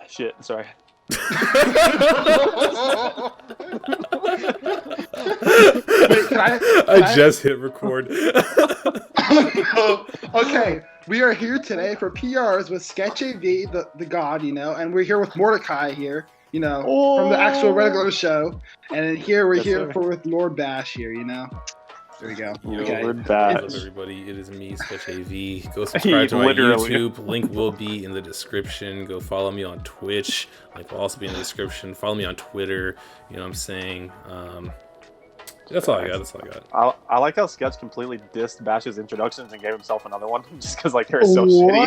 Shit, sorry. Wait, I just hit record. Okay, we are here today for PRs with Sketch AV, the god, and we're here with Mordecai here, from the actual regular show, and then here we're here with Lord Bash here, There we go. Okay. Lord Bash. What's up, everybody? It is me, Sketch AV. Go subscribe to my YouTube. Link will be in the description. Go follow me on Twitch. Link will also be in the description. Follow me on Twitter. You know what I'm saying? That's all I got. I like how Sketch completely dissed Bash's introductions and gave himself another one just because they're so shitty.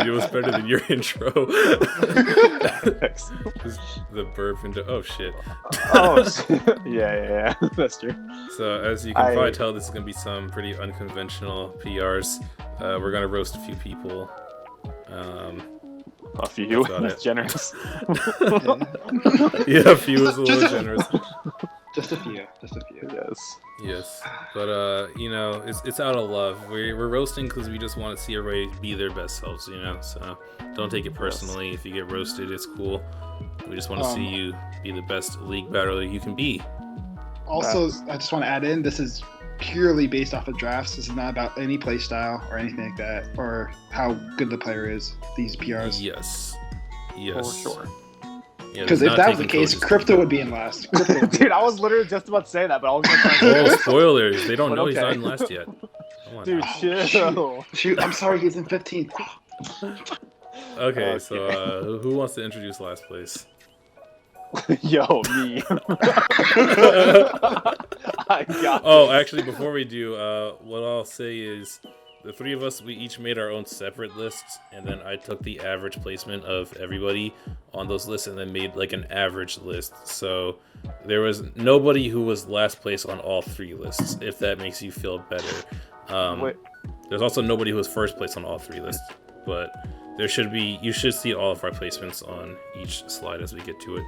It was better than your intro. The burp into shit. Yeah, that's true. So as you can probably tell, this is gonna be some pretty unconventional PRs. We're gonna roast a few people. A few. That's generous. Yeah, a few is a little generous. Just a few. Yes. But it's out of love. We're roasting because we just want to see everybody be their best selves. So don't take it personally. If you get roasted, it's cool. We just want to see you be the best league battler you can be. Also, I just want to add in, this is purely based off of drafts. This is not about any play style or anything like that, or how good the player is. These PRs. Yes. For sure. Because if that was the case, Crypto would be in last. Dude, I was literally just about to say that, but I was going to try and spoilers. They don't know he's not in last yet. Dude, chill. Shoot, I'm sorry, he's in 15th. Okay, so who wants to introduce last place? Yo, me. I got actually, before we do, what I'll say is the three of us, we each made our own separate lists, and then I took the average placement of everybody on those lists and then made like an average list. So there was nobody who was last place on all three lists, if that makes you feel better. There's also nobody who was first place on all three lists, but you should see all of our placements on each slide as we get to it.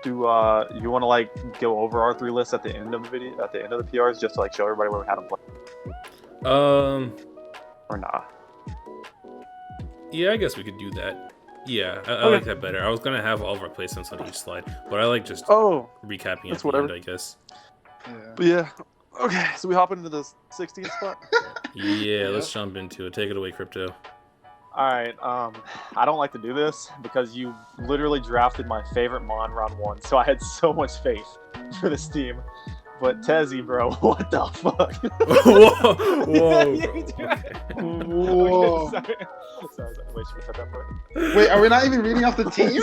Do you want to go over our three lists at the end of the video, at the end of the PRs, just to show everybody where we had them play? Or not? Yeah, I guess we could do that. Yeah, I like that better. I was gonna have all of our placements on each slide, but I like just recapping at the end, I guess. But yeah. Okay, so we hop into the 16th spot. Yeah, let's jump into it. Take it away, Crypto. Alright, I don't like to do this because you literally drafted my favorite Mon round 1, so I had so much faith for this team. But Tezzy, bro, what the fuck? Whoa, Whoa. Okay, sorry. Wait, should we cut that part? Wait, are we not even reading off the team?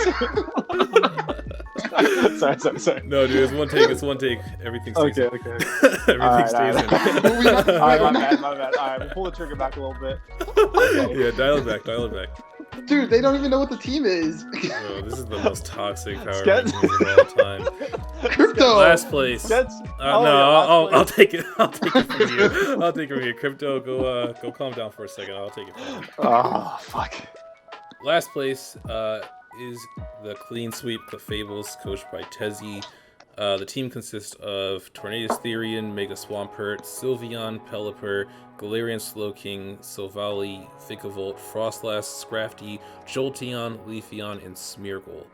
Sorry. No, dude, it's one take. Everything stays in. Okay. Everything stays in. Alright, my bad. Alright, we'll pull the trigger back a little bit. Okay. Yeah, dial it back. Dude, they don't even know what the team is. Bro, this is the most toxic power rankings of all time. Crypto! Last place. I'll take it. I'll take it from you. Crypto, go calm down for a second. I'll take it from you. Oh, fuck. Last place is the Clean Sweep Clefables, coached by Tezzy. The team consists of Tornadus Therian, Mega Swampert, Sylveon, Pelipper, Galarian Slowking, Silvally, Vikavolt, Frostlass, Scrafty, Jolteon, Leafeon, and Smeargle.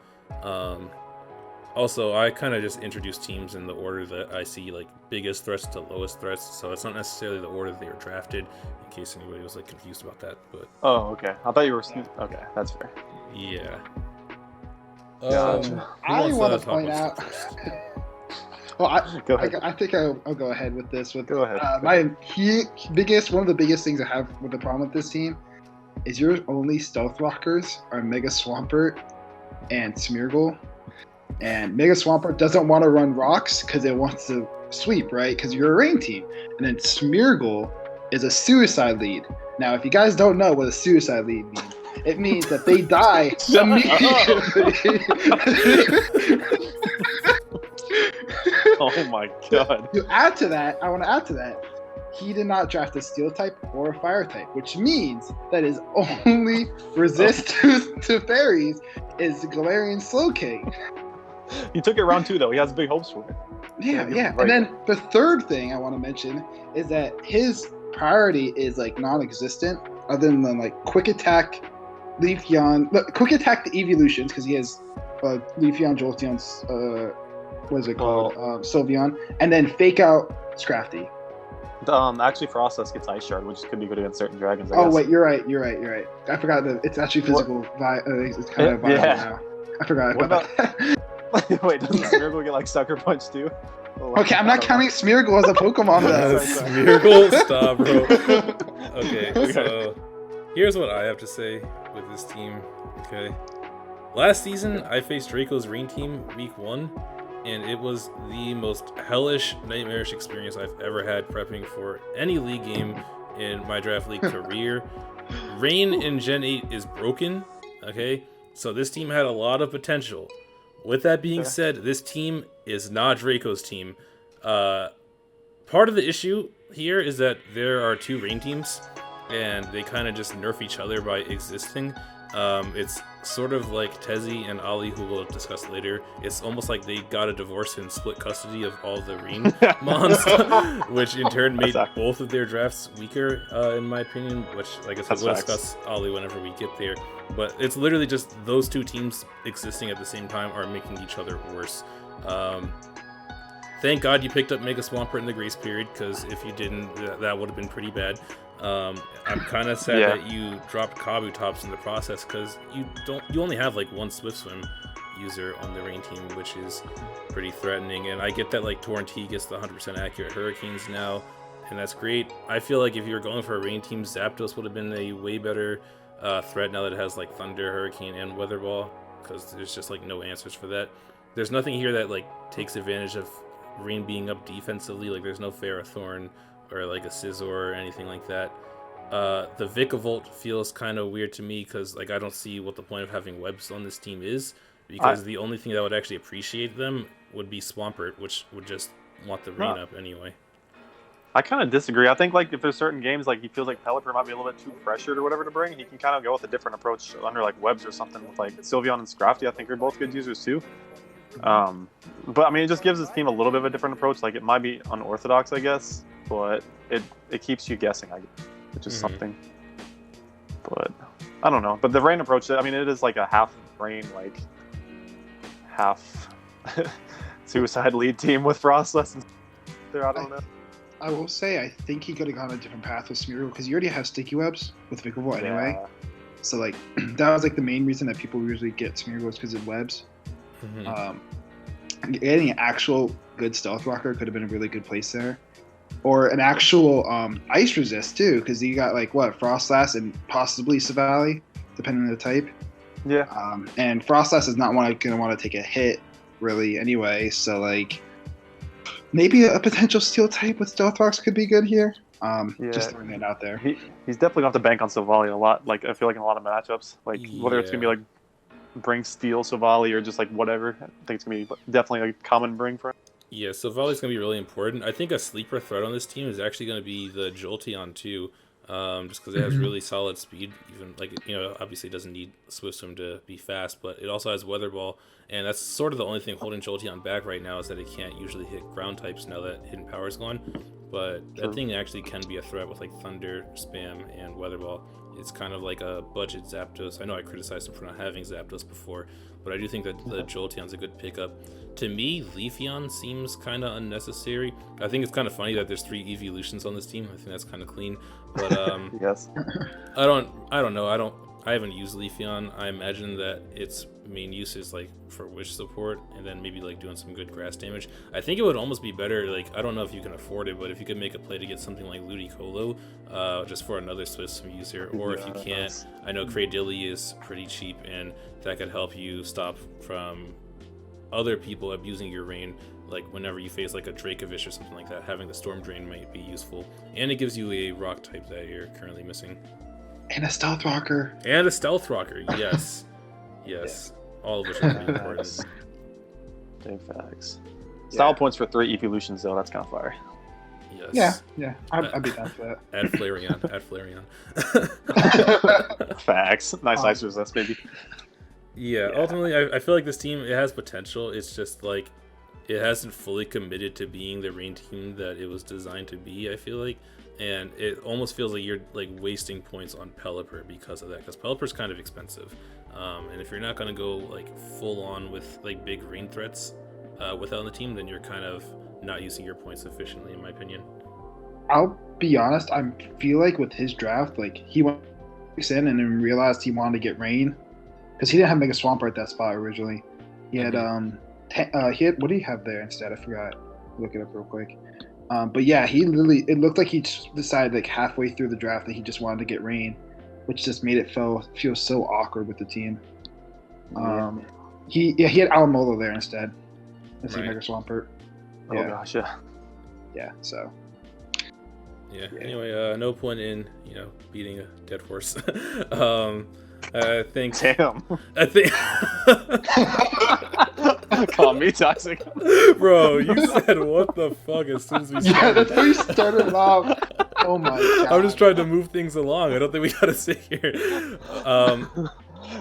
Also, I kind of just introduced teams in the order that I see biggest threats to lowest threats, so it's not necessarily the order they were drafted, in case anybody was confused about that. But okay. I thought you were okay. That's fair. Yeah. I want to point out. Well, I think I'll go ahead with this. Go ahead. One of the biggest things I have with the problem with this team is your only stealth rockers are Mega Swampert and Smeargle. And Mega Swampert doesn't want to run rocks because it wants to sweep, right? Because you're a rain team. And then Smeargle is a suicide lead. Now, if you guys don't know what a suicide lead means, it means that they die immediately. Oh my god. I want to add to that, he did not draft a steel type or a fire type, which means that his only resist to fairies is Galarian Slowking. He took it round 2 though. He has big hopes for it. Yeah. Right. And then the third thing I want to mention is that his priority is non-existent, other than quick attack Leafeon. Look, quick attack the evolutions because he has Leafeon, Jolteon's what is it called? Sylveon, and then fake out Scrafty. Actually, Frostless gets Ice Shard, which could be good against certain dragons. I Oh guess. wait, you're right. I forgot that it's actually physical. It's kind of viable now. I forgot about that. Wait, doesn't Smeargle get like Sucker Punch too? Oh, Okay, I'm not counting Smeargle as a Pokemon though. Smeargle, stop, bro. Okay, so here's what I have to say with this team. Okay, last season I faced Draco's Rain team week 1, and it was the most hellish, nightmarish experience I've ever had prepping for any league game in my draft league career. Rain in Gen 8 is broken. Okay, so this team had a lot of potential. With that being said, this team is not Draco's team. Part of the issue here is that there are 2 Rain teams, and they kind of just nerf each other by existing. It's sort of like Tezzy and Ali, who we'll discuss later. It's almost like they got a divorce and split custody of all the Rain mons, which in turn made both of their drafts weaker, in my opinion, which, like I said, we'll discuss Ali whenever we get there. But it's literally just those 2 teams existing at the same time are making each other worse. Thank God you picked up Mega Swampert in the grace period, because if you didn't, that would have been pretty bad. I'm kind of sad that you dropped Kabutops in the process, because you only have like 1 Swift Swim user on the Rain team, which is pretty threatening. And I get that like Torrentee gets the 100% accurate Hurricanes now, and that's great. I feel like if you were going for a Rain team, Zapdos would have been a way better threat now that it has like Thunder, Hurricane, and Weather Ball, because there's just like no answers for that. There's nothing here that like takes advantage of Rain being up defensively. Like there's no Ferrothorn or like a Scizor or anything like that. The Vikavolt feels kind of weird to me, because like I don't see what the point of having webs on this team is, because the only thing that would actually appreciate them would be Swampert, which would just want the Rain up anyway. I kind of disagree. I think like if there's certain games like he feels like Pelipper might be a little bit too pressured or whatever to bring, he can kind of go with a different approach under like webs or something with like Sylveon and Scrafty. I think are both good users too. But I mean, it just gives his team a little bit of a different approach. Like it might be unorthodox, I guess, but it keeps you guessing, I guess, which is something. But I don't know. But the Rain approach, I mean, it is like a half Rain, like half suicide lead team with Frostless there. I don't know. I will say, I think he could have gone a different path with Smeargle, because you already have Sticky Webs with Vikavolt anyway. So like that was like the main reason that people usually get Smeargle, is because of webs. Getting an actual good Stealth Rocker could have been a really good place there, or an actual Ice Resist too, because you got like what, Frostlass and possibly Savali, depending on the type. Yeah. And Frostlass is not going to want to take a hit really anyway, so like maybe a potential Steel type with Stealth Rocks could be good here. Just throwing that out there. He's definitely going to have to bank on Savali a lot. Like I feel like in a lot of matchups, like whether it's going to be like bring Steel Savali or just like whatever, I think it's going to be definitely a common bring for him. Yeah, Savali's going to be really important. I think a sleeper threat on this team is actually going to be the Jolteon too, just because it has really solid speed. Even like, obviously it doesn't need Swift Swim to be fast, but it also has Weather Ball, and that's sort of the only thing holding Jolteon back right now, is that it can't usually hit ground types now that Hidden Power's gone. But that thing actually can be a threat with like Thunder, Spam, and Weather Ball. It's kind of like a budget Zapdos. I know I criticized him for not having Zapdos before, but I do think that the Jolteon's a good pickup. To me, Leafeon seems kind of unnecessary. I think it's kind of funny that there's 3 evolutions on this team. I think that's kind of clean. But yes. I don't know. I haven't used Leafeon. I imagine that its main use is like for wish support, and then maybe like doing some good grass damage. I think it would almost be better, like I don't know if you can afford it, but if you could make a play to get something like Ludicolo, just for another Swift Swim user, or if you can't, I know Cradilly is pretty cheap, and that could help you stop from other people abusing your Rain. Like whenever you face like a Dracovish or something like that, having the Storm Drain might be useful, and it gives you a rock type that you're currently missing. And a Stealth Rocker. Yes. Yes. All of which are really important. Big facts. Style points for 3 evolutions, though. That's kind of fire. Yes. Yeah. I'd be down for that. Add Flareon. Facts. Nice Ice Resist, maybe. Yeah, ultimately, I feel like this team, it has potential. It's just like it hasn't fully committed to being the Rain team that it was designed to be, I feel like. and it almost feels like you're like wasting points on Pelipper because of that, because Pelipper's kind of expensive, and if you're not going to go like full on with like big rain threats without the team, then you're kind of not using your points efficiently, in my opinion. I'll be honest. I feel like with his draft, like he went in and then realized he wanted to get rain because he didn't have Mega Swampert at that spot originally. He had he had, what did he have there instead? I forgot. Look it up real quick. But yeah, it looked like he decided like halfway through the draft that he just wanted to get rain, which just made it feel so awkward with the team. He had Alamolo there instead. Instead of Mega Swampert. Oh gosh, yeah. Yeah, so. Yeah. Anyway, no point in beating a dead horse. I think. Damn. I think. Call me toxic, bro. You said what the fuck as soon as we started. Yeah, that's how you started off. Oh my god. I'm just trying to move things along. I don't think we gotta sit here.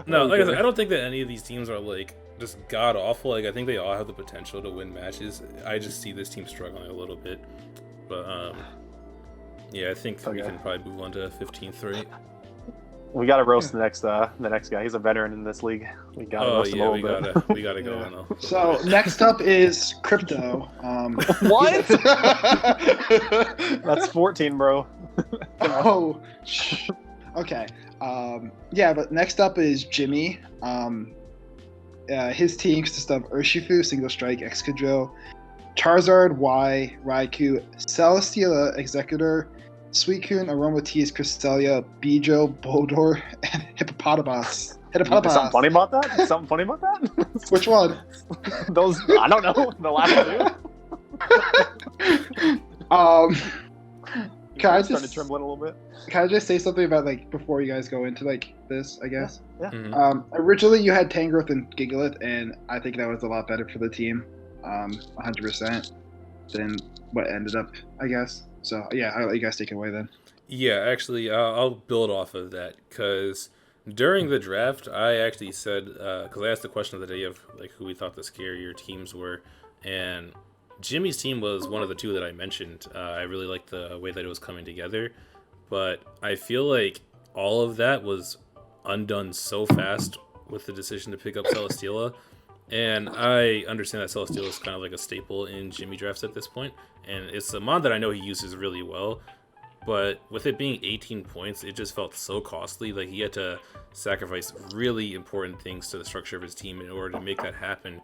No, like I said, I don't think that any of these teams are like just god awful. Like I think they all have the potential to win matches. I just see this team struggling a little bit. But yeah, I think we can probably move on to 15th, right? We gotta roast the next guy. He's a veteran in this league. We gotta roast him a little bit. We gotta go on. So next up is Crypto. What? That's 14, bro. Oh, okay. Yeah, but next up is Jimmy. His team consists of Urshifu, Single Strike, Excadrill, Charizard, Y, Raikou, Celesteela, Executor, Suicune, Aromatisse, Cresselia, Bijo, Boldor, and Hippopotamus. Something funny about that? Which one? Those, I don't know. The last two. Can I just started trembling a little bit? Can I just say something about like before you guys go into like this? I guess. Yeah. Mm-hmm. Originally you had Tangrowth and Gigalith, and I think that was a lot better for the team, 100% than what ended up, I guess. So yeah, I'll let you guys take it away then. Yeah, actually, I'll build off of that because during the draft, I actually said because I asked the question of the day of like who we thought the scarier teams were, and Jimmy's team was one of the two that I mentioned. I really liked the way that it was coming together, but I feel like all of that was undone so fast with the decision to pick up Celesteela. And I understand that Celesteela is kind of like a staple in Jimmy drafts at this point, and it's a mod that I know he uses really well, but with it being 18 points, it just felt so costly. Like he had to sacrifice really important things to the structure of his team in order to make that happen.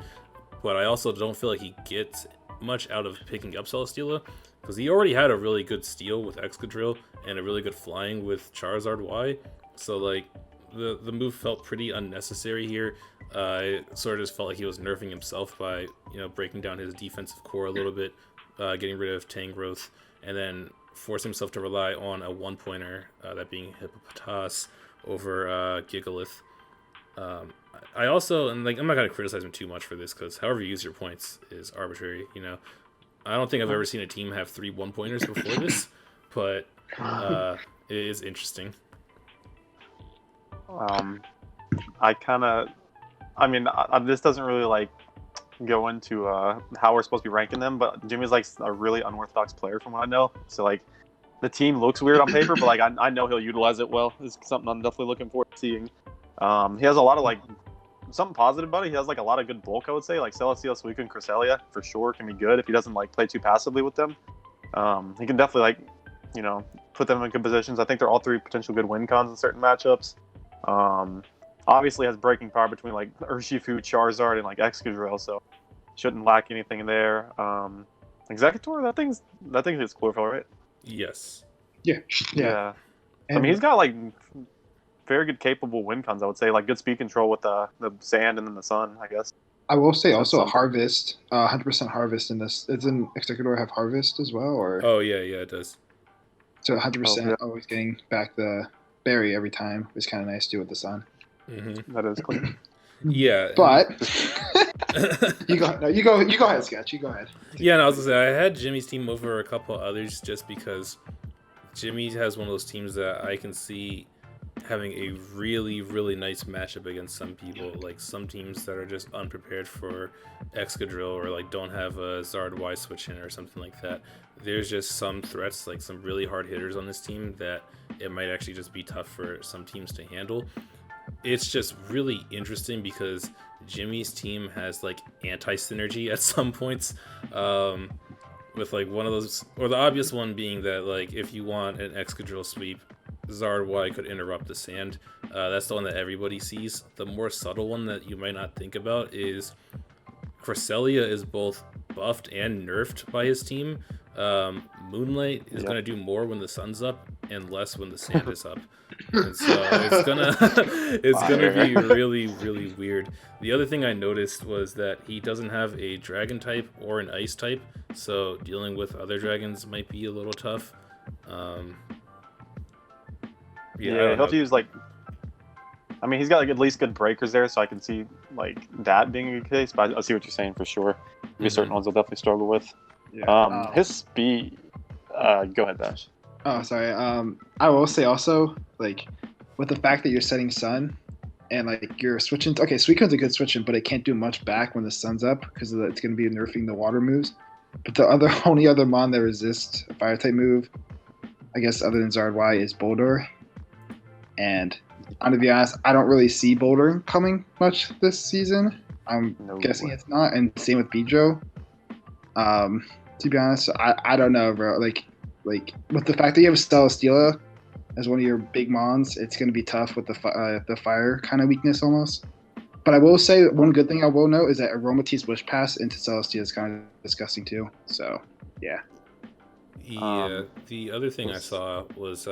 But I also don't feel like he gets much out of picking up Celesteela, because he already had a really good steal with Excadrill and a really good flying with Charizard Y. So like the move felt pretty unnecessary here. It sort of just felt like he was nerfing himself by breaking down his defensive core a little bit, getting rid of Tangrowth, and then forcing himself to rely on a one-pointer, that being Hippopotas, over Gigalith. I also, and like I'm not gonna criticize him too much for this because however you use your points is arbitrary. I don't think I've ever seen a team have 3 1-pointers before this, but it is interesting. This doesn't really like go into how we're supposed to be ranking them, but Jimmy's like a really unorthodox player from what I know. So like the team looks weird on paper, but like I know he'll utilize it well. It's something I'm definitely looking forward to seeing. He has a lot of like something positive about it. He has like a lot of good bulk, I would say. Like Celesteela, Suicune, and Cresselia for sure can be good if he doesn't like play too passively with them. He can definitely like put them in good positions. I think they're all 3 potential good win cons in certain matchups. Obviously has breaking power between like Urshifu, Charizard, and like Excadrill, so shouldn't lack anything in there. Executor, that thing's his chlorophyll, right? Yes. Yeah. I mean, he's got like very good capable win cons, I would say, like good speed control with the sand and then the sun, I guess. I will say also a harvest, 100% harvest in this. Doesn't Executor have harvest as well, or? Oh yeah, it does. So 100% always getting back the berry every time is kind of nice to do with the sun. Mm-hmm. That is clean. Yeah, but you go ahead, Sketch. You go ahead. Yeah, I was gonna say I had Jimmy's team over a couple others just because Jimmy has one of those teams that I can see having a really, really nice matchup against some people, like some teams that are just unprepared for Excadrill or like don't have a Zard Y switch in or something like that. There's just some threats, like some really hard hitters on this team that it might actually just be tough for some teams to handle. It's just really interesting because Jimmy's team has like anti-synergy at some points. With like one of those, or the obvious one being that like if you want an Excadrill sweep, Zard Y could interrupt the sand. That's the one that everybody sees. The more subtle one that you might not think about is Cresselia is both buffed and nerfed by his team. Moonlight is going to do more when the sun's up and less when the sand is up. And so it's gonna be really, really weird. The other thing I noticed was that he doesn't have a dragon type or an ice type, so dealing with other dragons might be a little tough. He'll have to use like. I mean, he's got like at least good breakers there, so I can see like that being a good case. But I see what you're saying for sure. There's certain ones I'll definitely struggle with. Yeah. His speed. Go ahead, Dash. Oh, sorry. I will say also, like, with the fact that you're setting sun, and like you're switching. Okay, Suicune's a good switching, but it can't do much back when the sun's up because it's going to be nerfing the water moves. But the only other mon that resists a fire type move, I guess, other than Zard Y, is Boulder. And I'm to be honest, I don't really see Boulder coming much this season. I'm guessing it's not, and same with Beedrill. To be honest, I don't know, bro. Like with the fact that you have Celesteela as one of your big mons, it's going to be tough with the fire kind of weakness almost. But I will say one good thing I will note is that Aromatisse Wish Pass into Celesteela is kind of disgusting too. So, yeah. Yeah, the other thing I saw was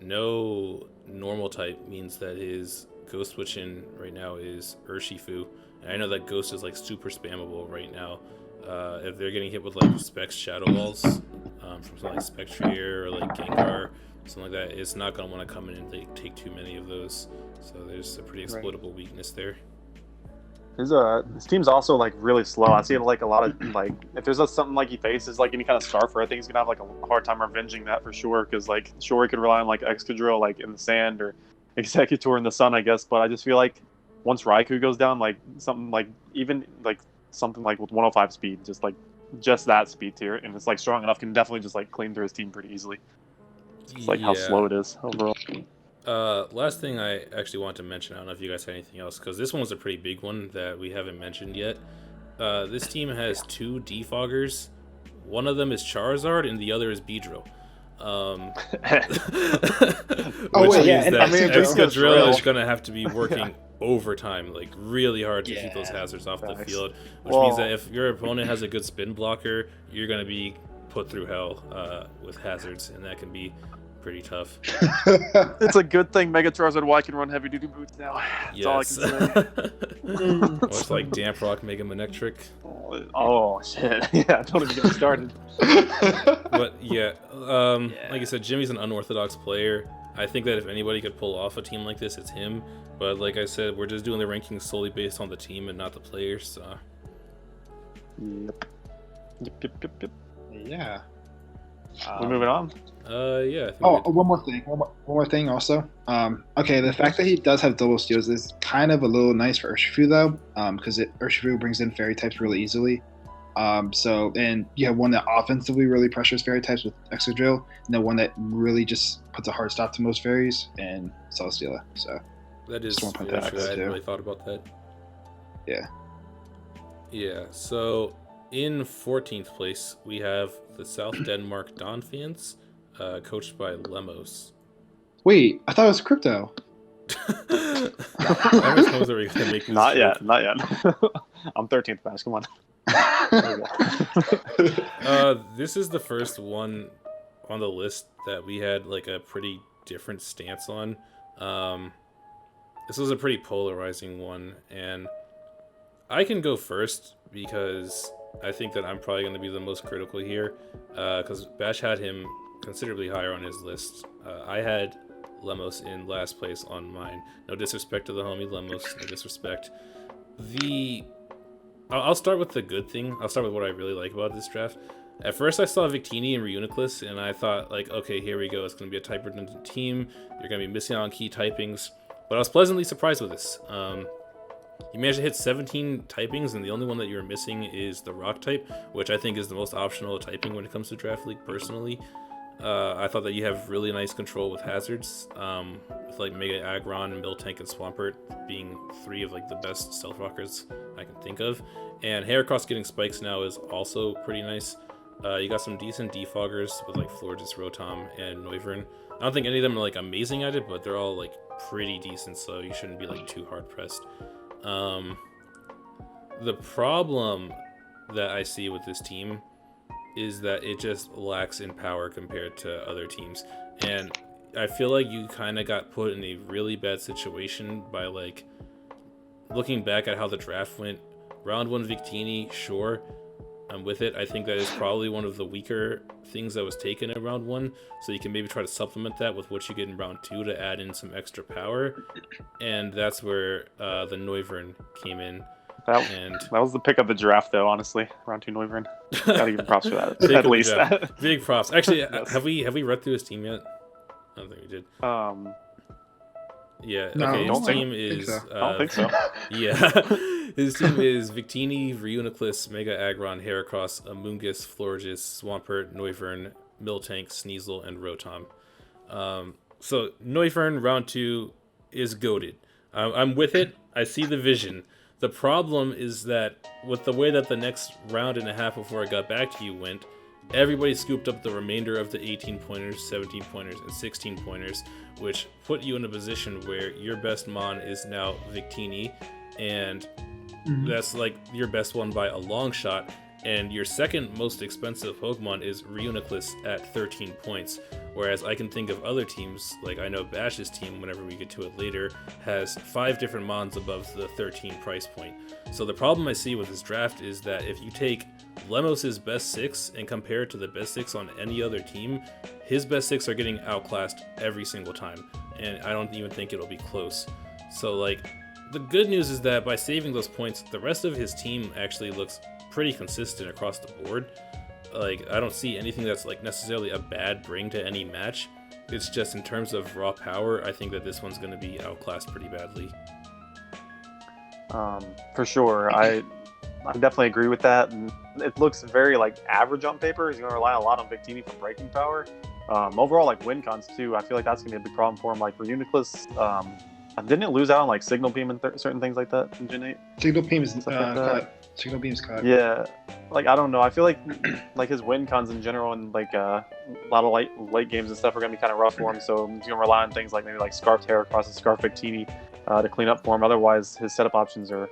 no normal type means that his Ghost switch-in right now is Urshifu. And I know that Ghost is like super spammable right now. If they're getting hit with like Specs Shadow Balls from something like Spectrier or like Gengar, something like that, it's not going to want to come in and take too many of those. So there's a pretty exploitable weakness there. His team's also like really slow. I see like a lot of like if there's something like he faces like any kind of Starfer, I think he's gonna have like a hard time revenging that for sure. Because like sure he could rely on like Excadrill like in the sand or Executor in the sun, I guess. But I just feel like once Raikou goes down, like something like even like something like with 105 speed, just that speed tier, and it's like strong enough can definitely just like clean through his team pretty easily. It's like how slow it is overall. Last thing I actually want to mention, I don't know if you guys have anything else, because this one was a pretty big one that we haven't mentioned yet. This team has 2 defoggers. One of them is Charizard, and the other is Beedrill. Which means that Excadrill is going to have to be working overtime, like really hard to keep those hazards off the field. Which means that if your opponent has a good spin blocker, you're going to be put through hell with hazards, and that can be pretty tough. It's a good thing Mega Charizard Y can run heavy duty boots now. That's all I can say. Or it's like Damp Rock Mega Manectric. Oh shit! Yeah, don't even get me started. But like I said, Jimmy's an unorthodox player. I think that if anybody could pull off a team like this, it's him. But like I said, we're just doing the rankings solely based on the team and not the players. So. Yep. Yeah. We're moving on. Yeah. One more thing also. Okay, the fact that he does have double steals is kind of a little nice for Urshifu though, because Urshifu brings in fairy types really easily. So, and you have one that offensively really pressures fairy types with Excadrill, and then one that really just puts a hard stop to most fairies, and Celesteela. So that is true. I hadn't really thought about that. Yeah. Yeah. So in 14th place, we have the South Denmark Donphans, coached by Lemos. Wait, I thought it was Crypto. Not yet. I'm 13th, Bash. Come on. This is the first one on the list that we had like a pretty different stance on. This was a pretty polarizing one, and I can go first because I think that I'm probably going to be the most critical here, because Bash had him considerably higher on his list. I had Lemos in last place on mine. No disrespect to the homie Lemos, no disrespect. I'll start with the good thing. I'll start with what I really like about this draft. At first, I saw Victini and Reuniclus, and I thought, like, okay, here we go. It's going to be a type redundant team. You're going to be missing out on key typings. But I was pleasantly surprised with this. You managed to hit 17 typings, and the only one that you're missing is the rock type, which I think is the most optional typing when it comes to Draft League, personally. I thought that you have really nice control with hazards, with like Mega Aggron, Miltank, and Swampert being 3 of like the best stealth rockers I can think of. And Heracross getting spikes now is also pretty nice. You got some decent defoggers with like Florges, Rotom, and Noivern. I don't think any of them are like amazing at it, but they're all like pretty decent, so you shouldn't be like too hard pressed. The problem that I see with this team is that it just lacks in power compared to other teams, and I feel like you kind of got put in a really bad situation by like looking back at how the draft went. Round 1 Victini, sure, I'm with it. I think that is probably one of the weaker things that was taken in round 1, so you can maybe try to supplement that with what you get in round 2 to add in some extra power, and that's where the Noivern came in. That was the pick of the draft, though. Honestly, round 2 Noivern. Gotta give him props for that. At least big props. Actually, Yes. have we read through his team yet? I don't think we did. Yeah. No, Okay. I His team is. so. I don't think so. Yeah. His team is Victini, Reuniclus, Mega Aggron, Heracross, Amoonguss, Florges, Swampert, Noivern, Miltank, Sneasel, and Rotom. So Noivern round 2 is goated. I'm with it. I see the vision. The problem is that with the way that the next round and a half before I got back to you went, everybody scooped up the remainder of the 18 pointers, 17 pointers, and 16 pointers, which put you in a position where your best mon is now Victini, and that's like your best one by a long shot, and your second most expensive Pokemon is Reuniclus at 13 points, whereas I can think of other teams, like I know Bash's team, whenever we get to it later, has 5 different mons above the 13 price point. So the problem I see with this draft is that if you take Lemos' best 6 and compare it to the best 6 on any other team, his best 6 are getting outclassed every single time, and I don't even think it'll be close. So like, the good news is that by saving those points, the rest of his team actually looks pretty consistent across the board. Like, I don't see anything that's like necessarily a bad bring to any match. It's just in terms of raw power, I think that this one's going to be outclassed pretty badly. For sure. I definitely agree with that. And it looks very like average on paper. He's going to rely a lot on Victini for breaking power. Overall, like win cons too, I feel like that's going to be a big problem for him. Like for Reuniclus, didn't it lose out on like Signal Beam and certain things like that in Gen 8? Signal Beam is Stuff like that. cut. Signal Beam's cut. Yeah, like I don't know. I feel like his win cons in general and like a lot of late games and stuff are gonna be kind of rough for him. So he's gonna rely on things like maybe like Scarf Heracross and Scarf Victini to clean up for him. Otherwise, his setup options are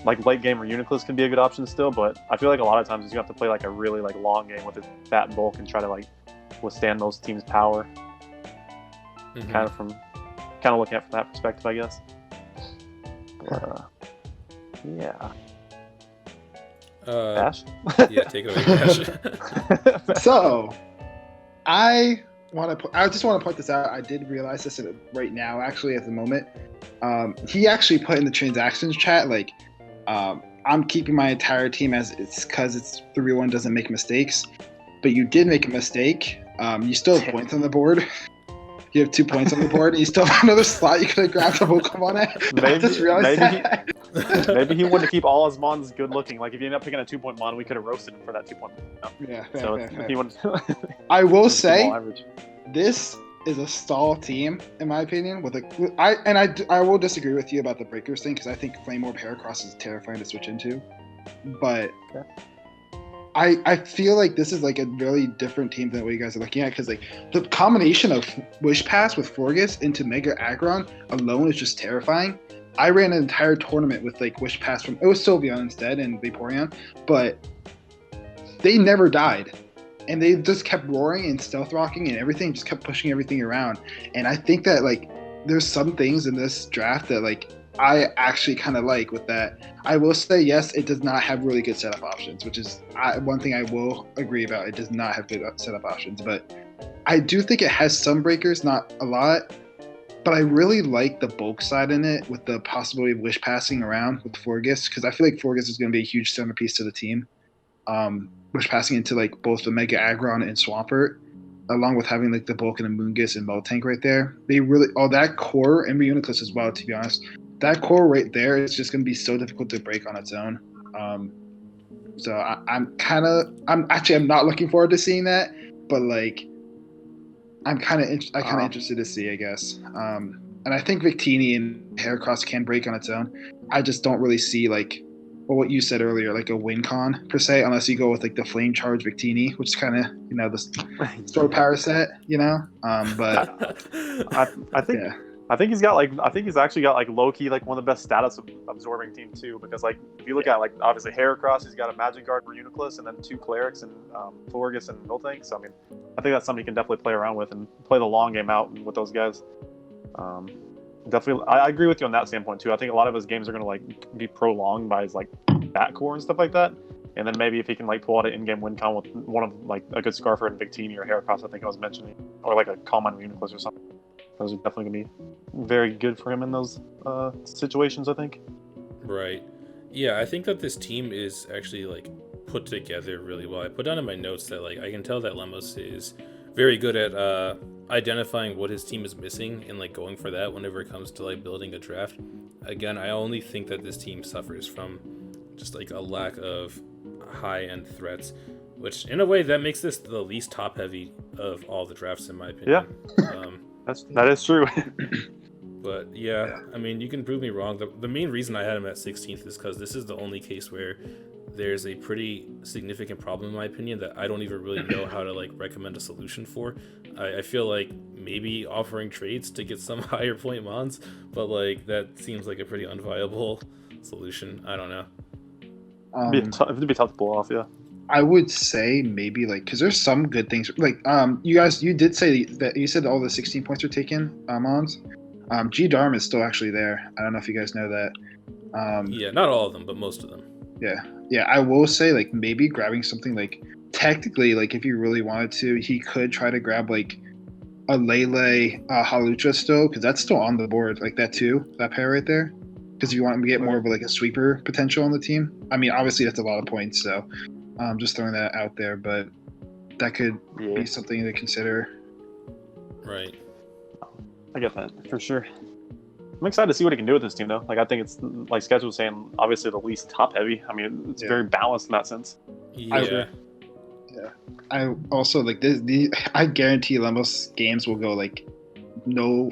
like late game Reuniclus can be a good option still. But I feel like a lot of times you have to play like a really like long game with his fat and bulk and try to like withstand most teams' power. Kind of looking at it from that perspective, I guess. Yeah. Ash? Yeah, take it away, Ash. So, I just want to point this out. I did realize this right now, actually, at the moment. He actually put in the transactions chat, like, I'm keeping my entire team as it's because it's 3-1 doesn't make mistakes. But you did make a mistake. You still have points on the board. You have 2 points on the board, and you still have another slot you could have grabbed a Pokemon at. Maybe, I just realized that. Maybe he wanted to keep all his mons good looking. Like if you end up picking a 2-point mon, we could have roasted him for that 2-point mon. Yeah, So fair. he wanted I will to say, keep all average. this is a stall team, in my opinion. I will disagree with you about the Breakers thing, because I think Flame Orb Heracross is terrifying to switch into. But Okay. I feel like this is like a really different team than what you guys are looking at, because like the combination of Wish Pass with Florges into Mega Aggron alone is just terrifying. I ran an entire tournament with like Wish Pass from, it was Sylveon instead and Vaporeon, but they never died. And they just kept roaring and stealth rocking and everything, just kept pushing everything around. And I think that like there's some things in this draft that like I actually kind of like with that. I will say, yes, it does not have really good setup options, which is one thing I will agree about. It does not have good setup options, but I do think it has some breakers, not a lot. But I really like the bulk side in it with the possibility of Wish passing around with Florges, because I feel like Florges is going to be a huge centerpiece to the team. Wish passing into like both the Mega Aggron and Swampert, along with having like the Vulcan and Moongus and Miltank right there. They really that core and Reuniclus as well. To be honest, that core right there is just going to be so difficult to break on its own. So I'm not looking forward to seeing that, but like I'm kind of interested to see, I guess. And I think Victini and Heracross can break on its own. I just don't really see like, well, what you said earlier, like a win con per se, unless you go with like the Flame Charge Victini, which is kind of the store power set, But I think he's actually got like low key like one of the best status absorbing team too, because like if you look at like obviously Heracross, he's got a Magic Guard, Reuniclus, and then 2 Clerics and Thorgus and Miltank. So I mean, I think that's something you can definitely play around with and play the long game out with those guys. Definitely, I agree with you on that standpoint too. I think a lot of his games are going to like be prolonged by his like back core and stuff like that. And then maybe if he can like pull out an in-game win con with one of like a good Scarfer and Victini or Heracross, I think I was mentioning, or like a Calm on Reuniclus or something. Those are definitely going to be very good for him in those situations, I think. Right. Yeah, I think that this team is actually like put together really well. I put down in my notes that like I can tell that Lemos is very good at identifying what his team is missing and like going for that whenever it comes to like building a draft. Again, I only think that this team suffers from just like a lack of high-end threats, which in a way that makes this the least top-heavy of all the drafts in my opinion. Yeah. That is true. But yeah, I mean, you can prove me wrong. The main reason I had him at 16th is because this is the only case where there's a pretty significant problem in my opinion that I don't even really know how to like recommend a solution for. I feel like maybe offering trades to get some higher point mons, but like that seems like a pretty unviable solution. I don't know. It'd be tough to pull off, yeah. I would say maybe like because there's some good things like you did say that you said all the 16 points are taken mons. G Darm is still actually there. I don't know if you guys know that. Yeah, not all of them, but most of them. Yeah. I will say like maybe grabbing something like technically like if you really wanted to, he could try to grab like a Lele Halucha still because that's still on the board like that too, that pair right there. Because if you want to get more of like a sweeper potential on the team, I mean obviously that's a lot of points, so just throwing that out there, but that could be something to consider. Right. I get that for sure. I'm excited to see what he can do with this team, though. Like, I think it's like Sketch was saying, obviously the least top heavy. I mean, it's very balanced in that sense. Yeah. I also like this. I guarantee Lemos games will go like no.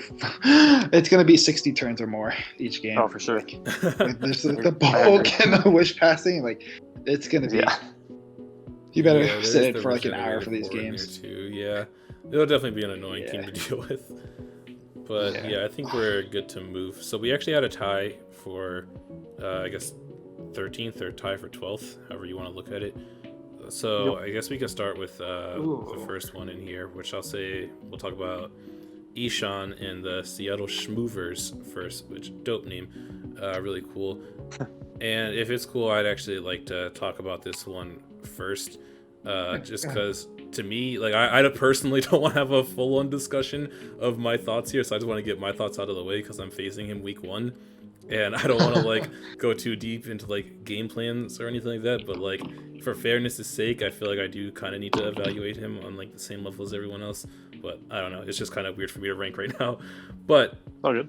It's gonna be 60 turns or more each game. Oh, for sure. Like there's the bulk and the wish passing. Like it's gonna be. Yeah. You better sit in for like an hour for these games. Too. Yeah, it'll definitely be an annoying team to deal with. But yeah, I think we're good to move. So we actually had a tie for, I guess, 13th or tie for 12th, however you want to look at it. So I guess we can start with the first one in here, which I'll say we'll talk about Ishan and the Seattle Schmoovers first, which dope name, really cool. And if it's cool, I'd actually like to talk about this one first, just because to me, like I personally don't want to have a full-on discussion of my thoughts here, so I just want to get my thoughts out of the way because I'm facing him week 1, and I don't want to like go too deep into like game plans or anything like that. But like for fairness' sake, I feel like I do kind of need to evaluate him on like the same level as everyone else. But I don't know, it's just kind of weird for me to rank right now. But all good.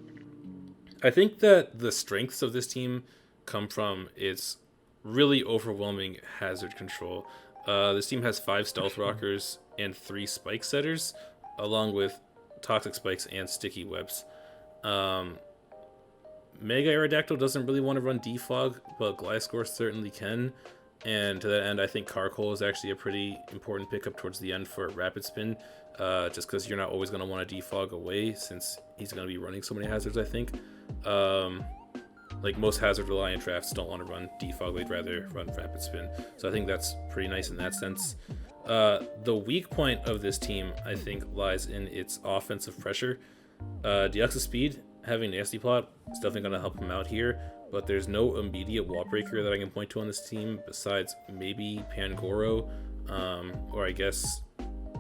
I think that the strengths of this team come from its really overwhelming hazard control. This team has 5 Stealth Rockers and 3 Spike Setters, along with Toxic Spikes and Sticky Webs. Mega Aerodactyl doesn't really want to run Defog, but Gliscor certainly can. And to that end, I think Carkol is actually a pretty important pickup towards the end for Rapid Spin, just because you're not always going to want to Defog away, since he's going to be running so many hazards, I think. Like most hazard-reliant drafts don't want to run Defog, they'd rather run Rapid Spin. So I think that's pretty nice in that sense. The weak point of this team, I think, lies in its offensive pressure. Deoxys Speed, having Nasty Plot, is definitely going to help him out here, but there's no immediate wall breaker that I can point to on this team besides maybe Pangoro, or I guess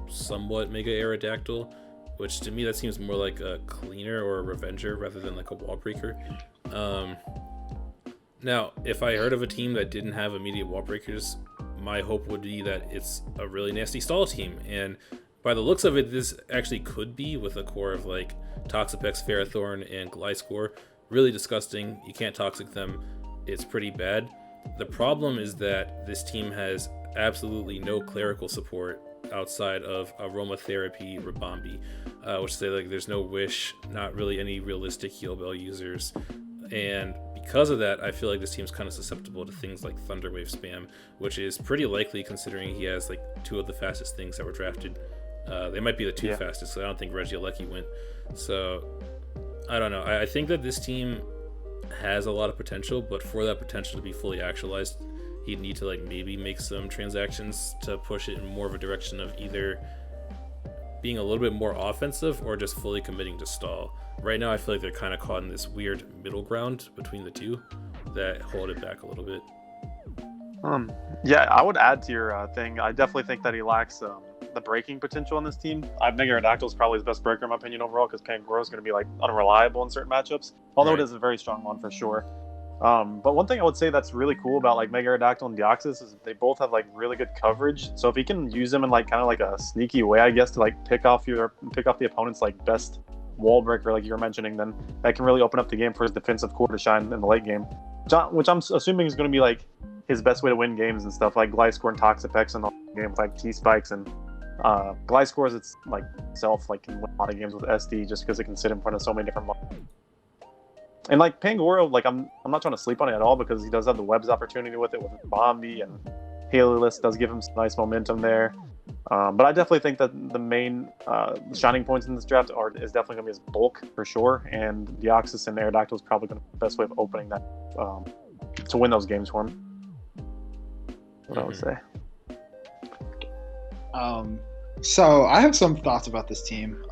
somewhat Mega Aerodactyl, which to me that seems more like a cleaner or a revenger rather than like a wall breaker. Now, if I heard of a team that didn't have immediate wall breakers, my hope would be that it's a really nasty stall team. And by the looks of it, this actually could be, with a core of like Toxapex, Ferrothorn, and Gliscor. Really disgusting. You can't toxic them. It's pretty bad. The problem is that this team has absolutely no clerical support outside of Aromatherapy Rabambi, which say like there's no Wish, not really any realistic heal bell users, and because of that, I feel like this team's kind of susceptible to things like Thunderwave spam, which is pretty likely considering he has like 2 of the fastest things that were drafted. They might be the 2 fastest, so I don't think Regieleki went. So I don't know. I think that this team has a lot of potential, but for that potential to be fully actualized, he'd need to like maybe make some transactions to push it in more of a direction of either being a little bit more offensive or just fully committing to stall. Right now I feel like they're kind of caught in this weird middle ground between the two that hold it back a little bit. Yeah, I would add to your thing. I definitely think that he lacks the breaking potential on this team. Mega Aerodactyl is probably his best breaker in my opinion overall, because Pangoro is going to be like unreliable in certain matchups, although Right. It is a very strong one for sure. But one thing I would say that's really cool about like Mega Aerodactyl and Deoxys is they both have like really good coverage. So if he can use them in like kind of like a sneaky way, I guess, to like pick off the opponent's like best wall breaker, like you were mentioning, then that can really open up the game for his defensive core to shine in the late game, which I'm assuming is going to be like his best way to win games and stuff, like Gliscor and Toxapex in the game with like T-Spikes, and Gliscor's it's like self like can win a lot of games with SD just because it can sit in front of so many different monsters. And like Pangoro, like I'm not trying to sleep on it at all, because he does have the webs opportunity with it with Bombi, and Heliolisk does give him some nice momentum there. But I definitely think that the main shining points in this draft is definitely going to be his bulk for sure, and Deoxys and Aerodactyl is probably going to be the best way of opening that to win those games for him. What I would say. So I have some thoughts about this team.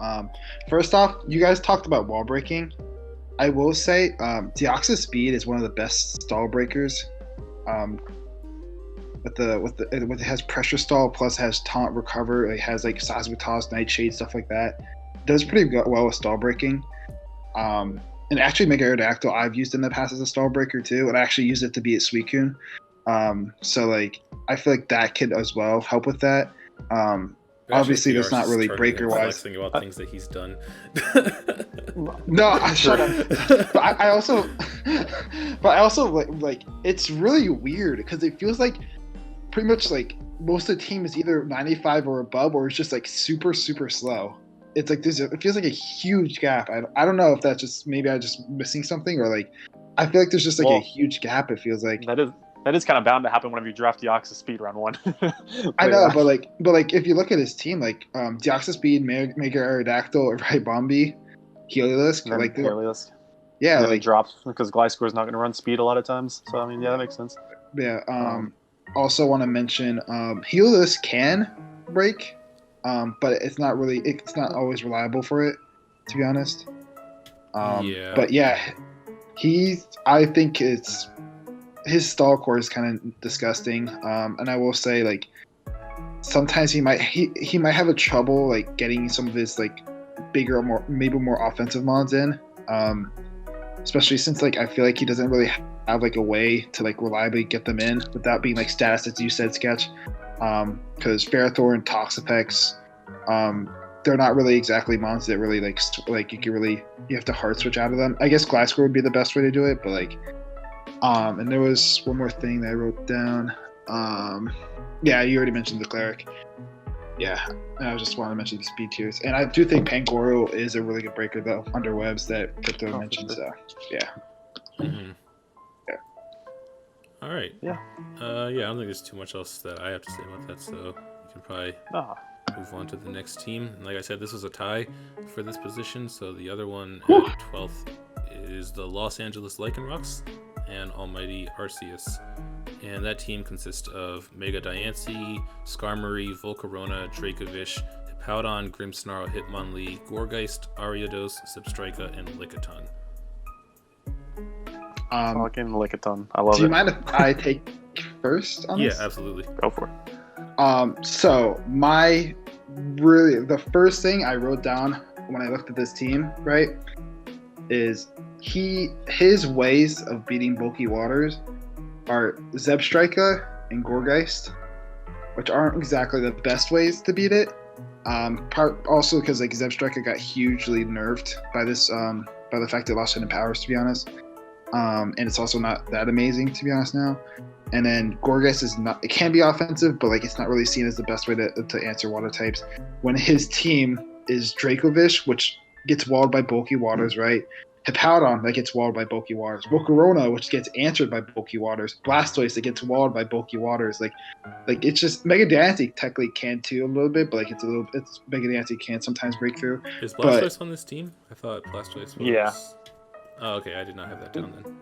First off, you guys talked about wall breaking. I will say Deoxys Speed is one of the best stall breakers. It has pressure stall, plus has taunt recover. It has like Seismic Toss, Nightshade, stuff like that. Does pretty well with stall breaking. And actually Mega Aerodactyl I've used in the past as a stall breaker too, and I actually used it to beat Suicune. So like I feel like that could as well help with that. Obviously that's not really breaker wise. Flexing about things that he's done. No, I shut up. But I also like it's really weird because it feels like pretty much like most of the team is either 95 or above, or it's just like super slow. It's like it feels like a huge gap. I don't know if that's just maybe I'm just missing something, or like I feel like there's just like a huge gap. It feels like that is kind of bound to happen whenever you draft Deoxys Speed round 1. I know, but like if you look at his team, like Deoxys Speed, Mega Aerodactyl, right, Bombi, Heliolisk, like Heliolisk. Yeah, like like drops because Gliscor is not going to run speed a lot of times. So I mean, yeah, that makes sense. Yeah. Also want to mention Heliolisk can break, but it's not always reliable for it, to be honest. Yeah. But yeah, I think his stall core is kind of disgusting. And I will say, like, sometimes he might have a trouble like getting some of his like bigger, more offensive mons in. Especially since like I feel like he doesn't really have like a way to like reliably get them in without being like status, as you said, Sketch. Because Ferrothorn and Toxapex, they're not really exactly mons that really like you have to hard switch out of them. I guess Gliscor would be the best way to do it, but like and there was one more thing that I wrote down. Yeah, you already mentioned the cleric. Yeah, I just want to mention the speed tiers, and I do think Pangoro is a really good breaker though under webs that Crypto mentioned. So yeah. Mm-hmm. Yeah. All right. Yeah. I don't think there's too much else that I have to say about that, so we can probably move on to the next team. And like I said, this was a tie for this position, so the other one at 12th is the Los Angeles Lycanrocs and AlmightyArceus. And that team consists of Mega Diancie, Skarmory, Volcarona, Dracovish, Hippowdon, Grimmsnarl, Hitmonlee, Gourgeist, Ariados, Substrika, and Lickitung. Fucking Lickitung. I love it. Do you mind if I take first on this? Yeah, absolutely. Go for it. So the first thing I wrote down when I looked at this team, right, is his ways of beating bulky waters are Zebstrika and Gourgeist. which aren't exactly the best ways to beat it. Part also because like Zebstrika got hugely nerfed by this by the fact that it lost hidden powers, to be honest. And it's also not that amazing, to be honest now. And then Gorgas is not, it can be offensive, but like it's not really seen as the best way to answer water types. When his team is Dracovish, which gets walled by bulky waters, right? Hippowdon that gets walled by bulky waters. Volcarona, which gets answered by bulky waters. Blastoise that gets walled by bulky waters. Like it's just Mega Diancie technically can too a little bit, but like it's Mega Diancie can sometimes break through. Is Blastoise on this team? I thought Blastoise was. Yeah. Oh, okay. I did not have that down then.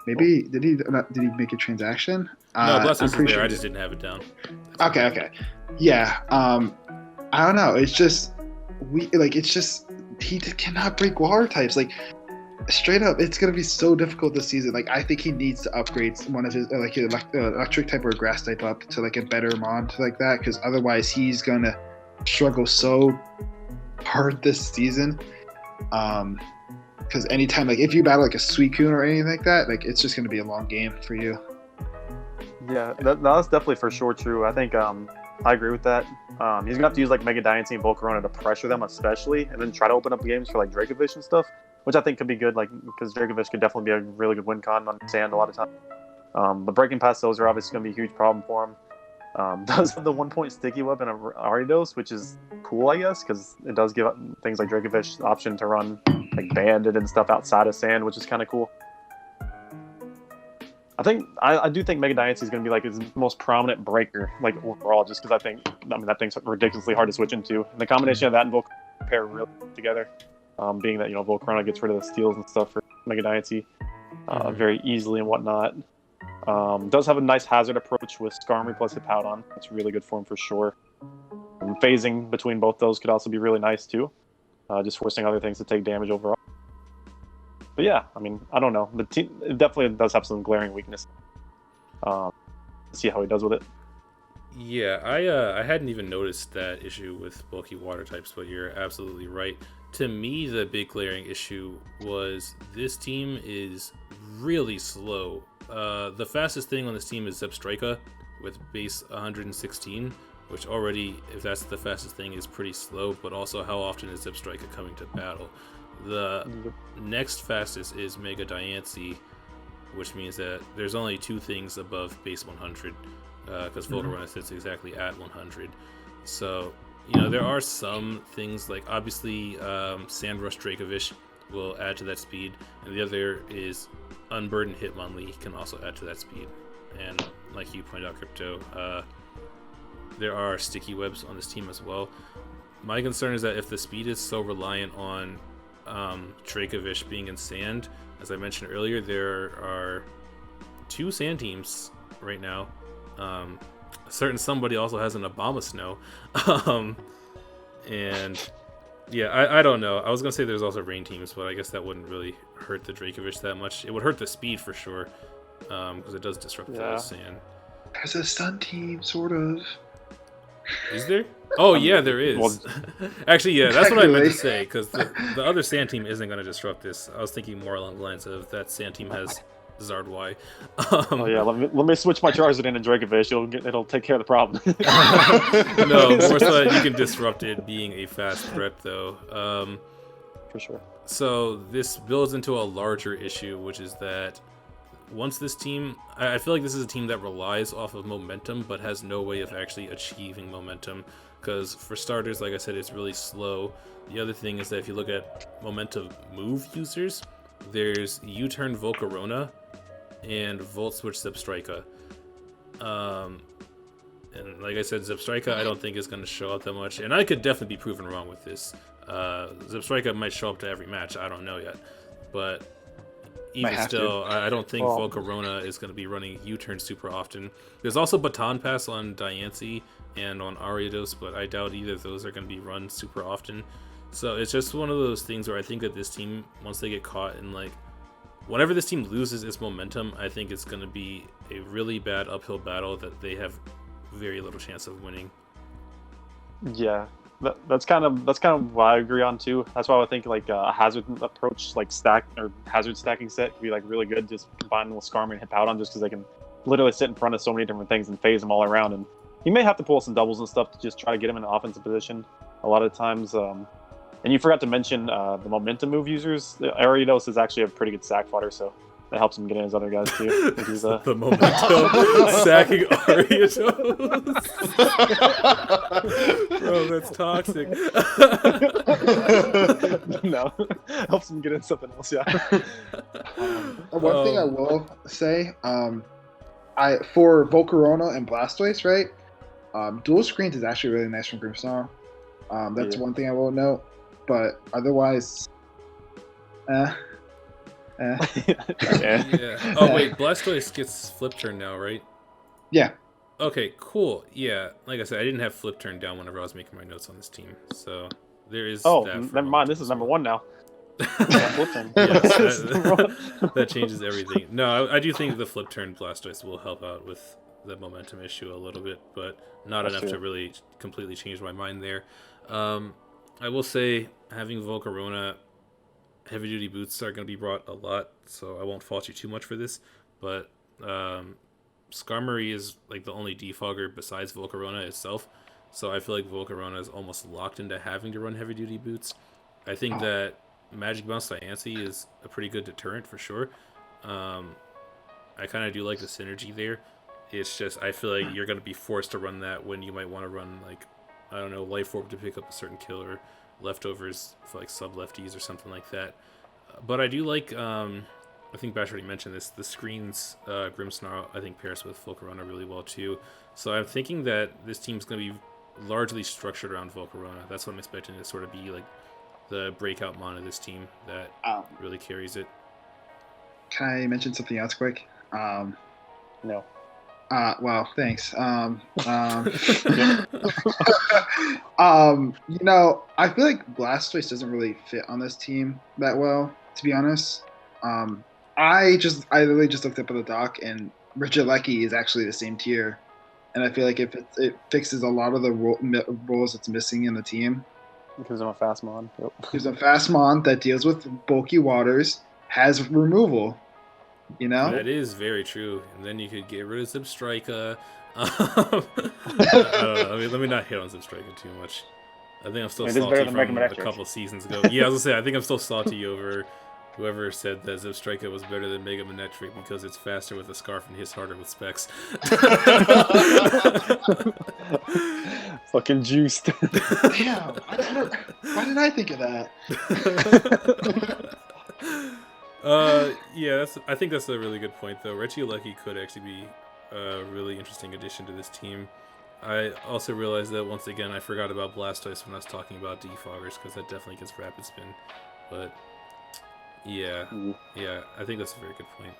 Maybe did he make a transaction? No, Blastoise is there. Sure I just didn't have it down. Okay. Yeah. I don't know. It's just he cannot break water types. Like straight up, it's gonna be so difficult this season. Like I think he needs to upgrade one of his electric type or grass type up to like a better mod like that, because otherwise he's gonna struggle so hard this season. Because anytime, like if you battle like a Suicune or anything like that, like it's just gonna be a long game for you. Yeah, that's definitely for sure true. I think I agree with that. He's gonna have to use like Mega Diancie and Volcarona to pressure them, especially, and then try to open up games for like Dracovish and stuff, which I think could be good. Like because Dracovish could definitely be a really good win con on sand a lot of times. But breaking past those are obviously gonna be a huge problem for him. Does have the 1-point sticky web and a Ariados, which is cool, I guess, because it does give things like Dracovish the option to run like banded and stuff outside of sand, which is kind of cool. I do think Mega Diancie is going to be like his most prominent breaker, like overall, just because I mean that thing's ridiculously hard to switch into. And the combination of that and Volcarona pair really together, being that Volcarona gets rid of the steals and stuff for Mega Diancie very easily and whatnot. Does have a nice hazard approach with Skarmory plus Hippowdon. That's really good for him for sure. Phasing between both those could also be really nice too, just forcing other things to take damage overall. But yeah, I mean, I don't know. The team it definitely does have some glaring weakness. See how he does with it. Yeah, I hadn't even noticed that issue with bulky water types, but you're absolutely right. To me, the big glaring issue was this team is really slow. The fastest thing on this team is Zebstrika with base 116, which already, if that's the fastest thing, is pretty slow, but also how often is Zebstrika coming to battle? The next fastest is Mega Diancie, which means that there's only two things above base 100, because Volcarona sits exactly at 100. So, there are some things, like obviously Sandrush Dracovish will add to that speed, and the other is Unburdened Hitmonlee can also add to that speed. And like you pointed out, Crypto, there are sticky webs on this team as well. My concern is that if the speed is so reliant on Dracovish being in sand, as I mentioned earlier, there are two sand teams right now. A certain somebody also has an Abomasnow. And yeah, I don't know. I was gonna say there's also rain teams, but I guess that wouldn't really hurt the Dracovish that much. It would hurt the speed for sure, because it does disrupt the sand. There's a sun team, sort of. Is there? Oh yeah, there is. Actually, yeah, that's what I meant to say, because the other sand team isn't going to disrupt this. I was thinking more along the lines of that sand team has Zardwai. Oh yeah, let me switch my Charizard into Dracovish. It'll take care of the problem. No, more so that you can disrupt it being a fast threat, though. For sure. So this builds into a larger issue, which is that once this team, I feel like this is a team that relies off of momentum, but has no way of actually achieving momentum. Because for starters, like I said, it's really slow. The other thing is that if you look at momentum move users, there's U-turn Volcarona and Volt Switch Zebstrika. And like I said, Zebstrika I don't think is going to show up that much. And I could definitely be proven wrong with this. Zebstrika might show up to every match. I don't know yet. But even still, I don't think Volcarona is going to be running U-turn super often. There's also Baton Pass on Diancie and on Ariados, but I doubt either of those are going to be run super often. So it's just one of those things where I think that this team, once they get caught in whenever this team loses its momentum, I think it's going to be a really bad uphill battle that they have very little chance of winning. Yeah, that's kind of what I agree on too. That's why I think a hazard approach, stack or hazard stacking set, could be really good, just combining with Skarmory and Hippowdon, just because they can literally sit in front of so many different things and phase them all around. And he may have to pull some doubles and stuff to just try to get him in an offensive position. A lot of times, and you forgot to mention the momentum move users. Ariados is actually a pretty good sack fodder, so that helps him get in his other guys too. He's, The momentum sacking Arceus. Bro, that's toxic. No, helps him get in something else. Yeah. One thing I will say, for Volcarona and Blastoise, right? Dual screens is actually really nice from Grimmsnarl. That's one thing I will note, but otherwise, Yeah. Oh wait, Blastoise gets flip turn now, right? Yeah. Okay, cool. Yeah, like I said, I didn't have flip turn down whenever I was making my notes on this team, so there is. Oh, that never mind. This is number one now. Yes, that changes everything. No, I do think the flip turn Blastoise will help out with the momentum issue a little bit, but not enough to really completely change my mind there. I will say having Volcarona, heavy duty boots are going to be brought a lot, so I won't fault you too much for this. But Skarmory is like the only defogger besides Volcarona itself, so I feel like Volcarona is almost locked into having to run heavy duty boots. I think that Magic Bounce Diancie is a pretty good deterrent for sure. I kind of do like the synergy there. It's just I feel like you're going to be forced to run that when you might want to run, like, I don't know, Life Orb to pick up a certain kill, or leftovers for like sub lefties or something like that. But I do like, I think Bash already mentioned this, the screens Grimmsnarl I think pairs with Volcarona really well too. So I'm thinking that this team's going to be largely structured around Volcarona. That's what I'm expecting to sort of be like the breakout mon of this team that really carries it. Can I mention something else quick? No. Well, thanks. I feel like Blastoise doesn't really fit on this team that well, to be honest. I literally just looked up at the doc, and Regieleki is actually the same tier, and I feel like it fixes a lot of the roles that's missing in the team. Because I'm a fast mon. Yep. There's a fast mon that deals with bulky waters, has removal. That is very true. And then you could get rid of Zebstrika. I don't know. Let me not hit on Zebstrika too much. I think I'm still salty from a couple seasons ago. Yeah, I was gonna say I think I'm still salty over whoever said that Zebstrika was better than Mega Manectric because it's faster with a scarf and hits harder with specs. Fucking juiced. Damn, why didn't I think of that? Yeah, I think that's a really good point, though. Regieleki could actually be a really interesting addition to this team. I also realized that, once again, I forgot about Blastoise when I was talking about defoggers, because that definitely gets rapid spin. But, yeah, I think that's a very good point.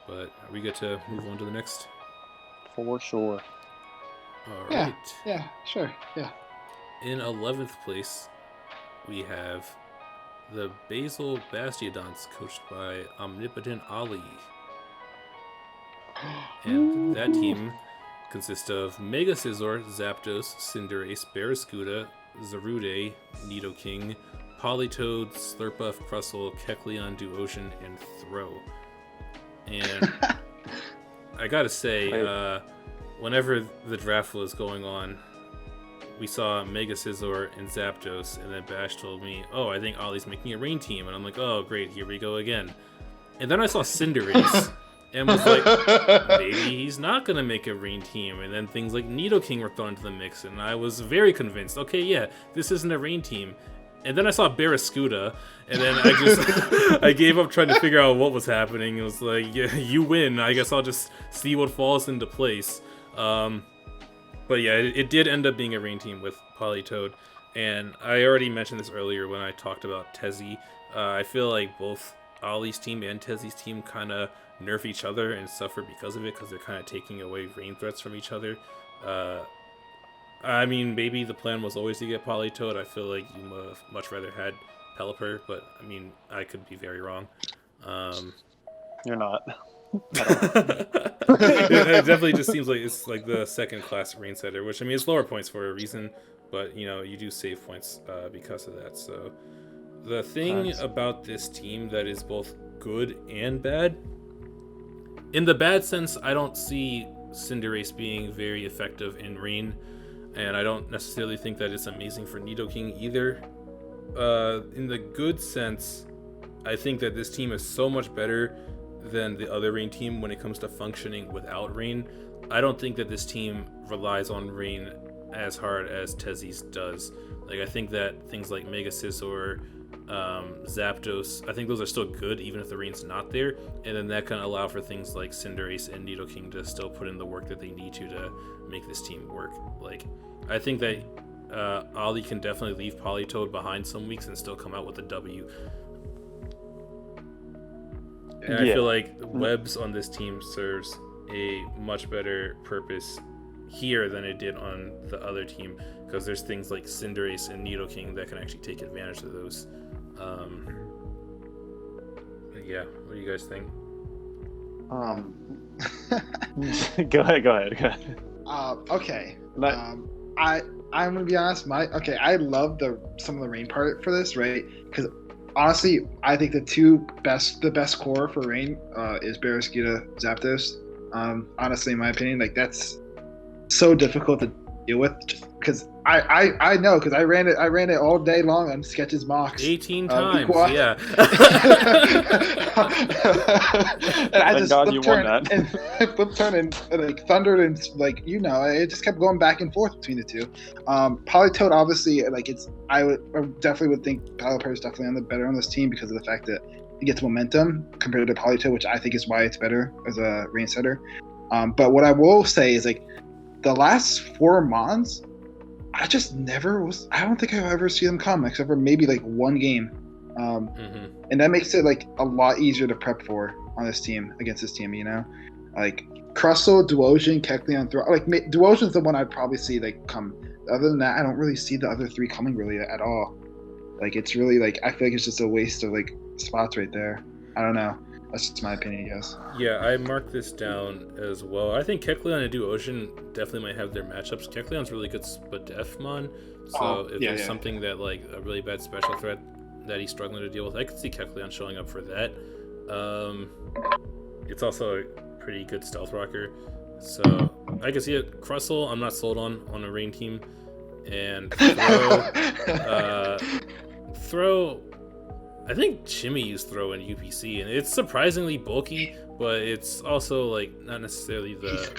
But are we good to move on to the next? For sure. All right. Yeah, sure, yeah. In 11th place, we have the Basil Bastiodons, coached by Omnipotent Ali. And that team consists of Mega Scizor, Zapdos, Cinderace, Barraskewda, Zarude, Nidoking, Politoed, Slurpuff, Crustle, Kecleon, Duocean, and Throw. And I gotta say, whenever the draft was going on, we saw Mega Scizor and Zapdos, and then Bash told me, oh, I think Ollie's making a rain team. And I'm like, oh, great, here we go again. And then I saw Cinderace, and was like, maybe he's not going to make a rain team. And then things like Nidoking were thrown into the mix, and I was very convinced, okay, yeah, this isn't a rain team. And then I saw Barraskewda, and then I gave up trying to figure out what was happening. It was like, yeah, you win. I guess I'll just see what falls into place. But yeah, it did end up being a rain team with Politoed, and I already mentioned this earlier when I talked about Tezzy. I feel like both Ollie's team and Tezzy's team kind of nerf each other and suffer because of it, because they're kind of taking away rain threats from each other. I mean, maybe the plan was always to get Politoed. I feel like you much rather had Pelipper, but I mean, I could be very wrong. You're not. It definitely just seems like it's like the second class rain setter, which I mean it's lower points for a reason, but you do save points because of that. So the thing about this team that is both good and bad, in the bad sense, I don't see Cinderace being very effective in Rain, and I don't necessarily think that it's amazing for Nidoking either. In the good sense, I think that this team is so much better than the other Rain team when it comes to functioning without Rain. I don't think that this team relies on Rain as hard as Tezzy's does. Like, I think that things like Mega Scizor, Zapdos, I think those are still good even if the Rain's not there, and then that can allow for things like Cinderace and Nidoking to still put in the work that they need to make this team work. Like, I think that Ollie can definitely leave Politoed behind some weeks and still come out with a W. And I feel like Webs on this team serves a much better purpose here than it did on the other team, because there's things like Cinderace and Nidoking that can actually take advantage of those. Yeah, what do you guys think? Go ahead. Okay. I'm gonna be honest. I love some of the Rain part for this, right? Because honestly, I think the best core for Rain is Barraskewda, Zapdos. Honestly, in my opinion, like that's so difficult to deal with, because I know, because I ran it all day long on Sketch's mocks 18 times. Yeah. And I just flip turn and like thundered, and like, it just kept going back and forth between the two. Politoed, obviously, like I definitely would think Pelipper is definitely better on this team because of the fact that it gets momentum compared to Politoed, which I think is why it's better as a Rain setter. But what I will say is, like, the last 4 Mons, I don't think I've ever seen them come, except for maybe like one game. And that makes it like a lot easier to prep for on this team, against this team, like Crustle, Duosion, Kecleon, like Duosion's the one I'd probably see like come. Other than that, I don't really see the other 3 coming really at all. Like, it's really like, I feel like it's just a waste of like spots right there. I don't know. That's just my opinion, I guess. Yeah, I marked this down as well. I think Kecleon and Duosion definitely might have their matchups. Kecleon's really good Spadef Mon, so if there's something that, like, a really bad special threat that he's struggling to deal with, I could see Kecleon showing up for that. It's also a pretty good stealth rocker, so I can see it. Crustle, I'm not sold on a Rain team. And Throw, I think Jimmy used Throw in UPC, and it's surprisingly bulky, but it's also like not necessarily the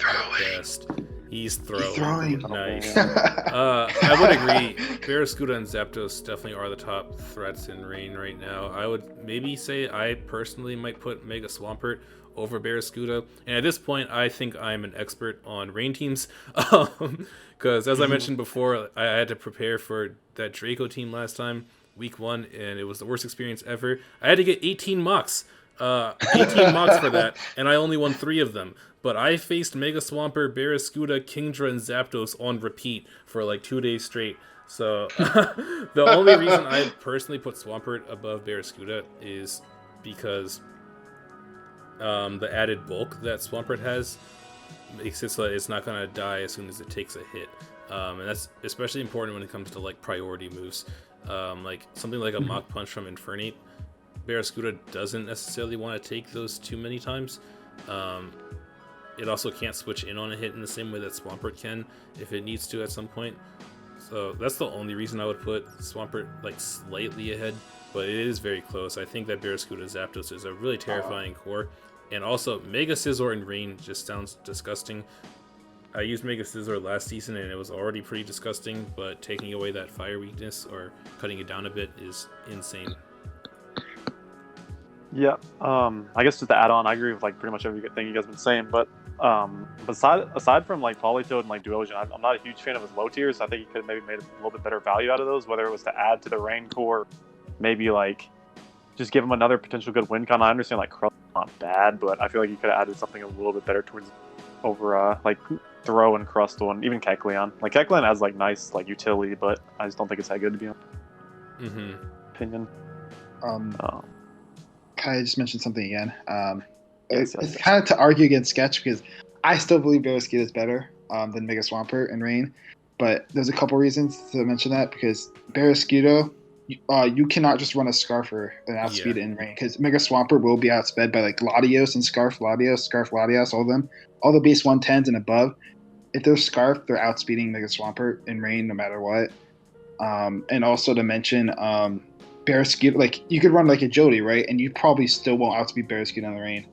best. He's throwing. Nice. I would agree. Barraskewda and Zapdos definitely are the top threats in Rain right now. I would maybe say I personally might put Mega Swampert over Barraskewda, and at this point, I think I'm an expert on Rain teams, because as I mentioned before, I had to prepare for that Draco team last time. Week 1, and it was the worst experience ever. I had to get 18 mocks for that, and I only won 3 of them. But I faced Mega Swampert, Barraskewda, Kingdra, and Zapdos on repeat for like 2 days straight. So the only reason I personally put Swampert above Barraskewda is because the added bulk that Swampert has makes it so that it's not going to die as soon as it takes a hit. And that's especially important when it comes to like priority moves. Like something like a Mach Punch from Infernape, Barraskewda doesn't necessarily want to take those too many times. It also can't switch in on a hit in the same way that Swampert can if it needs to at some point. So that's the only reason I would put Swampert like slightly ahead, but it is very close. I think that Barraskewda Zapdos is a really terrifying core, and also Mega Scizor in Rain just sounds disgusting. I used Mega Scizor last season and it was already pretty disgusting, but taking away that fire weakness or cutting it down a bit is insane. Yeah, I guess just to add on, I agree with like pretty much everything you guys have been saying, but aside from like Politoed and like Duosion, I'm not a huge fan of his low tiers. So I think he could have maybe made a little bit better value out of those, whether it was to add to the Rain core, maybe like just give him another potential good win con. I understand like Crustle's not bad, but I feel like you could have added something a little bit better towards over like Throw and Crustle and even Kecleon. Like Kecleon has like nice like utility, but I just don't think it's that good to be honest. Opinion. Kai just mentioned something again. Yes. It's kind of to argue against Sketch, because I still believe Barraskewda is better than Mega Swampert and Rain, but there's a couple reasons to mention that, because Barraskewda you cannot just run a Scarf or an outspeed in rain because Mega Swampert will be outsped by like Latios and Scarf Latios, all of them, all the base 110s and above. If they're Scarf, they're outspeeding Mega Swampert in rain no matter what. And also to mention, Barraskewda, like you could run like a Jody, right? And you probably still won't outspeed Barraskewda in the rain.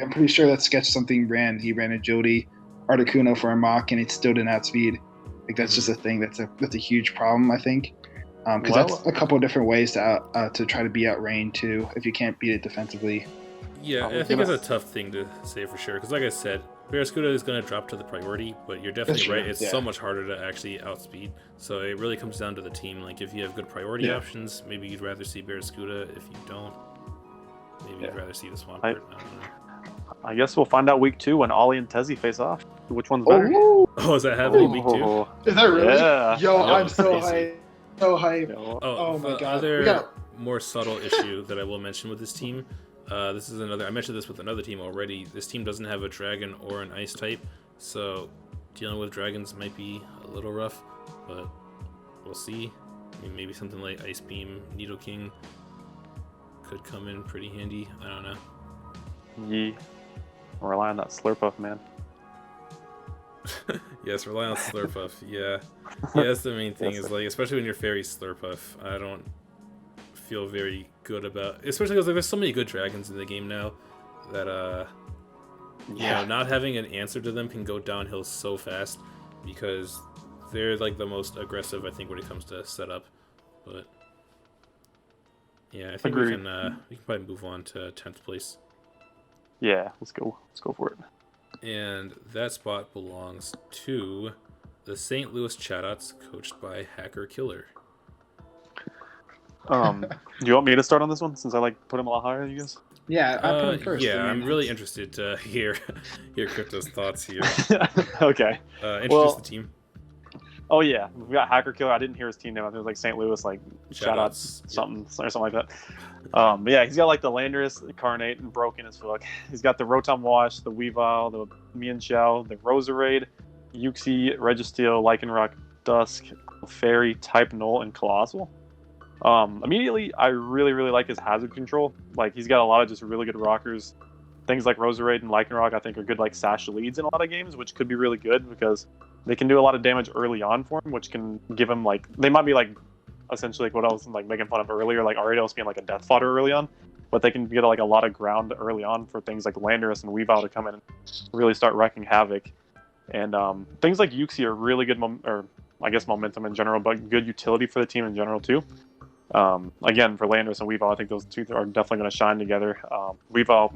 I'm pretty sure that Sketch something he ran a Jody Articuno for a mock and it still didn't outspeed. Like that's just a thing that's a huge problem, I think. Because that's a couple of different ways to try to beat out rain too if you can't beat it defensively. Yeah, I think it's a tough thing to say for sure. Because like I said, Barraskewda is going to drop to the priority, but you're definitely right. It's so much harder to actually outspeed. So it really comes down to the team. Like if you have good priority options, maybe you'd rather see Barraskewda. If you don't, maybe you'd rather see the Swampert. I don't know. I guess we'll find out week 2 when Ollie and Tezzy face off. Which one's better? Oh, is that happening week 2? Is that really? Yeah. Yo, I'm so hyped. So hyped. Oh my god. Other more subtle issue that I will mention with this team. This is another. I mentioned this with another team already. This team doesn't have a dragon or an ice type, so dealing with dragons might be a little rough, but we'll see. I mean, maybe something like Ice Beam, Nidoking could come in pretty handy. I don't know. Yee. Rely on that Slurpuff, man. Yes, rely on Slurpuff. Yeah, that's the main thing. Is like, especially when you're Fairy Slurpuff, I don't feel very good about, especially because there's so many good dragons in the game now that you know, not having an answer to them can go downhill so fast because they're like the most aggressive, I think, when it comes to setup. But yeah, I think we can probably move on to 10th place. Yeah, let's go for it. And that spot belongs to the St. Louis Chatdots, coached by Hacker Killer. Do you want me to start on this one since I put him a lot higher than you guys? Yeah, I put him first. Yeah, I'm really interested to hear Crypto's thoughts here. Okay. Introduce the team. Oh yeah, we've got Hacker Killer. I didn't hear his team name. I think it was like St. Louis, Shoutouts, something or something like that. But yeah, he's got like the Landorus, Incarnate, and Broken as fuck. He's got the Rotom Wash, the Weavile, the Mienshao, the Roserade, Uxie, Registeel, Lycanroc, Dusk, Fairy, Type Null, and Colossal. Immediately, I really like his hazard control. Like he's got a lot of just really good rockers. Things like Roserade and Lycanroc, I think, are good like Sash leads in a lot of games, which could be really good because they can do a lot of damage early on for him, which can give him like, they might be like essentially like what I was like making fun of earlier, like Ariados being like a death fodder early on, but they can get like a lot of ground early on for things like Landorus and Weavile to come in and really start wrecking havoc. And things like Uxie are really good, momentum in general, but good utility for the team in general too. Again, for Landorus and Weavile, I think those two are definitely going to shine together. Weavile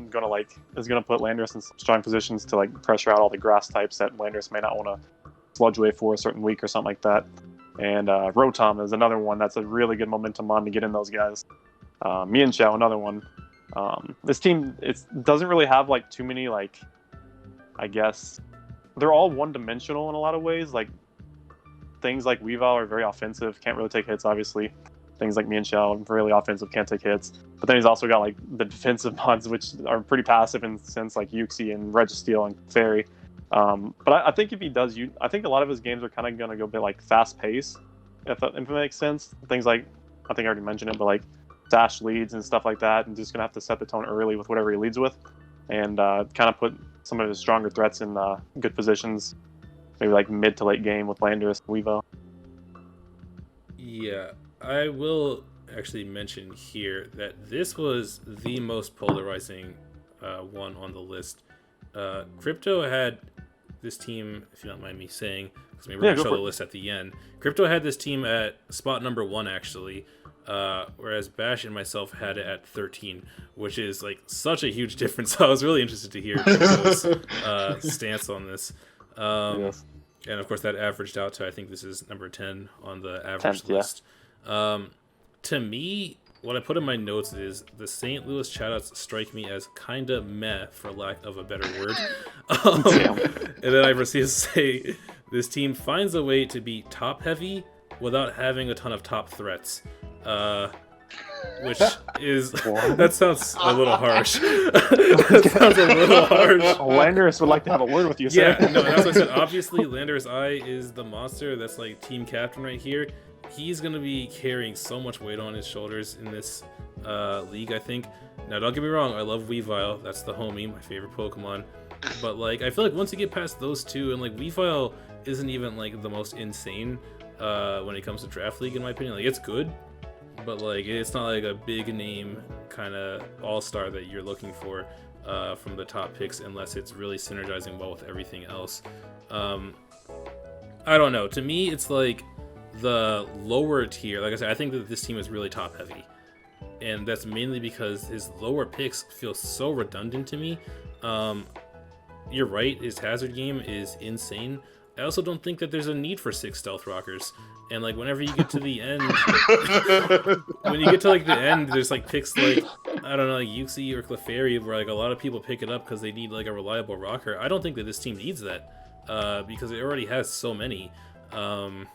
is going to put Landorus in strong positions to like pressure out all the grass types that Landorus may not want to sludge away for a certain week or something like that. And Rotom is another one that's a really good momentum mon to get in those guys. Mienshao, another one. This team, it doesn't really have like too many like, I guess they're all one-dimensional in a lot of ways. Like things like Weavile are very offensive, can't really take hits, obviously. Things like Mienshao are really offensive, can't take hits. But then he's also got like the defensive mods, which are pretty passive in the sense like Uxie and Registeel and Fairy. But I think if he does, I think a lot of his games are kind of going to go a bit like fast pace, if it makes sense. Things like, I think I already mentioned it, but like dash leads and stuff like that, and just going to have to set the tone early with whatever he leads with, and kind of put some of his stronger threats in good positions, maybe like mid to late game with Landorus and Weavile. Yeah, I will actually mention here that this was the most polarizing one on the list. Crypto had this team, if you don't mind me saying, because we're going to show the list at the end. Crypto had this team at spot number 1, actually, whereas Bash and myself had it at 13, which is like such a huge difference. So I was really interested to hear Crypto's stance on this. Yes. And of course, that averaged out to, I think this is number 10 on the average 10th, list. Yeah. To me, what I put in my notes is the St. Louis Chatouts strike me as kinda meh, for lack of a better word. And then I proceed to say this team finds a way to be top heavy without having a ton of top threats. Which is, that sounds a little harsh. That sounds a little harsh. Landorus would like to have a word with you, sir. Yeah, no, that's what I said. Obviously, Landorus I is the monster that's like team captain right here. he's gonna be carrying so much weight on his shoulders in this league, I think. Now, don't get me wrong, I love Weavile. That's the homie, my favorite Pokemon. But like, I feel like once you get past those two, and like Weavile isn't even like the most insane when it comes to Draft League, in my opinion. Like, it's good, but like, it's not like a big name kind of all-star that you're looking for from the top picks, unless it's really synergizing well with everything else. I don't know. To me, it's like the lower tier. Like I said, I think that this team is really top heavy, and that's mainly because his lower picks feel so redundant to me. You're right, his hazard game is insane. I also don't think that there's a need for 6 Stealth Rockers. And like, whenever you get to the end, when you get to like the end, there's like picks like, I don't know, like Uxie or Clefairy, where like a lot of people pick it up because they need like a reliable rocker. I don't think that this team needs that because it already has so many. I'm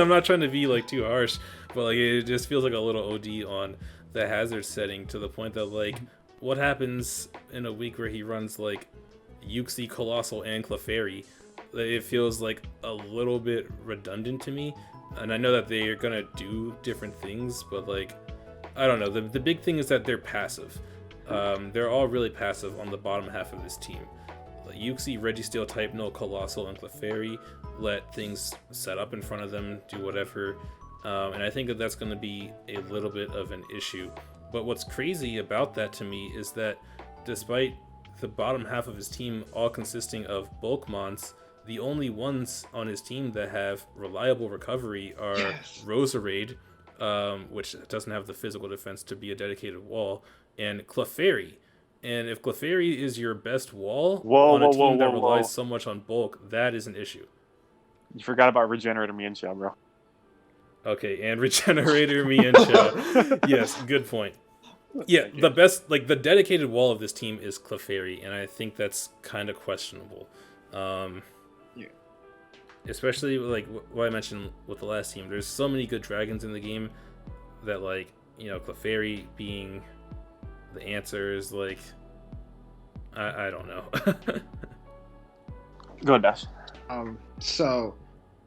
not trying to be like too harsh, but like, it just feels like a little OD on the hazard setting, to the point that like, what happens in a week where he runs like Uxie, Colossal, and Clefairy? It feels like a little bit redundant to me, and I know that they are gonna do different things, but like, I don't know. The big thing is that they're passive. They're all really passive on the bottom half of this team. Like Uxie, Registeel type, no Colossal, and Clefairy let things set up in front of them, do whatever, and I think that that's going to be a little bit of an issue. But what's crazy about that to me is that despite the bottom half of his team all consisting of bulk mons, the only ones on his team that have reliable recovery are Roserade, which doesn't have the physical defense to be a dedicated wall, and Clefairy. And if Clefairy is your best wall on a team that relies so much on bulk, that is an issue. You forgot about Regenerator Mienshao, bro. Okay, and Regenerator Mienshao. Yes, good point. Yeah, the best, like the dedicated wall of this team is Clefairy, and I think that's kind of questionable. Especially like what I mentioned with the last team. There's so many good dragons in the game that, like, you know, Clefairy being the answer is like, I don't know. Go ahead, Dash. So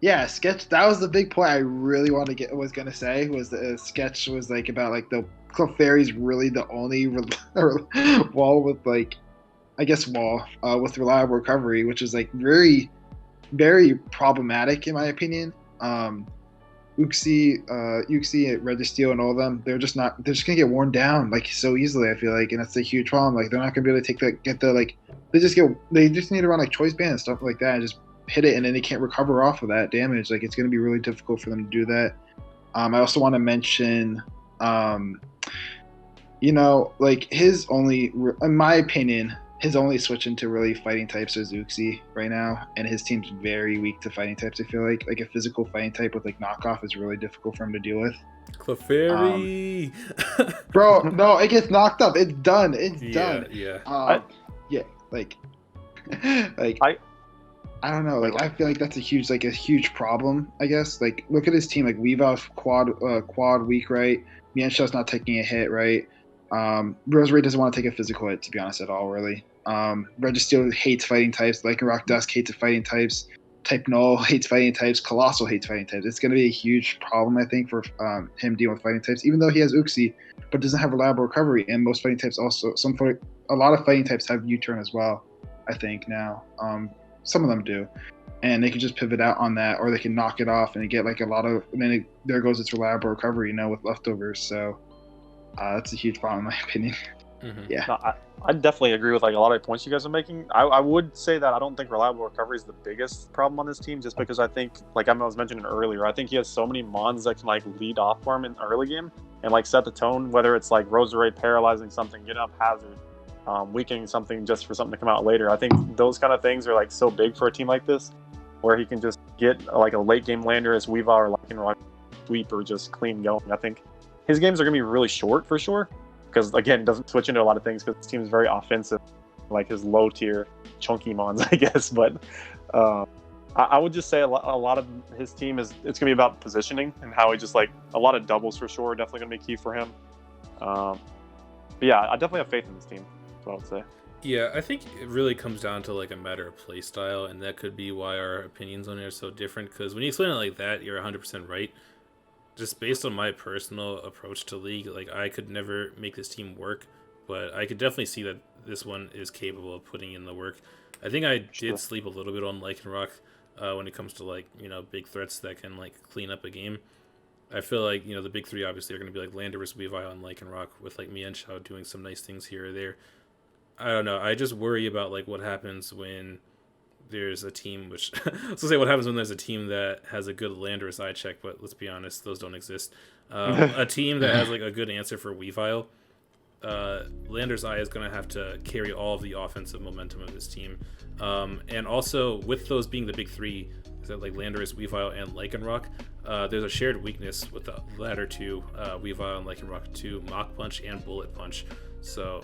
yeah, Sketch, that was the big point I really was gonna say, was the Sketch was like about like the Clefairy's really the only wall with like, I guess with reliable recovery, which is like very, very problematic in my opinion. Uxie, Registeel, and all of them, they're just gonna get worn down like so easily, I feel like, and that's a huge problem. Like, they're not gonna be able to they just need to run like choice band and stuff like that and just hit it, and then they can't recover off of that damage. Like, it's gonna be really difficult for them to do that. I also want to mention, you know, like his only, in my opinion, his only switch into really fighting types is Uxie right now, and his team's very weak to fighting types. I feel like a physical fighting type with like knockoff is really difficult for him to deal with. Clefairy, bro, no, it gets knocked up. It's done. It's done. Yeah. I don't know. Like, I feel like that's a huge problem, I guess. Like, look at his team. Like, Weavile's quad weak, right? Mienshao's not taking a hit, right? Roserade doesn't want to take a physical hit, to be honest, at all, really. Registeel hates fighting types. Lycanroc Dusk hates fighting types. Type Null hates fighting types. Colossal hates fighting types. It's going to be a huge problem, I think, for him dealing with fighting types, even though he has Uxie, but doesn't have reliable recovery. And most fighting types also, a lot of fighting types have U-turn as well, I think, now. Some of them do. And they can just pivot out on that, or they can knock it off and get like a lot of, and then there goes its reliable recovery, you know, with leftovers. So that's a huge problem, in my opinion. Mm-hmm. Yeah. No, I definitely agree with like a lot of the points you guys are making. I would say that I don't think reliable recovery is the biggest problem on this team, just because I think, like I was mentioning earlier, I think he has so many mons that can like lead off for him in the early game and like set the tone, whether it's like Roserade paralyzing something, getting up hazard, weakening something just for something to come out later. I think those kind of things are like so big for a team like this, where he can just get like a late game lander as Weavile or Lycanroc sweep or just clean going. I think his games are going to be really short for sure, because again, it doesn't switch into a lot of things because his team is very offensive, like his low tier chunky mons, I guess. But I would just say a lot of his team it's going to be about positioning and how he just like a lot of doubles for sure, definitely going to be key for him. But yeah, I definitely have faith in this team. That's what I would say. Yeah, I think it really comes down to like a matter of play style, and that could be why our opinions on it are so different. Because when you explain it like that, you're 100% right. Just based on my personal approach to League, like I could never make this team work, but I could definitely see that this one is capable of putting in the work. I think I did sleep a little bit on Lycanroc when it comes to like big threats that can like clean up a game. I feel like the big three obviously are going to be like Landorus, Weavile, and Lycanroc, with like Mienshao doing some nice things here or there. I don't know. I just worry about like what happens when there's a team which let's say what happens when there's a team that has a good Landorus eye check, but let's be honest, those don't exist. A team that has like a good answer for Weavile, Landorus eye is going to have to carry all of the offensive momentum of this team. And also with those being the big three, that like Landorus, Weavile, and Lycanroc, there's a shared weakness with the latter two, Weavile and Lycanroc, to Mach Punch and Bullet Punch. So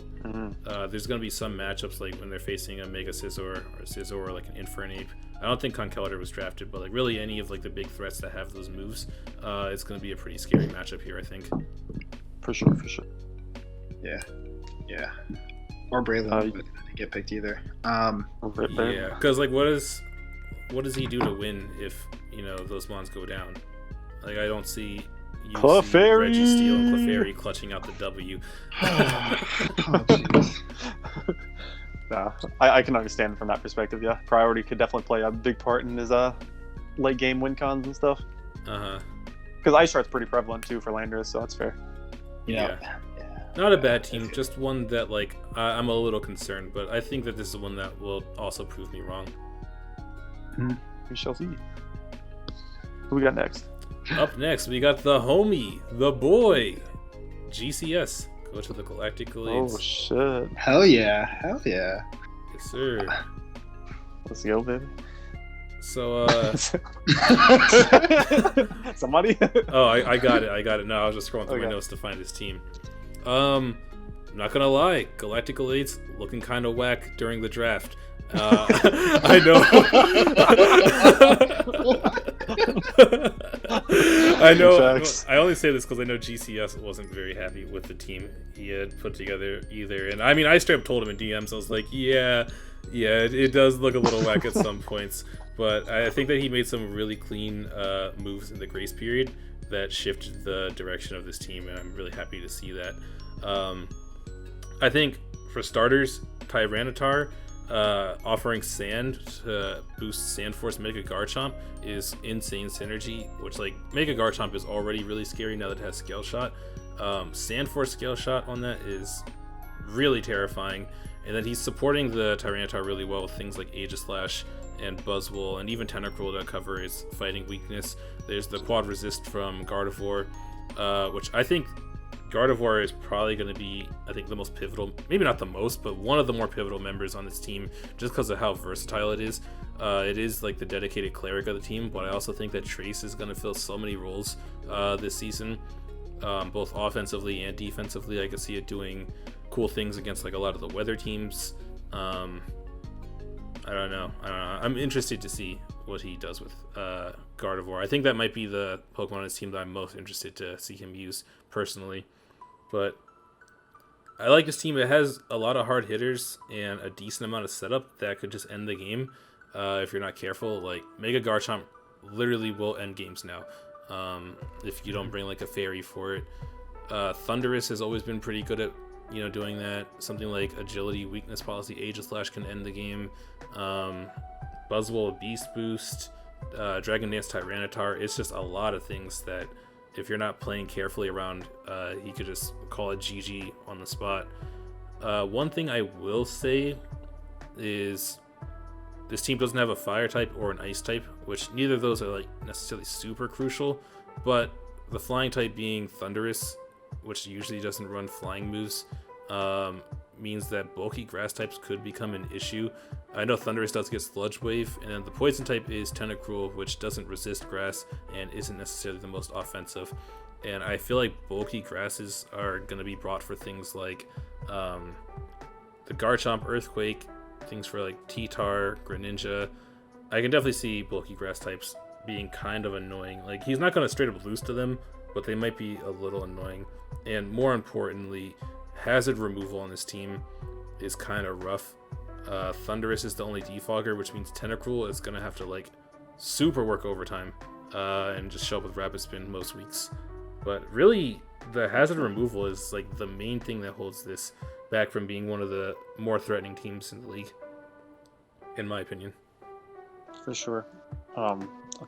there's going to be some matchups like when they're facing a Mega Scizor or Scizor or like an Infernape. I don't think Conkeldurr was drafted, but like really any of like the big threats that have those moves, it's going to be a pretty scary matchup here, I think. For sure. Yeah. Or Braylon didn't get picked either. Yeah, because like what does he do to win if those mons go down? Like I don't see Clefairy! Registeel and Clefairy clutching out the W. Nah, I can understand from that perspective. Yeah, priority could definitely play a big part in his late game win cons and stuff. Because Ice Shard's pretty prevalent too for Landorus, so that's fair. Yeah. Not a bad team, just one that like I'm a little concerned, but I think that this is one that will also prove me wrong. We shall see. Who we got next? Up next, we got the homie, the boy, GCS. Go to the Galactic Glades. Oh shit! Hell yeah! Yes, sir. Let's go, baby. So, somebody? Oh, I got it. No, I was just scrolling through my notes to find his team. Not gonna lie, Galactic Glades looking kind of whack during the draft. I know. I know. I only say this because I know GCS wasn't very happy with the team he had put together either. And I mean, I straight up told him in DMs, I was like, yeah, it does look a little whack at some points. But I think that he made some really clean moves in the grace period that shifted the direction of this team, and I'm really happy to see that. I think for starters, Tyranitar offering Sand to boost Sand Force Mega Garchomp is insane synergy, which like Mega Garchomp is already really scary now that it has Scale Shot. Sand Force Scale Shot on that is really terrifying, and then he's supporting the Tyranitar really well with things like Aegislash and Buzzwole, and even Tentacruel to cover his fighting weakness. There's the Quad Resist from Gardevoir, which I think Gardevoir is probably going to be, I think, the most pivotal, maybe not the most, but one of the more pivotal members on this team, just because of how versatile it is. It is like the dedicated cleric of the team, but I also think that Trace is going to fill so many roles this season, both offensively and defensively. I could see it doing cool things against like a lot of the weather teams. I don't know. I'm interested to see what he does with Gardevoir. I think that might be the Pokemon on his team that I'm most interested to see him use personally. But I like this team. It has a lot of hard hitters and a decent amount of setup that could just end the game if you're not careful. Like Mega Garchomp literally will end games now if you don't bring like a fairy for it. Thundurus has always been pretty good at doing that. Something like Agility, Weakness Policy, Aegislash can end the game. Buzzwole, Beast Boost, Dragon Dance, Tyranitar. It's just a lot of things that if you're not playing carefully around, he could just call it GG on the spot. One thing I will say is this team doesn't have a fire type or an ice type, which neither of those are like necessarily super crucial, but the flying type being Thundurus, which usually doesn't run flying moves, means that bulky grass types could become an issue. I know Thundurus does get Sludge Wave, and then the poison type is Tentacruel, which doesn't resist grass and isn't necessarily the most offensive. And I feel like bulky grasses are going to be brought for things like the Garchomp Earthquake, things for like T-Tar, Greninja. I can definitely see bulky grass types being kind of annoying. Like, he's not going to straight up lose to them, but they might be a little annoying. And more importantly, hazard removal on this team is kind of rough. Thunderous is the only defogger, which means Tentacruel is gonna have to like super work overtime and just show up with Rapid Spin most weeks. But really, the hazard removal is like the main thing that holds this back from being one of the more threatening teams in the league, in my opinion. For sure. I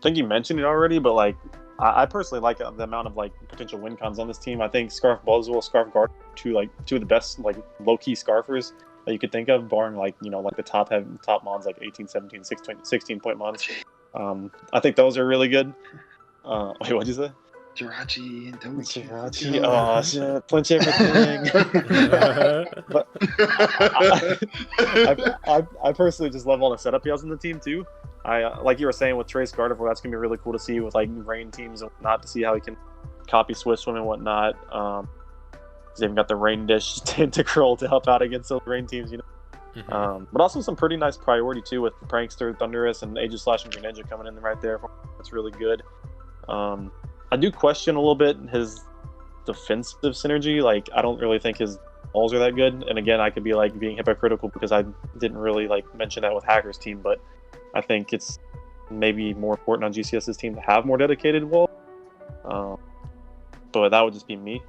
think you mentioned it already, but like I personally like the amount of like potential win cons on this team. I think Scarf Buzzwole, Scarf Guard, two of the best like low key scarfers that you could think of, barring like like the top mons like 18, 17, 16 point mons. I think those are really good. Wait, what'd you say? Jirachi and Toki. Jirachi. Oh shit! Punch everything. But I personally just love all the setup he has on the team too. I like you were saying with Trace Gardevoir, that's gonna be really cool to see with like rain teams and whatnot, to see how he can copy Swift Swim and whatnot. He's even got the Rain Dish Tentacruel to help out against those rain teams, Mm-hmm. But also some pretty nice priority too with Prankster, Thunderous, and Aegislash and Greninja coming in right there. That's really good. I do question a little bit his defensive synergy. Like, I don't really think his balls are that good. And again, I could be like being hypocritical because I didn't really like mention that with Hacker's team, but I think it's maybe more important on GCS's team to have more dedicated walls. But that would just be me.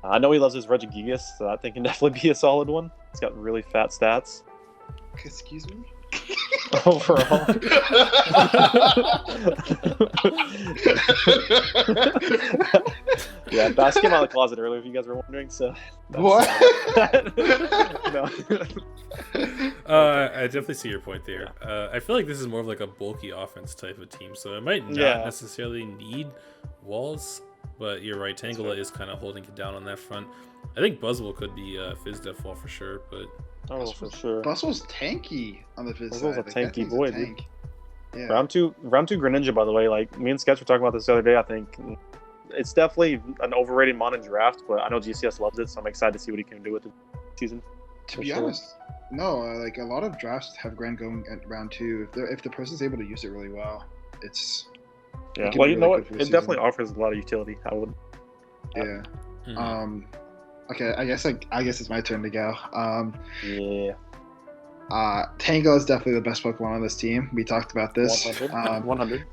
I know he loves his Regigigas, so I think can definitely be a solid one. He's got really fat stats. Excuse me? Overall. Yeah, Bass came out of the closet earlier if you guys were wondering, so what? No. I definitely see your point there. I feel like this is more of like a bulky offense type of team, so it might not necessarily need walls, but you're right, Tangela is kind of holding it down on that front. I think Buzzwole could be Fizz Def Wall for sure, but for sure. Buzzwole's tanky on the Fizz Buzzwole's side. a tanky boy, dude. Yeah. Round two Greninja, by the way. Like, me and Sketch were talking about this the other day. I think it's definitely an overrated mon in draft, but I know GCS loves it, so I'm excited to see what he can do with it this season. To be honest, no. Like, a lot of drafts have Grand going at round 2. If the person's able to use it really well, it's well, you know what? It definitely offers a lot of utility. I would. Yeah. Mm-hmm. Okay. I guess it's my turn to go. Yeah. Tango is definitely the best Pokemon on this team. We talked about this. 100.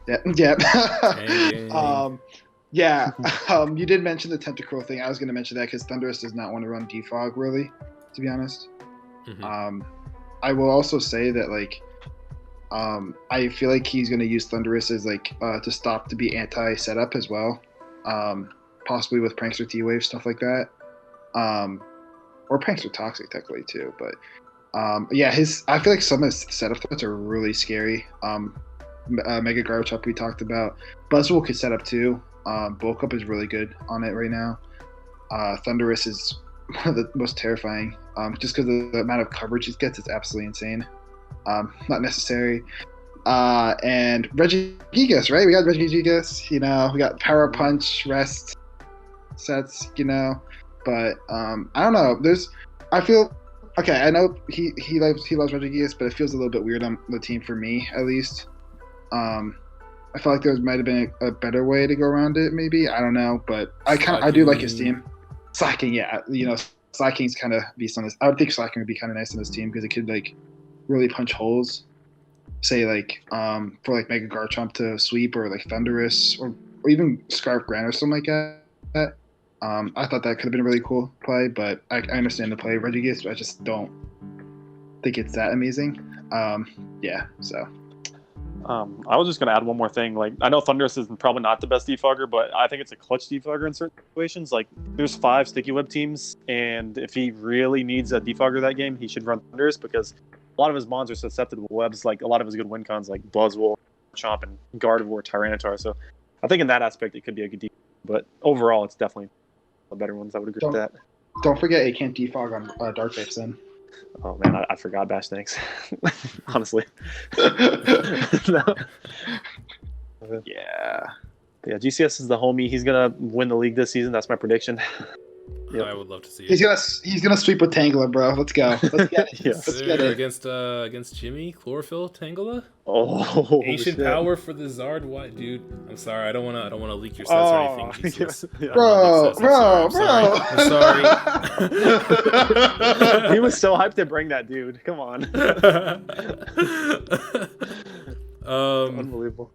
Yeah. You did mention the Tentacruel thing. I was going to mention that because Thunderous does not want to run Defog, really, to be honest. Mm-hmm. I will also say that, like, I feel like he's going to use Thunderous as, like, to stop to be anti-setup as well. Possibly with Prankster T-Wave, stuff like that. Or Prankster Toxic, technically, too. But, I feel like some of his setup threats are really scary. Mega Garchomp we talked about. Buzzwole could set up, too. Bulk Up is really good on it right now. Thunderous is one of the most terrifying. Just because of the amount of coverage it gets, it's absolutely insane. Not necessary. And Regigigas, right? We got Regigigas, we got Power Punch, Rest sets, but I don't know. I know he loves Regigigas, but it feels a little bit weird on the team for me, at least. I feel like there might have been a better way to go around it, maybe. I don't know, but I do like his team. Slacking, yeah. Slacking's kind of beast on this. I would think Slacking would be kind of nice on this team because it could, like, really punch holes. Say, like, for, like, Mega Garchomp to sweep, or, like, Thunderous, or even Scarf Gran or something like that. I thought that could have been a really cool play, but I understand the play. Regigigas, I just don't think it's that amazing. So. I was just going to add one more thing. Like, I know Thunderous is probably not the best defogger, but I think it's a clutch defogger in certain situations. Like, there's 5 Sticky Web teams, and if he really needs a defogger that game, he should run Thunderous because a lot of his mons are susceptible to webs. Like, a lot of his good win cons, like Buzzwole, Chomp, and Gardevoir, Tyranitar. So I think in that aspect, it could be a good defogger. But overall, it's definitely the better ones. I would agree with that. Don't forget it can't defog on Dark Face then. Oh man, I forgot Bash. Thanks. Honestly. No. Yeah. GCS is the homie. He's gonna win the league this season. That's my prediction. Yep. I would love to see He's it. gonna sweep with Tangela, bro. Let's go. Let's get it. Yes. Let's get it. Against Jimmy Chlorophyll Tangela. Oh, Ancient shit. power for the Zard. What, dude? I'm sorry. I don't wanna leak your stats or anything. Jesus. Yeah. Bro, I'm sorry. He was so hyped to bring that dude. Come on. Unbelievable.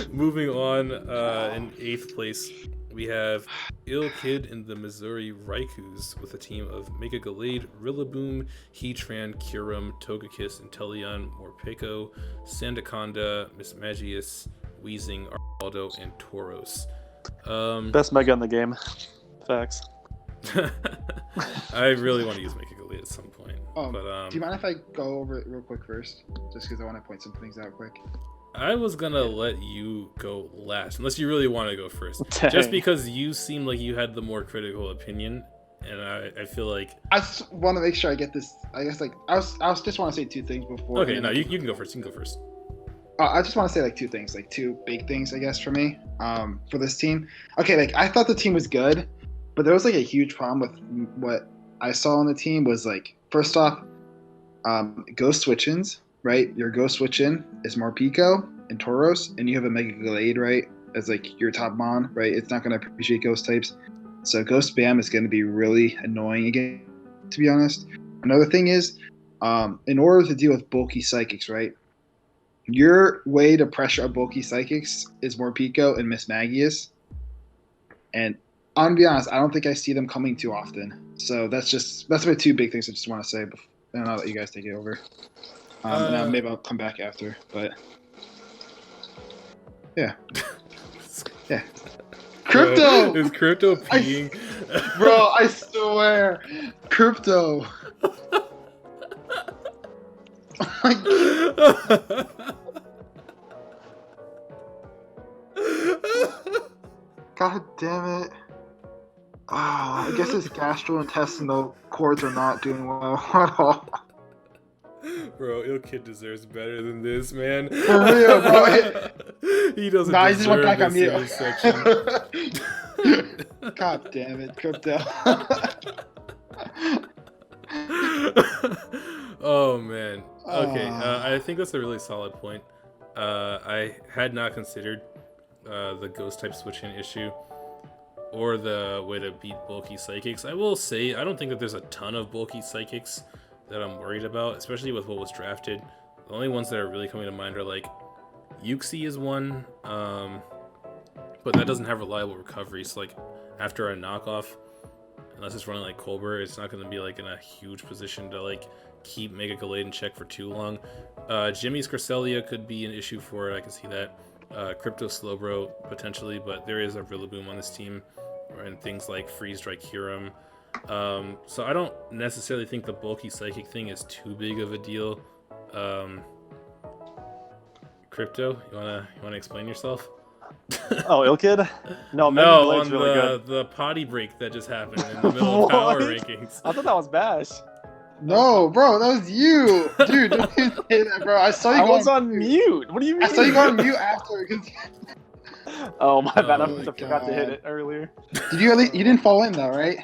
Moving on, in 8th place, we have Ill Kid and the Missouri Raikus with a team of Mega Gallade, Rillaboom, Heatran, Kyurem, Togekiss, Inteleon, Morpeko, Sandaconda, Mismagius, Weezing, Armaldo, and Tauros. Best Mega in the game. Facts. I really want to use Mega Gallade at some point. But, do you mind if I go over it real quick first? Just because I want to point some things out quick. I was gonna let you go last, unless you really want to go first. Dang. Just because you seem like you had the more critical opinion, and I feel like... I just want to make sure I get this. I guess like I just want to say two things before. Okay, no, you can go first. You can go first. I just want to say like two things, like two big things, I guess, for me, for this team. Okay, like I thought the team was good, but there was like a huge problem with what I saw on the team was like, first off, ghost switch-ins, right? Your ghost switch-in is Morpeko and Tauros, and you have a Mega Gallade, right, as like your top mon, right? It's not going to appreciate ghost types. So ghost spam is going to be really annoying again, to be honest. Another thing is, in order to deal with bulky psychics, right? Your way to pressure a bulky psychics is Morpeko and Mismagius. And I'm gonna be honest, I don't think I see them coming too often. So that's my two big things I just want to say. And I'll let you guys take it over. And maybe I'll come back after. But yeah, yeah. Crypto Is Crypto peeing? Bro, I swear, Crypto. Oh my God. God damn it. I guess his gastrointestinal cords are not doing well at all. Bro, Ill Kid deserves better than this, man. For real, bro. He doesn't Nah, he just went deserve back on this in mute. this section. God damn it, Crypto. Oh, man. Okay, I think that's a really solid point. I had not considered the ghost type switching issue or the way to beat bulky psychics. I will say I don't think that there's a ton of bulky psychics that I'm worried about, especially with what was drafted. The only ones that are really coming to mind are like Uxie is one, but that doesn't have reliable recovery. So like after a knockoff, unless it's running like Colbert, it's not going to be like in a huge position to like keep Mega Gallade in check for too long. Jimmy's Cresselia could be an issue for it. I can see that. Crypto Slowbro potentially, but there is a Rillaboom on this team, and things like Freeze Dry Kyurem. So I don't necessarily think the bulky psychic thing is too big of a deal. Crypto, you wanna explain yourself? Oh, Ill Kid? No, Mega No, Gallade's on really good. the potty break that just happened in the middle of power What? rankings. I thought that was Bash. No, bro, that was you. Dude, don't even say that, bro. I saw you I go was on mute. What do you mean? I saw you go on mute after. Oh, my bad. I Oh my forgot to hit it earlier. Did you you didn't fall in though, right?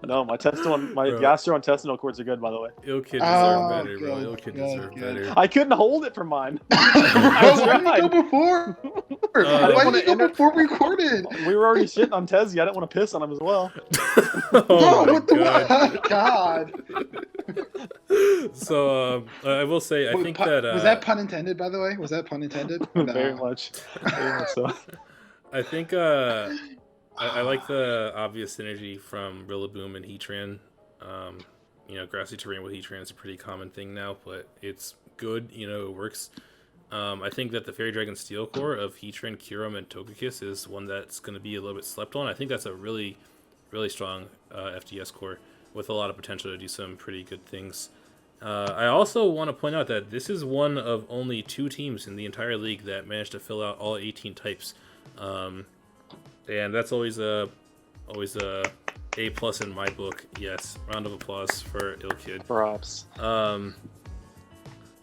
No, my Bro. gastrointestinal cords are good, by the way. Ill Kid Oh, deserved better, bro. good, Ill Kid good, deserved good. better. I couldn't hold it for mine. Bro, why didn't you go before? didn't Why wanna did you go enter- before we recorded? We were already shitting on Tezzy. I didn't want to piss on him as well. Oh Bro, my what the god. God. So I will say I think that was that pun intended, by the way? Was that pun intended? Very much. Very much so. I think I like the obvious synergy from Rillaboom and Heatran. Grassy terrain with Heatran is a pretty common thing now, but it's good. It works. I think that the Fairy Dragon Steel core of Heatran, Kyurem, and Togekiss is one that's going to be a little bit slept on. I think that's a really, really strong FDS core with a lot of potential to do some pretty good things. I also want to point out that this is one of only 2 teams in the entire league that managed to fill out all 18 types. And that's always a A+ in my book. Yes, round of applause for Ill Kid. Props.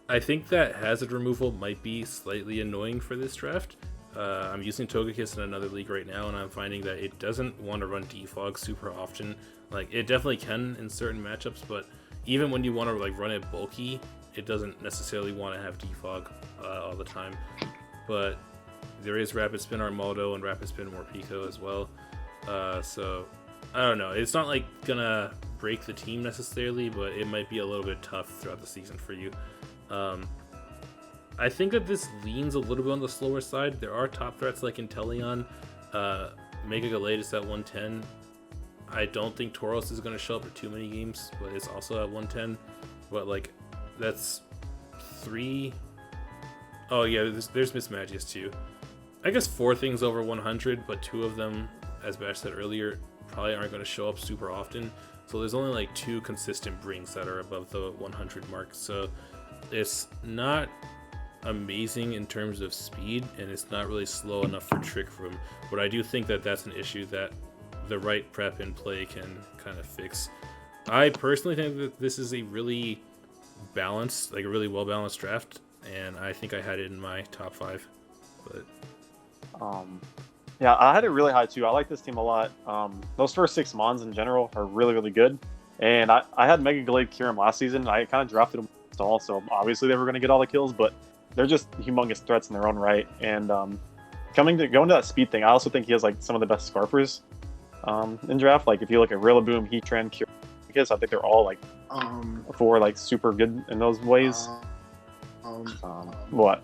I think that hazard removal might be slightly annoying for this draft. I'm using Togekiss in another league right now, and I'm finding that it doesn't want to run defog super often. Like, it definitely can in certain matchups, but even when you want to like run it bulky, it doesn't necessarily want to have defog all the time. But there is Rapid Spin Armaldo and Rapid Spin Morpeko as well. So I don't know. It's not like gonna break the team necessarily, but it might be a little bit tough throughout the season for you. I think that this leans a little bit on the slower side. There are top threats like Inteleon. Mega Gallade is at 110. I don't think Tauros is going to show up for too many games, but it's also at 110. But, like, that's 3... Oh, yeah, there's Miss Magius, too. I guess 4 things over 100, but 2 of them, as Bash said earlier, probably aren't going to show up super often. So there's only, like, 2 consistent brings that are above the 100 mark. So it's not amazing in terms of speed, and it's not really slow enough for Trick Room. But I do think that that's an issue that the right prep and play can kind of fix. I personally think that this is a really balanced, like a really well-balanced draft, and I think I had it in my top 5. But yeah, I had it really high too. I like this team a lot. Those first 6 Mons in general are really, really good. And I had Mega Gallade Kyurem last season. I kind of drafted them all, so obviously they were going to get all the kills, but they're just humongous threats in their own right. And going to that speed thing, I also think he has like some of the best Scarpers in draft. Like if you look at Rillaboom, Heatran, Kyurem, I think they're all like like super good in those ways. What?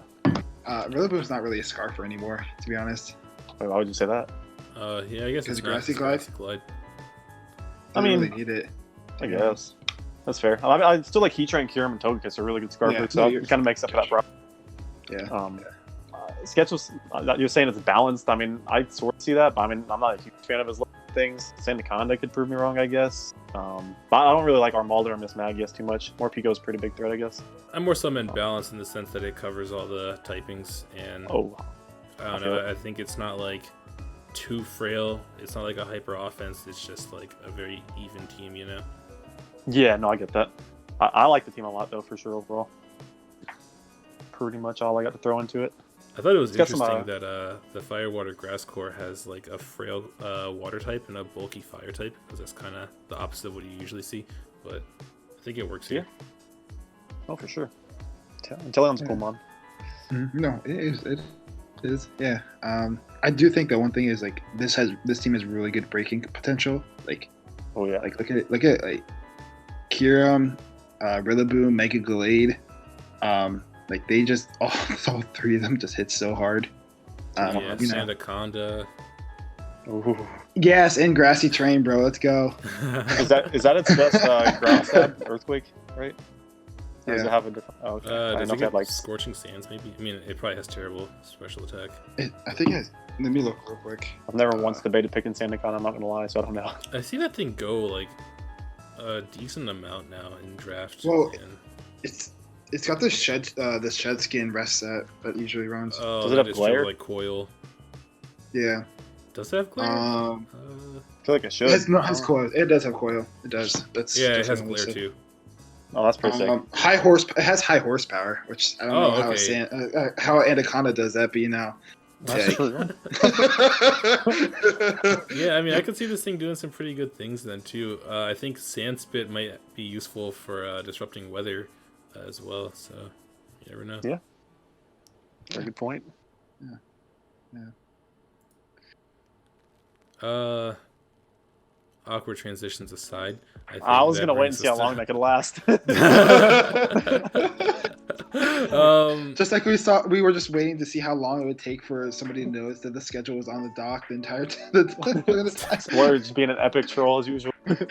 Rillaboom's not really a Scarfer anymore, to be honest. Wait, why would you say that? Yeah, I guess it's Grassy Glide. I mean, really need it. I guess that's fair. I mean, I still like Heatran, Kyurem, and Togekiss are really good Scarfers, so it kind of makes up for that problem. Yeah. Sketch was you're saying it's balanced. I mean, I sort of see that, but I mean, I'm not a huge fan of his things. Sandaconda could prove me wrong, I guess. But I don't really like Armaldo or Miss Magius too much. Morpeko is a pretty big threat, I guess. I'm more so meant balanced in the sense that it covers all the typings, and I don't know. I think it's not like too frail. It's not like a hyper offense. It's just like a very even team, you know? Yeah, no, I get that. I like the team a lot, though, for sure, overall. Pretty much all I got to throw into it. I thought it was interesting that the Fire Water Grass Core has like a frail water type and a bulky fire type, because that's kind of the opposite of what you usually see. But I think it works here. Oh, for sure. Inteleon's a cool mon. No, it is. It is. Yeah. I do think that one thing is like this team has really good breaking potential. Like, oh yeah. Like look at like Kyurem, Rillaboom, Mega Gallade. Like they just all 3 of them just hit so hard. Sandaconda. Ooh. Yes, and Grassy Terrain, bro. Let's go. Is that its best ground stab? Earthquake, right? Or does it have a different? Oh, okay. Does it get like Scorching Sands? Maybe. I mean, it probably has terrible special attack. I think it has. Let me look real quick. I've never once debated picking Sandaconda. I'm not gonna lie, so I don't know. I see that thing go like a decent amount now in draft. Well, it's got this shed skin rest set that usually runs. Oh, does it have glare? Like coil. Yeah. Does it have glare? I feel like it should. It has coil. It does have coil. It does. It has glare too. Oh, that's pretty sick. It has high horsepower, which I don't know how Anaconda does that, but you know. That's true. Yeah, I mean, I could see this thing doing some pretty good things then too. I think Sandspit might be useful for disrupting weather as well, so you never know. Yeah. Very good point. Yeah. Awkward transitions aside, I was gonna wait and see how long that could last. Just like we were just waiting to see how long it would take for somebody to notice that the schedule was on the dock the entire time. Splurge being an epic troll as usual. It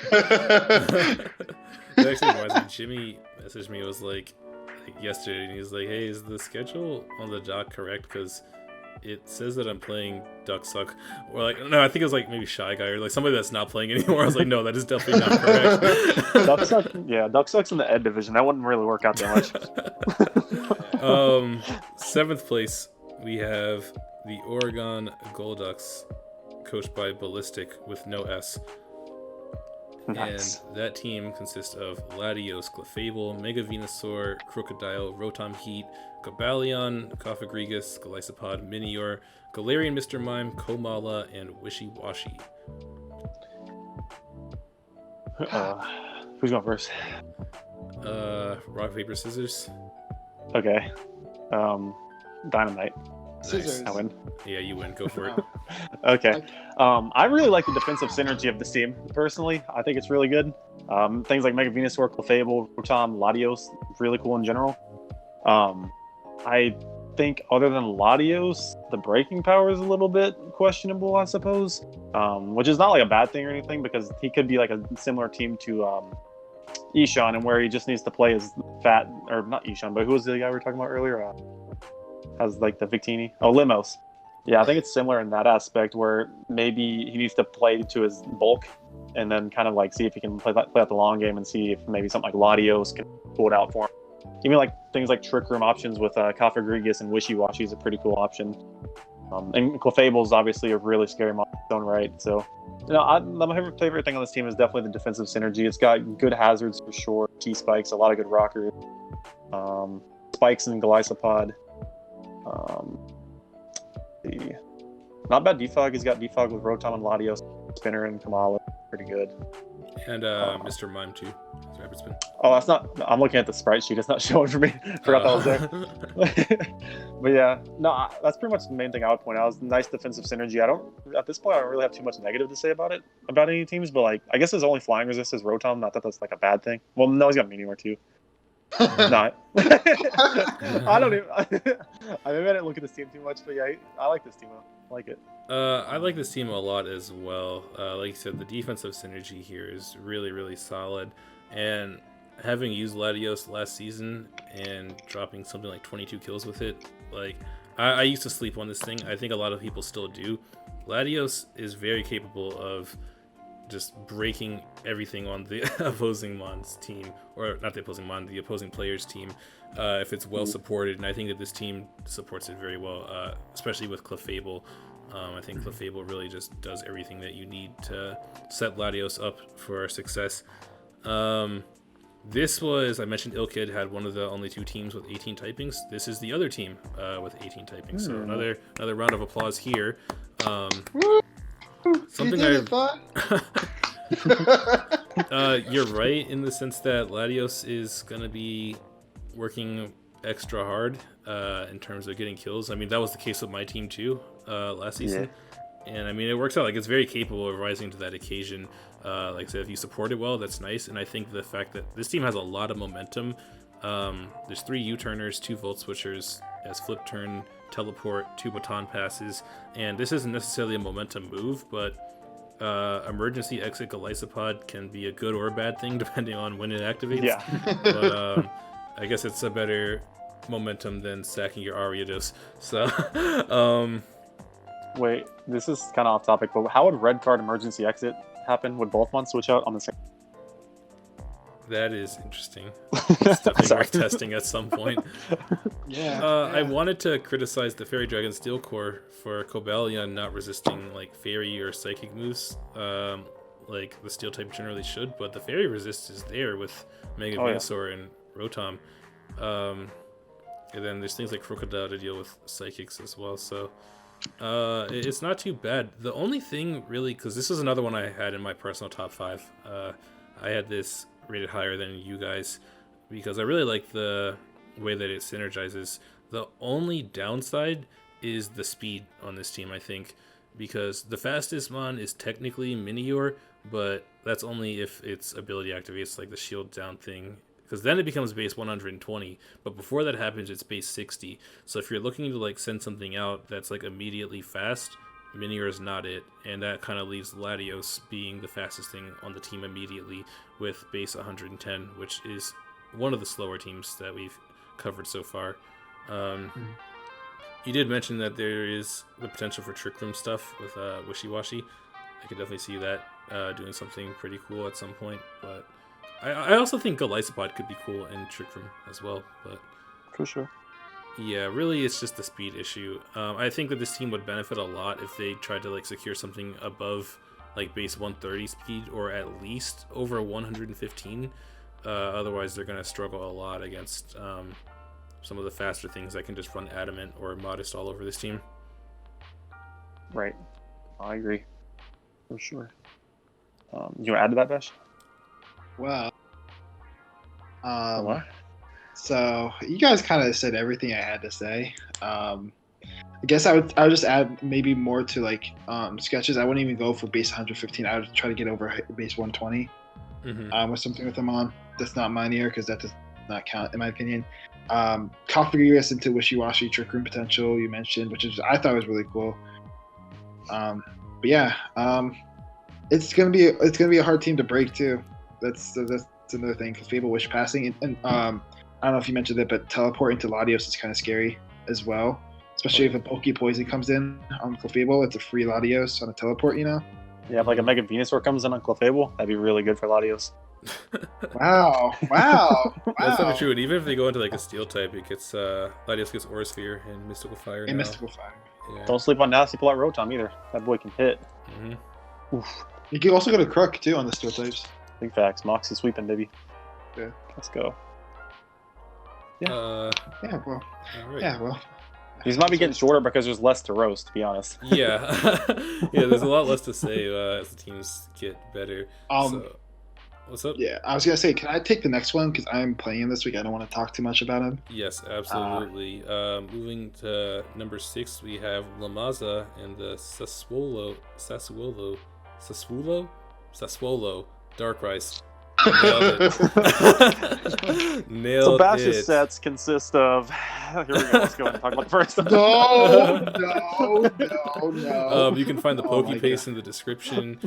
actually reminds me, Jimmy messaged me, it was like yesterday, and he was like, hey, is the schedule on the dock correct? Because it says that I'm playing Duck Suck. Or like, no, I think it was like maybe Shy Guy or like somebody that's not playing anymore. I was like, no, that is definitely not correct. Duck Suck's in the Ed division. That wouldn't really work out that much. 7th place, we have the Oregon Golducks, coached by Ballistic with no S. Nice. And that team consists of Latios, Clefable, Mega Venusaur, Crocodile, Rotom Heat, Cobalion, Cofagrigus, Golisopod, Minior, Galarian Mr. Mime, Komala, and Wishy Washy. Who's going first? Rock, paper, scissors. Okay. Dynamite. Scissors. I win. Yeah, you win. Go for it. Okay. I really like the defensive synergy of this team, personally. I think it's really good. Things like Mega Venusaur, Clefable, Rotom, Latios, really cool in general. I think other than Latios, the breaking power is a little bit questionable, I suppose. Which is not like a bad thing or anything, because he could be like a similar team to Ishan, and where he just needs to play as fat, or not Ishan, but who was the guy we were talking about earlier? Has like the Victini. Oh, Limos. Yeah, I think it's similar in that aspect, where maybe he needs to play to his bulk and then kind of like see if he can play out the long game and see if maybe something like Latios can pull it out for him. Even like things like Trick Room options with Cofagrigus and Wishy Washy is a pretty cool option. And Clefable is obviously a really scary monster in its own right. So, my favorite thing on this team is definitely the defensive synergy. It's got good hazards for sure, T-Spikes, a lot of good rockers, Spikes and Golisopod. Not bad defog. He's got defog with Rotom and Latios, Spinner and Kamala. Pretty good. And Mr. Mime too. Rapid Spin. Oh, that's not. I'm looking at the sprite sheet. It's not showing for me. Forgot that was there. But yeah, no, that's pretty much the main thing I would point out. Is nice defensive synergy. At this point, I don't really have too much negative to say about any teams. But like, I guess his only flying resist is Rotom. Not that that's like a bad thing. Well, no, he's got Meteor too. Not. I don't even. I didn't look at this team too much, but yeah, I like this team. I like it. I like this team a lot as well. Like you said, the defensive synergy here is really, really solid. And having used Latios last season and dropping something like 22 kills with it, like I used to sleep on this thing. I think a lot of people still do. Latios is very capable of just breaking everything on the opposing Mon's team, or not the opposing Mon, the opposing player's team, if it's well supported. And I think that this team supports it very well, especially with Clefable. I think Clefable really just does everything that you need to set Latios up for success. This was, I mentioned Ilkid had one of the only two teams with 18 typings. This is the other team with 18 typings. So another round of applause here. Something you're right in the sense that Latios is going to be working extra hard in terms of getting kills. I mean, that was the case with my team too last season. Yeah. And I mean, it works out. Like, it's very capable of rising to that occasion. Like I said, if you support it well, that's nice. And I think the fact that this team has a lot of momentum. There's 3 U-turners, 2 Volt Switchers, as Flip Turn, Teleport, 2 Baton Passes. And this isn't necessarily a momentum move, but Emergency Exit Golisopod can be a good or a bad thing depending on when it activates. Yeah. But I guess it's a better momentum than stacking your Ariados. So, wait, this is kind of off topic, but how would red card emergency exit happen? Would both ones switch out on the same? That is interesting. It's definitely worth testing at some point. Yeah. I wanted to criticize the Fairy Dragon Steel Core for Cobalion not resisting like Fairy or Psychic moves, like the Steel type generally should, but the Fairy resist is there with Mega Venusaur and Rotom. And then there's things like Crocodile to deal with Psychics as well, so it's not too bad. The only thing really, because this is another one I had in my personal top 5, I had this rated higher than you guys because I really like the way that it synergizes. The only downside is the speed on this team, I think, because the fastest Mon is technically Minior, but that's only if its ability activates, like the shield down thing, because then it becomes base 120, but before that happens it's base 60. So if you're looking to like send something out that's like immediately fast, Minior is not it, and that kind of leaves Latios being the fastest thing on the team immediately with base 110, which is one of the slower teams that we've covered so far. You did mention that there is the potential for Trick Room stuff with Wishy Washy. I could definitely see that doing something pretty cool at some point, but I also think Golisopod could be cool in Trick Room as well. But for sure. Yeah, really, it's just the speed issue. I think that this team would benefit a lot if they tried to like secure something above like base 130 speed or at least over 115. Otherwise, they're going to struggle a lot against some of the faster things that can just run Adamant or Modest all over this team. Right. I agree. For sure. You want to add to that, Besh? Well, What? so you guys kind of said everything I had to say. I guess I would just add maybe more to like sketches. I wouldn't even go for base 115. I would try to get over base 120 with something with them on. That's not Minear because that does not count in my opinion. Configure us into wishy-washy Trick Room potential you mentioned, which is I thought was really cool. But yeah, it's gonna be a hard team to break too. That's another thing because Fable Wish passing and I don't know if you mentioned it, but teleporting to Latios is kind of scary as well. Especially if a Poke Poison comes in on Clefable, it's a free Latios on a teleport, you know? Yeah, if like a Mega Venusaur comes in on Clefable, that'd be really good for Latios. Wow. That's not true. And even if they go into like a Steel type, it gets Latios gets Aura Sphere and Mystical Fire. And Mystical Fire. Yeah. Don't sleep on Nasty Pull out Rotom either. That boy can hit. Oof. You can also go to Crook too on the Steel types. Big facts. Moxie sweeping, baby. Yeah. Let's go. Yeah, well. all right. Yeah, well. These might be getting shorter because there's less to roast, to be honest. Yeah. Yeah, there's a lot less to say as the teams get better. So, what's up? Yeah, I was gonna say, can I take the next one because I'm playing him this week? I don't want to talk too much about him. Yes, absolutely. Moving to number 6, we have Lamaza and the Sassuolo Darkrai. Nailed it. Nailed So Bash's it. sets consist of. Here we go. Let's go ahead and talk about the first. No. You can find the Oh my Pokepaste in the description.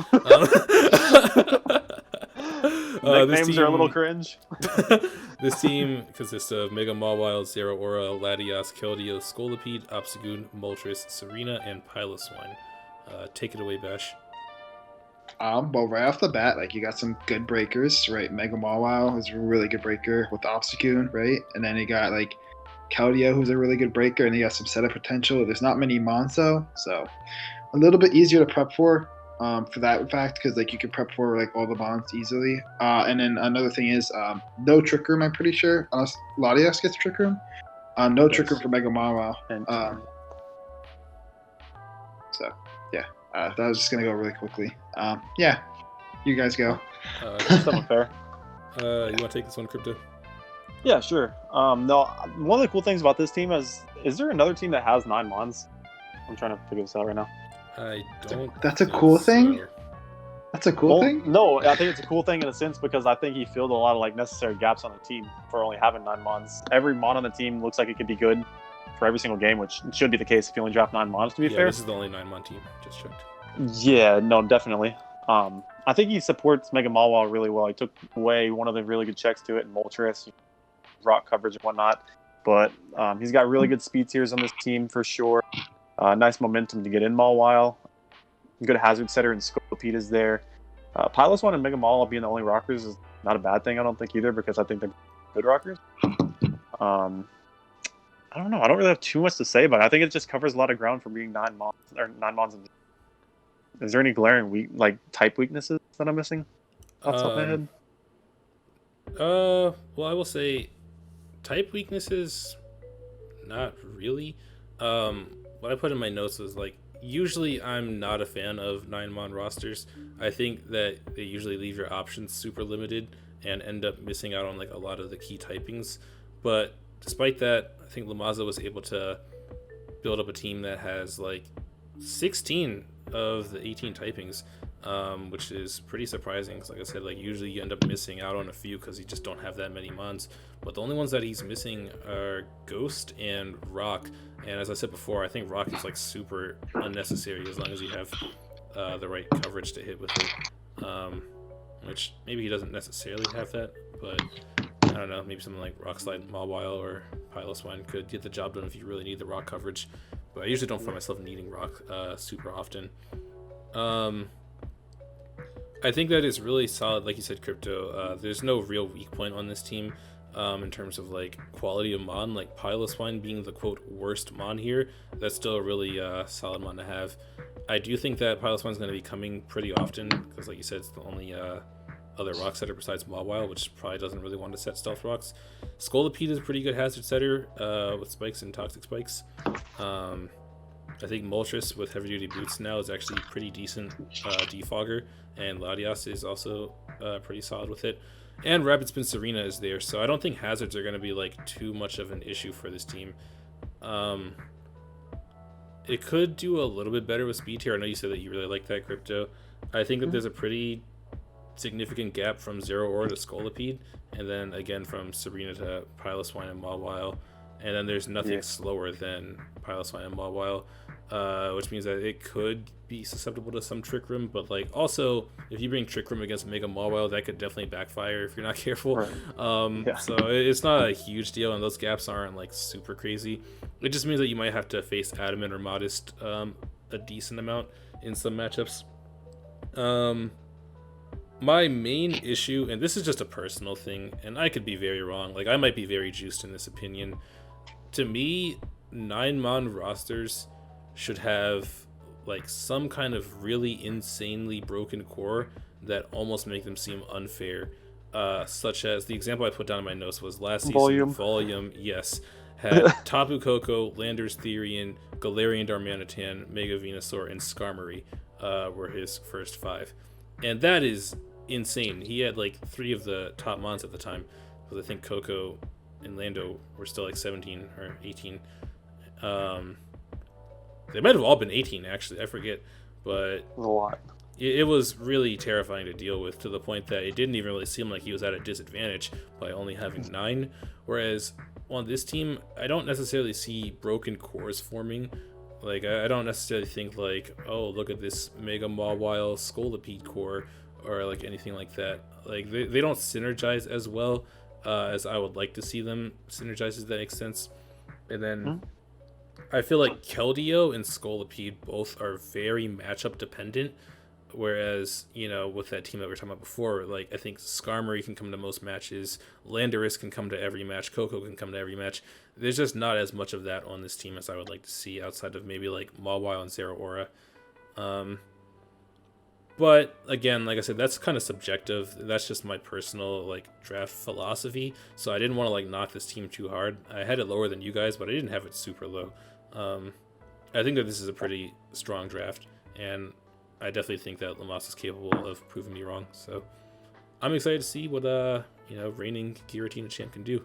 Nicknames are a little cringe. This team consists of Mega Mawile, Zeraora, Latias, Keldeo, Scolipede, Obstagoon, Moltres, Serena, and Piloswine. Take it away, Bash. Well, right off the bat, like you got some good breakers, right? Mega Mawile is a really good breaker with Obstagoon, right? And then you got like Keldeo, who's a really good breaker, and you got some setup potential. There's not many Monso, so a little bit easier to prep for that fact, because like you can prep for like all the bonds easily. And then another thing is no Trick Room, I'm pretty sure, unless Latias gets Trick Room. No Trick Room for Mega Mawile. So yeah. I was just gonna go really quickly. Yeah, you guys go. Something fair. You want to take this one, Crypto? Yeah, sure. No, one of the cool things about this team is there another team that has 9 Mons? I'm trying to figure this out right now. I don't. That's a cool thing? That's a cool thing? No, I think it's a cool thing in a sense because I think he filled a lot of like necessary gaps on the team for only having 9 Mons. Every Mon on the team looks like it could be good for every single game, which should be the case if you only draft 9 Mons, to be fair. This is the only 9-mon team. Just checked. Yeah, no, definitely. I think he supports Mega Mawile really well. He took away one of the really good checks to it in Moltres, rock coverage and whatnot. But he's got really good speed tiers on this team for sure. Nice momentum to get in Mawile. Good hazard setter and Scolipede is there. Piloswine and Mega Mawile being the only rockers is not a bad thing, I don't think either, because I think they're good rockers. I don't know. I don't really have too much to say, but I think it just covers a lot of ground for being 9 Mons. Is there any glaring type weaknesses that I'm missing off the top of my head? Well, I will say type weaknesses, not really. What I put in my notes was like, usually I'm not a fan of 9-mon rosters. I think that they usually leave your options super limited and end up missing out on like a lot of the key typings. But despite that, I think Lamaza was able to build up a team that has like 16 of the 18 typings, which is pretty surprising. Because like I said, like usually you end up missing out on a few because you just don't have that many mons. But the only ones that he's missing are Ghost and Rock. And as I said before, I think Rock is like super unnecessary as long as you have the right coverage to hit with it. Which maybe he doesn't necessarily have that, but I don't know, maybe something like Rock Slide, Mawile, or Piloswine could get the job done if you really need the rock coverage. But I usually don't find myself needing rock super often. I think that is really solid, like you said, Crypto. There's no real weak point on this team in terms of like quality of mon. Like Piloswine being the quote worst mon here, that's still a really solid mon to have. I do think that Piloswine's going to be coming pretty often because, like you said, it's the only other rock setter besides Mawile, which probably doesn't really want to set stealth rocks. Scolipede is a pretty good hazard setter with spikes and toxic spikes. I think Moltres with heavy duty boots now is actually pretty decent defogger, and Latias is also pretty solid with it. And Rapid Spin Serena is there, so I don't think hazards are going to be like too much of an issue for this team. It could do a little bit better with speed tier. I know you said that you really like that, Crypto. I think that there's a pretty significant gap from Zero Aura to Scolipede, and then again from Serena to Piloswine and Mawile, and then there's nothing slower than Piloswine and Mawile, which means that it could be susceptible to some Trick Room, but like also if you bring Trick Room against Mega Mawile, that could definitely backfire if you're not careful. Right. So it's not a huge deal, and those gaps aren't like super crazy. It just means that you might have to face Adamant or Modest a decent amount in some matchups. My main issue, and this is just a personal thing, and I could be very wrong, like I might be very juiced in this opinion. To me, 9-mon rosters should have like some kind of really insanely broken core that almost make them seem unfair. Such as the example I put down in my notes was last season, Volume, yes, had Tapu Koko, Landers Therian, Galarian Darmanitan, Mega Venusaur, and Skarmory were his first 5. And that is insane. He had like 3 of the top mons at the time, because I think Koko and Lando were still like 17 or 18. They might have all been 18 actually, I forget, but a lot. It was really terrifying to deal with, to the point that it didn't even really seem like he was at a disadvantage by only having 9. Whereas on this team, I don't necessarily see broken cores forming. Like, I don't necessarily think like, oh, look at this Mega Mawile Scolipede core, or like anything like that. Like, they don't synergize as well as I would like to see them synergize, if that makes sense. And then I feel like Keldeo and Scolipede both are very matchup dependent. Whereas, you know, with that team that we were talking about before, like, I think Skarmory can come to most matches, Landorus can come to every match, Koko can come to every match. There's just not as much of that on this team as I would like to see, outside of maybe, like, Mawile and Zero Aura. But, again, like I said, that's kind of subjective. That's just my personal, like, draft philosophy. So I didn't want to, like, knock this team too hard. I had it lower than you guys, but I didn't have it super low. I think that this is a pretty strong draft, and I definitely think that Lamas is capable of proving me wrong. So I'm excited to see what reigning Giratina champ can do.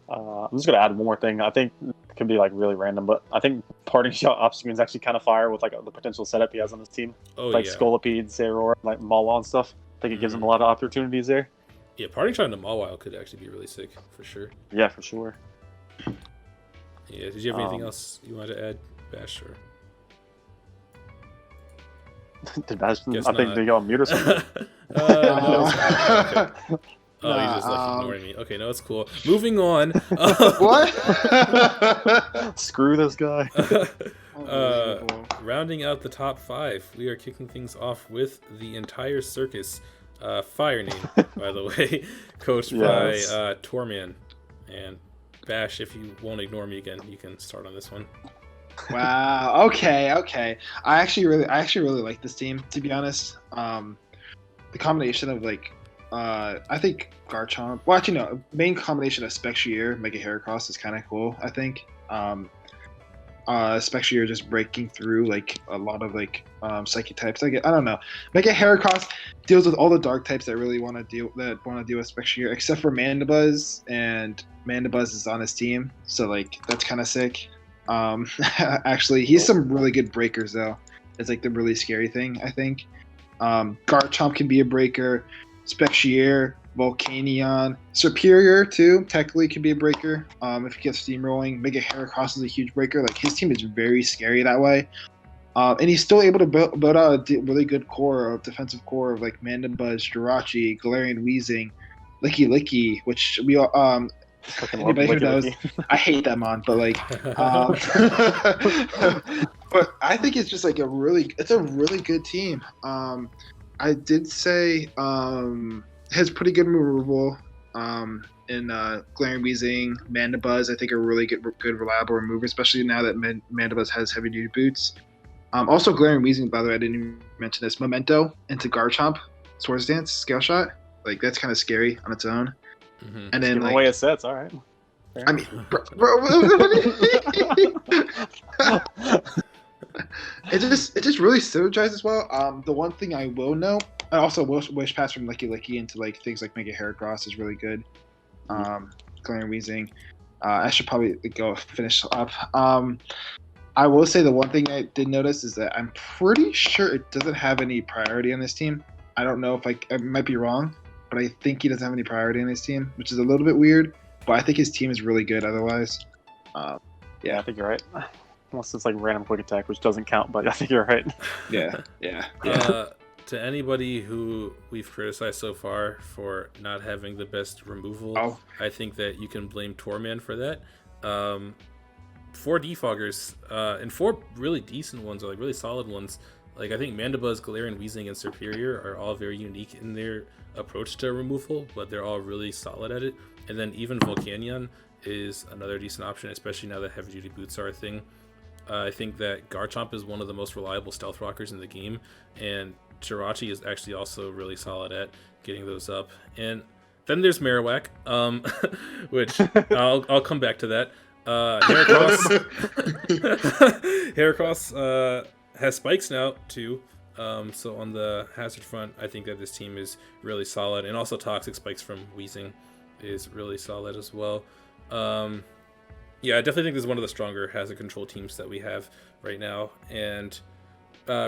I'm just gonna add one more thing. I think it could be like really random, but I think Parting Shot off screen is actually kind of fire with like the potential setup he has on his team. Scolipede, Zeraora, like Mawile and stuff. I think it gives him a lot of opportunities there. Yeah, Parting Shot into Mawile could actually be really sick for sure. Yeah, for sure. Yeah, did you have anything else you wanted to add, Bash? Or? Did Bash? I think they go on mute or something. No. Okay. Oh, he's just like ignoring me. Okay, no, it's cool. Moving on. What? Screw this guy. Rounding out the top 5, we are kicking things off with the entire circus. Fire name, by the way, coached by Torman. And Bash, if you won't ignore me again, you can start on this one. Wow. Okay. I actually really like this team, to be honest. The combination of like, I think Garchomp. Well, actually, no. Main combination of Spectrier, Mega Heracross is kind of cool. I think. Spectrier just breaking through like a lot of like psychic types. I don't know. Mega Heracross deals with all the dark types that really want to deal with Spectrier, except for Mandibuzz, and Mandibuzz is on his team, so like that's kind of sick. Actually, he's some really good breakers though. It's like the really scary thing, I think. Garchomp can be a breaker. Spectrier, Volcanion, Superior too technically can be a breaker. If he gets steamrolling, Mega Heracross is a huge breaker. Like his team is very scary that way. And he's still able to build out a really good defensive core of like Mandibuzz, Jirachi, Galarian Weezing, Licky, which we all anybody who knows, I hate that mon, but like, but I think it's just like a really good team. I did say has pretty good removal in Galarian Weezing, Mandibuzz. I think are really good reliable remover, especially now that Mandibuzz has heavy duty boots. Also, Glaring Weezing, by the way, I didn't even mention this. Memento into Garchomp, Swords Dance, Scale Shot. Like, that's kind of scary on its own. Mm-hmm. And then, Giving like, away his sets, all right. I mean, it just really synergizes well. The one thing I will note, I also wish pass from Licky Licky into like things like Mega Heracross is really good. Glaring Weezing. I should probably go finish up. I will say the one thing I did notice is that I'm pretty sure it doesn't have any priority on this team. I don't know if I might be wrong, but I think he doesn't have any priority on his team, which is a little bit weird. But I think his team is really good otherwise. Yeah, I think you're right. Unless it's like random quick attack, which doesn't count, but I think you're right. Yeah. To anybody who we've criticized so far for not having the best removal, I think that you can blame Torman for that. 4 defoggers and 4 really decent ones, or like really solid ones. Like I think Mandibuzz, Galarian, Weezing, and Superior are all very unique in their approach to removal, but they're all really solid at it. And then even Volcanion is another decent option, especially now that heavy duty boots are a thing. I think that Garchomp is one of the most reliable stealth rockers in the game, and Jirachi is actually also really solid at getting those up. And then there's Marowak, which I'll come back to that. Heracross has spikes now too. So on the hazard front, I think that this team is really solid, and also toxic spikes from Weezing is really solid as well. Yeah, I definitely think this is one of the stronger hazard control teams that we have right now, and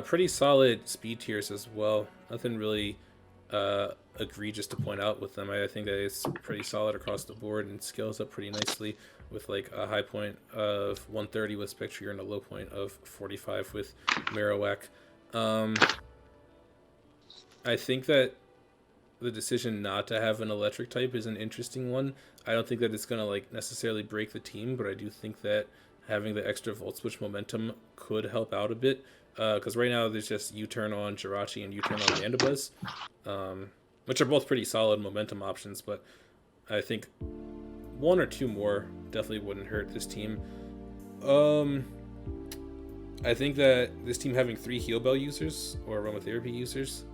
pretty solid speed tiers as well. Nothing really egregious to point out with them. I think that it's pretty solid across the board and scales up pretty nicely with like a high point of 130 with Spectrier and a low point of 45 with Marowak. I think that the decision not to have an electric type is an interesting one. I don't think that it's going to like necessarily break the team, but I do think that having the extra Volt Switch momentum could help out a bit. Because right now there's just U-turn on Jirachi and U-turn on Mandibuzz, which are both pretty solid momentum options, but I think 1 or 2 more definitely wouldn't hurt this team. I think that this team having 3 Heal Bell users or Aromatherapy users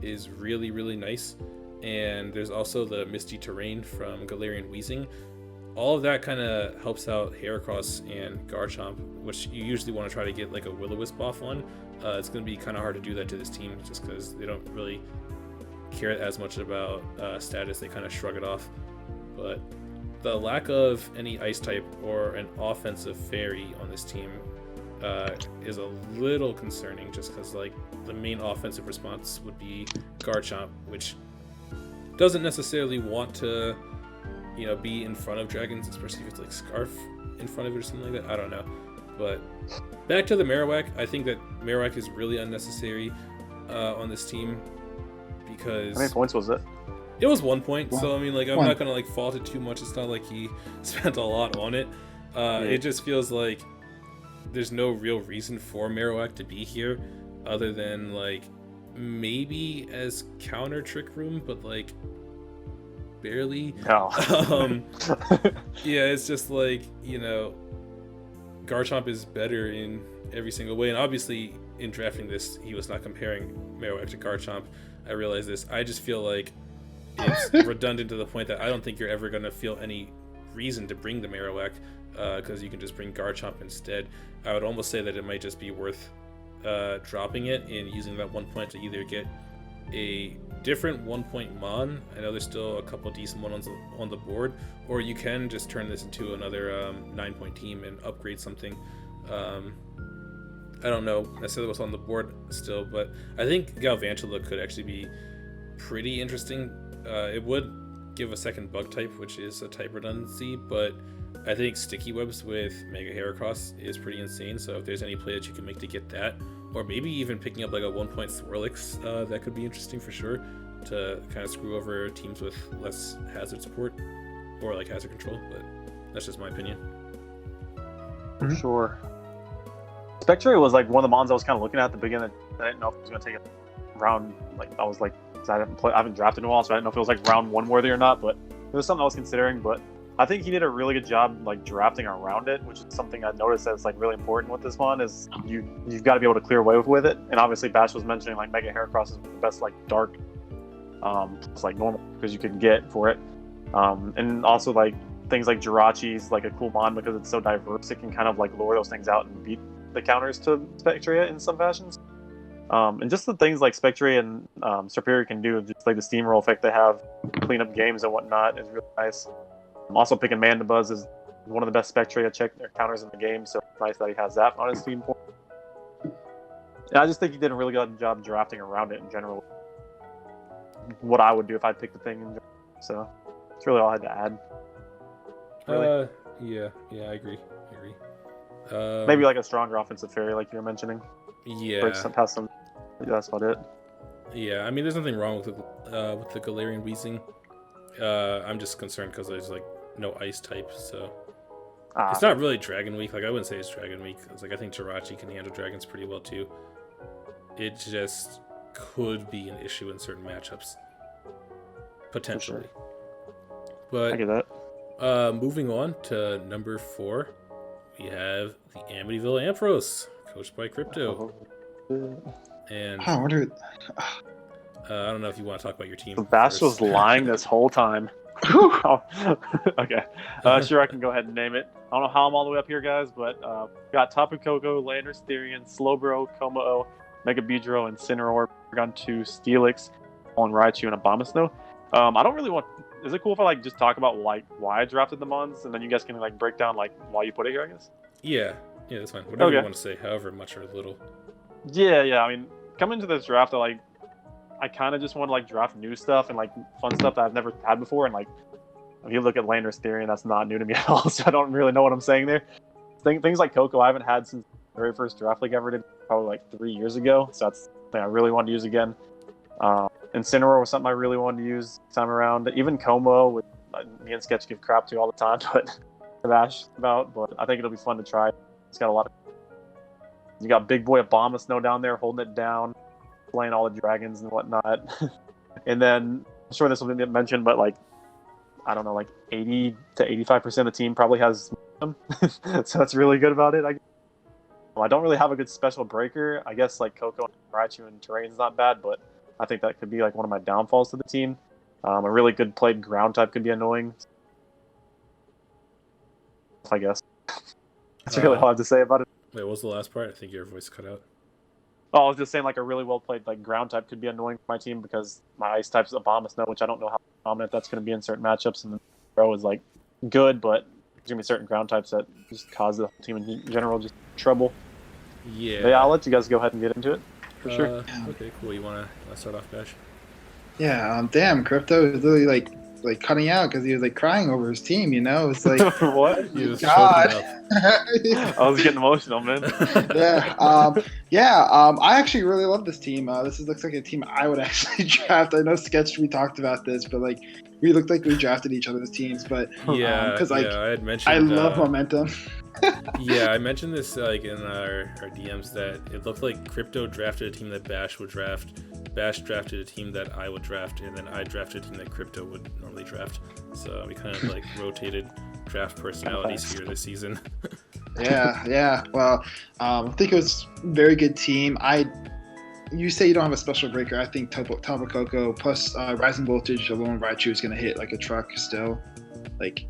is really, really nice. And there's also the Misty Terrain from Galarian Weezing. All of that kind of helps out Heracross and Garchomp, which you usually want to try to get like a Will-O-Wisp off on. It's going to be kind of hard to do that to this team just because they don't really care as much about status. They kind of shrug it off. But the lack of any Ice type or an offensive fairy on this team is a little concerning just because like the main offensive response would be Garchomp, which doesn't necessarily want to be in front of dragons, especially if it's like Scarf in front of it or something like that. I don't know. But back to the Marowak, I think that Marowak is really unnecessary on this team because... How many points was it? It was 1 point, so I mean, like, I'm not gonna like fault it too much. It's not like he spent a lot on it. It just feels like there's no real reason for Marowak to be here other than like maybe as counter Trick Room, but like barely. No. Yeah, it's just like, Garchomp is better in every single way, and obviously in drafting this he was not comparing Marowak to Garchomp. I realize this. I just feel like it's redundant to the point that I don't think you're ever going to feel any reason to bring the Marowak because you can just bring Garchomp instead. I would almost say that it might just be worth dropping it and using that 1 point to either get a different 1 point Mon. I know there's still a couple decent ones on the board, or you can just turn this into another 9 point team and upgrade something. I don't know necessarily what's on the board still, but I think Galvantula could actually be pretty interesting. It would give a second bug type, which is a type redundancy, but I think Sticky Webs with Mega Heracross is pretty insane. So if there's any play that you can make to get that, or maybe even picking up like a 1 point Swirlix, that could be interesting for sure to kind of screw over teams with less hazard support or like hazard control, but that's just my opinion. For sure. Spectre was like one of the mons I was kind of looking at the beginning. I didn't know if it was going to take a round. Like I was like, I haven't drafted in a while, so I didn't know if it was like round 1 worthy or not. But it was something I was considering. But I think he did a really good job like drafting around it, which is something I noticed that's like really important with this one is you've got to be able to clear away with it. And obviously Bash was mentioning like Mega Heracross is the best like dark it's like normal because you can get for it. And also like things like Jirachi's like a cool mon because it's so diverse, it can kind of like lure those things out and beat the counters to Spectrea in some fashions. And just the things like Spectre and Superior can do, just like the steamroll effect they have, clean up games and whatnot, is really nice. Also, picking Mandibuzz is one of the best Spectre to check their counters in the game, so it's nice that he has that on his team. And I just think he did a really good job drafting around it in general. What I would do if I picked the thing, in general. So that's really all I had to add. Really. Yeah, I agree. Maybe like a stronger offensive fairy, like you were mentioning. Yeah. That's about it. Yeah, I mean, there's nothing wrong with the Galarian Weezing. I'm just concerned because there's like no ice type, so it's not really Dragon Weak. Like I wouldn't say it's Dragon Weak. It's like I think Jirachi can handle dragons pretty well too. It just could be an issue in certain matchups, potentially. Sure. But I get that. Moving on to number 4, we have the Amityville Ampharos, coached by Crypto. And I wonder. I don't know if you want to talk about your team. Bash was lying this whole time. Okay. Sure, I can go ahead and name it. I don't know how I'm all the way up here, guys, but got Tapu Koko, Landorus Therian, Slowbro, Kommo-o, Mega Beedrill, Incineroar, Paragon 2, Steelix, on Raichu, and Abomasnow. I don't really want. Is it cool if I like just talk about like why I drafted the Mons, and then you guys can like break down like why you put it here? I guess. Yeah, that's fine. Whatever you want to say, however much or little. Yeah. I mean, coming into this draft, I kind of just want to like draft new stuff and like fun stuff that I've never had before. And like, if you look at Landorus Therian, that's not new to me at all. So I don't really know what I'm saying there. Things like Coco, I haven't had since the very first draft league I ever did, probably like 3 years ago. So that's something I really wanted to use again. Incineroar was something I really wanted to use this time around. Even Como, with me and Sketch give crap to all the time, but Bash about. But I think it'll be fun to try. It's got a lot of. You got Big Boy Abomasnow down there holding it down, playing all the dragons and whatnot. And then I'm sure this will be mentioned, but like I don't know, like 80 to 85% of the team probably has them. So that's really good about it. I don't really have a good special breaker. I guess like Coco and Raichu and Terrain's not bad, but I think that could be like one of my downfalls to the team. A really good played ground type could be annoying, I guess. That's really all I have to say about it. Wait, what was the last part? I think your voice cut out. Oh, I was just saying like a really well played like ground type could be annoying for my team because my ice type's Abomasnow, which I don't know how dominant that's going to be in certain matchups, and the throw is like good, but there's going to be certain ground types that just cause the whole team in general just trouble. Yeah. But yeah, I'll let you guys go ahead and get into it for sure. Okay, cool. You want to start off, Bash? Yeah, damn, Crypto is literally like cutting out because he was like crying over his team. You know, it's like What? He was God. choking up. I was getting emotional, man. I actually really love this team. Looks like a team I would actually draft. I know Sketch, we talked about this, but like we looked like we drafted each other's teams. But because I had mentioned, I love momentum. Yeah, I mentioned this like in our DMs that it looked like Crypto drafted a team that Bash would draft. Bash drafted a team that I would draft, and then I drafted a team that Crypto would normally draft. So we kind of like rotated draft personalities here this season. Yeah. Well, I think it was a very good team. You say you don't have a special breaker. I think Tapu Koko plus Rising Voltage alone Raichu is going to hit like a truck still. Like,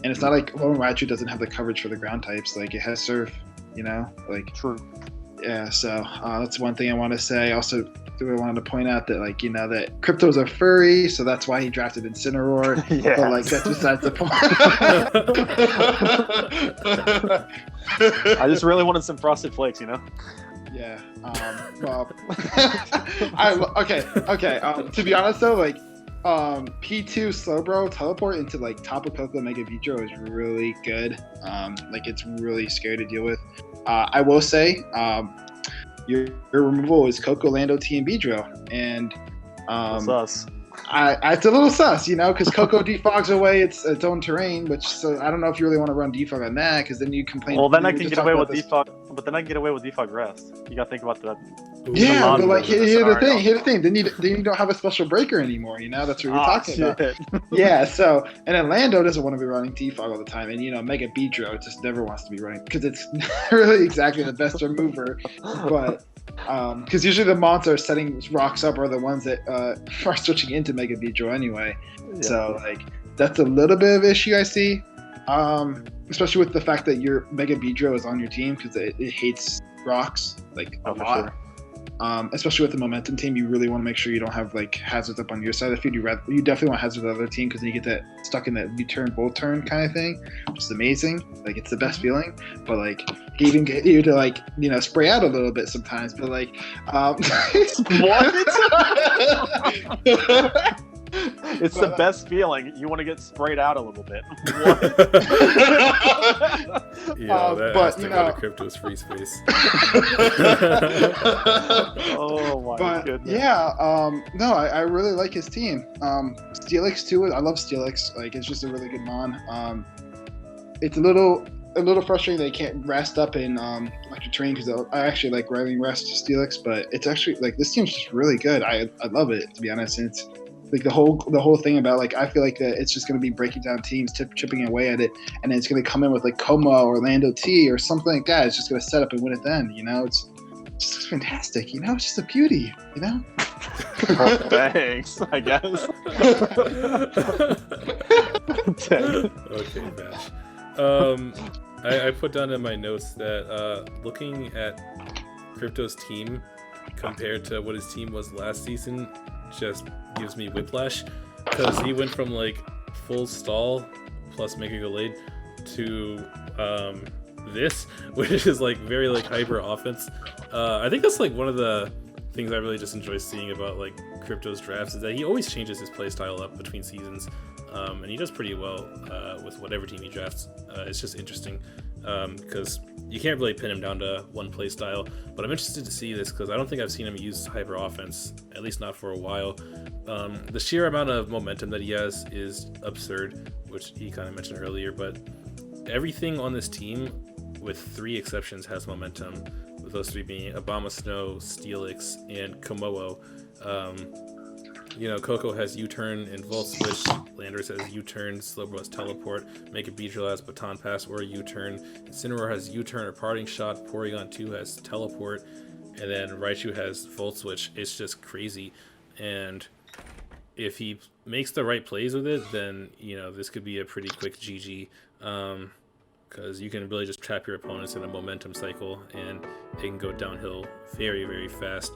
and it's not like Lone Raichu doesn't have the coverage for the ground types. Like, it has Surf, you know? Like, True. Yeah, so that's one thing I want to say. Also, I wanted to point out that, like, you know, that Crypto's a furry, so that's why he drafted Incineroar. Yeah. But, like, that's besides the point. I just really wanted some Frosted Flakes, you know? Yeah. Well, okay. To be honest, though, like, P2 Slowbro teleport into like Tapu Koko Mega Beedrill is really good. Like it's really scary to deal with. I will say, your removal is Coco, Lando, T, and Beedrill, and Sus. It's a little sus, you know, because Coco defogs away its own terrain, which so I don't know if you really want to run defog on that, because then you complain. Well, then I can get away with defog, but then I can get away with defog rest. You gotta think about Yeah, but like Monster here's the scenario. thing. Here's the thing. Then you don't have a special breaker anymore. You know that's what we're talking about. Shit. Yeah. So and then Lando doesn't want to be running T-Fog all the time, and Mega Beedrill just never wants to be running because it's not really exactly the best remover. But because usually the mons are setting rocks up are the ones that are switching into Mega Beedrill anyway. Yeah. So like that's a little bit of issue I see, especially with the fact that your Mega Beedrill is on your team because it hates rocks like a for lot. sure. Especially with the momentum team, you really want to make sure you don't have like hazards up on your side of the field. You definitely want hazards on the other team because then you get that stuck in that U-turn, bolt turn kind of thing, which is amazing. Like it's the best feeling. But like he even get you to like spray out a little bit sometimes. But like What? It's the best feeling. You want to get sprayed out a little bit. What? Yeah, that but, has to go to Crypto's free space. Oh my goodness. Yeah, no, I really like his team. Steelix too. I love Steelix. Like it's just a really good mon. It's a little frustrating that he can't rest up in electric terrain because I actually like riding rest Steelix, but it's actually like this team's just really good. I love it, to be honest. And it's like the whole thing about like I feel like that it's just going to be breaking down teams, chipping away at it, and then it's going to come in with like Coma or Lando T or something like that. It's just going to set up and win at the end. It's just fantastic. It's just a beauty. Well, thanks, I guess. Okay, Bash. I put down in my notes that looking at Crypto's team compared to what his team was last season just gives me whiplash because he went from like full stall plus Mega Gallade to this, which is like very like hyper offense. I think that's like one of the things I really just enjoy seeing about like Crypto's drafts is that he always changes his playstyle up between seasons, and he does pretty well with whatever team he drafts. It's just interesting because you can't really pin him down to one playstyle, but I'm interested to see this because I don't think I've seen him use hyper offense, at least not for a while. The sheer amount of momentum that he has is absurd, which he kind of mentioned earlier, but everything on this team, with 3 exceptions, has momentum, with those 3 being Abomasnow, Steelix, and Komodo. Coco has U-turn and Volt Switch, Landorus has U-turn, Slowbro has Teleport, Mega Beedrill has Baton Pass or U-turn, Incineroar has U-turn or Parting Shot, Porygon 2 has Teleport, and then Raichu has Volt Switch. It's just crazy, and if he makes the right plays with it, then this could be a pretty quick GG, because you can really just trap your opponents in a momentum cycle, and it can go downhill very, very fast.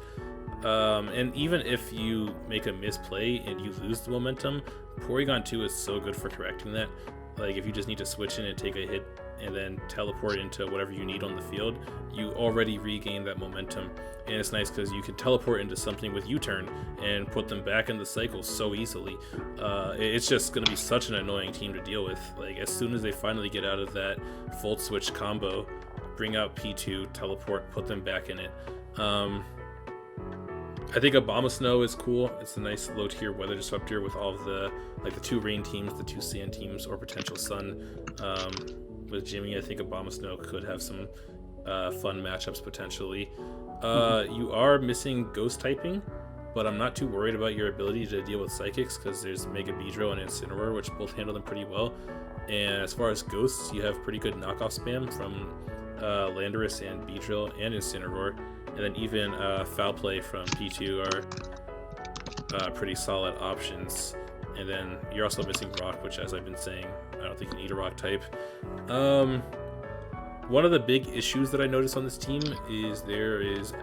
And even if you make a misplay and you lose the momentum, Porygon 2 is so good for correcting that. Like if you just need to switch in and take a hit and then teleport into whatever you need on the field, you already regain that momentum. And it's nice because you can teleport into something with U-turn and put them back in the cycle so easily. It's just going to be such an annoying team to deal with. Like as soon as they finally get out of that Volt Switch combo, bring out P2, teleport, put them back in it. I think Abomasnow is cool. It's a nice low tier weather disruptor with all of the 2 rain teams, the 2 sand teams, or potential sun. With Jimmy, I think Abomasnow could have some fun matchups potentially. You are missing ghost typing, but I'm not too worried about your ability to deal with psychics because there's Mega Beedrill and Incineroar, which both handle them pretty well. And as far as ghosts, you have pretty good knockoff spam from Landorus and Beedrill and Incineroar. And then even Foul Play from P2 are pretty solid options. And then you're also missing Rock, which, as I've been saying, I don't think you need a Rock type. One of the big issues that I noticed on this team is there is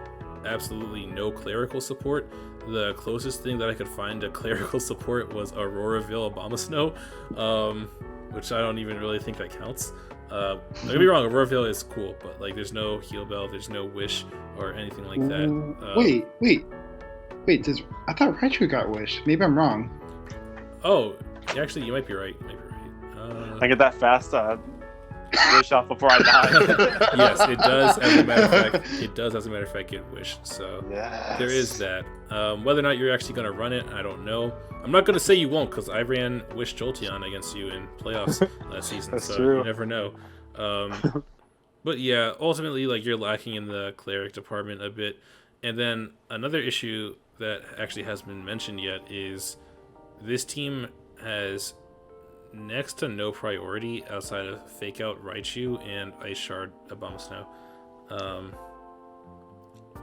absolutely no clerical support. The closest thing that I could find to clerical support was Auroraville Abomasnow, which I don't even really think that counts. Don't get me wrong, Auroraville is cool, but there's no Heal Bell, there's no Wish or anything like that. Wait. I thought Raichu got Wish. Maybe I'm wrong. Oh, actually, you might be right. I get that fast Wish off before I die. Yes, it does. As a matter of fact, get Wish. So yes. There is that. Whether or not you're actually going to run it, I don't know. I'm not going to say you won't because I ran Wish Jolteon against you in playoffs last season. That's so true. You never know. But yeah, ultimately, you're lacking in the cleric department a bit. And then another issue that actually hasn't been mentioned yet is this team has next to no priority outside of Fake Out Raichu and Ice Shard Abomasnow.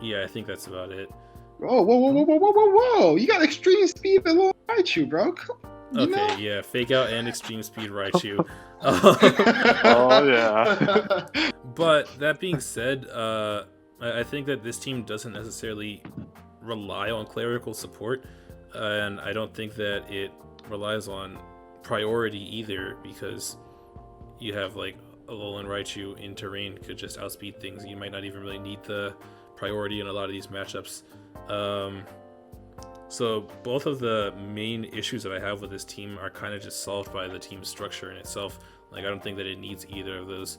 Yeah, I think that's about it. Whoa! You got extreme speed below Raichu, bro. Okay, yeah, Fake Out and Extreme Speed Raichu. Oh yeah. But that being said, I think that this team doesn't necessarily rely on clerical support, and I don't think that it relies on priority either, because you have like Alolan Raichu in terrain could just outspeed things. You might not even really need the priority in a lot of these matchups. So both of the main issues that I have with this team are kind of just solved by the team structure in itself. Like, I don't think that it needs either of those.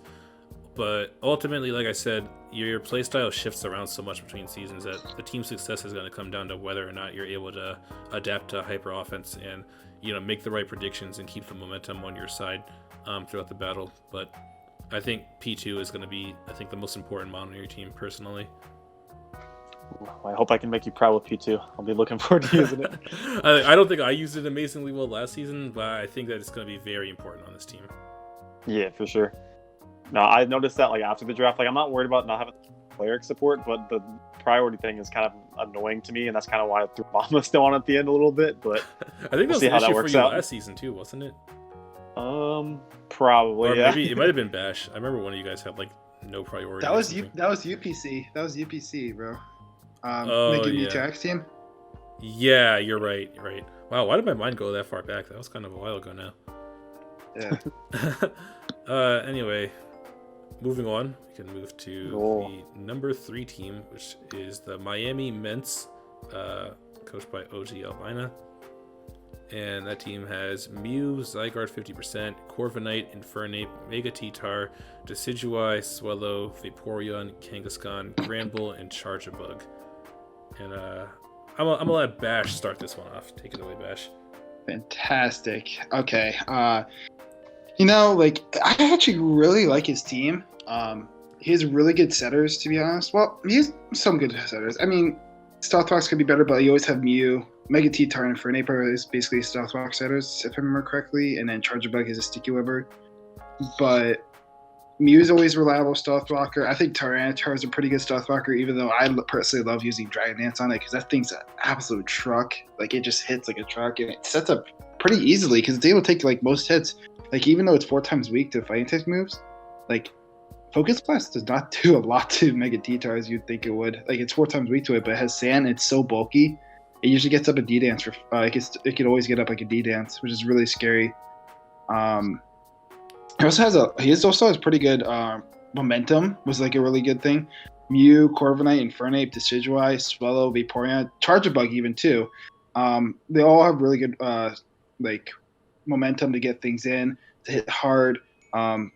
But ultimately, like I said, your playstyle shifts around so much between seasons that the team's success is going to come down to whether or not you're able to adapt to hyper offense and, you know, make the right predictions and keep the momentum on your side throughout the battle. But I think P2 is going to be, I think, the most important mon on your team, personally. I hope I can make you proud with P2. I'll be looking forward to using it. I don't think I used it amazingly well last season, but I think that it's going to be very important on this team. Yeah, for sure. No, I noticed that like after the draft, like I'm not worried about not having cleric support, but the priority thing is kind of annoying to me, and that's kind of why I threw Mama still on at the end a little bit. But I think that was an issue for you last season too, wasn't it? Probably. Or yeah. Maybe it might have been Bash. I remember one of you guys had like no priority. That was UPC. That was UPC, bro. Making the tax team. Yeah, you're right. You're right. Wow, why did my mind go that far back? That was kind of a while ago now. Yeah. Anyway, moving on, we can move to the number 3 team, which is the Miami Ments, coached by OG Albina. And that team has Mew, Zygarde 50%, Corviknight, Infernape, Mega T-Tar, Decidueye, Swellow, Vaporeon, Kangaskhan, Granbull, and Charjabug. And I'm gonna let Bash start this one off. Take it away, Bash. Fantastic. Okay. Like, I actually really like his team. He has really good setters, to be honest. Well, he has some good setters. I mean, Stealth Rocks could be better, but you always have Mew. Mega T-Tar and Infernape is basically Stealth Rock setters, if I remember correctly, and then Charjabug is a Sticky Webber. But Mew is always reliable Stealth Rocker. I think Tyranitar is a pretty good Stealth Rocker, even though I personally love using Dragon Dance on it, because that thing's an absolute truck. Like, it just hits like a truck, and it sets up pretty easily, because it's able to take like most hits. Like, even though it's 4 times weak to fighting type moves, like, Focus Blast does not do a lot to Mega T-Tar as you'd think it would. Like, it's 4 times weak to it, but it has Sand. It's so bulky. It usually gets up a D-Dance for it could always get up like a D-Dance, which is really scary. He also has pretty good momentum, was like a really good thing. Mew, Corviknight, Infernape, Decidueye, Swellow, Vaporeon, Charjabug even too. They all have really good like momentum to get things in, to hit hard.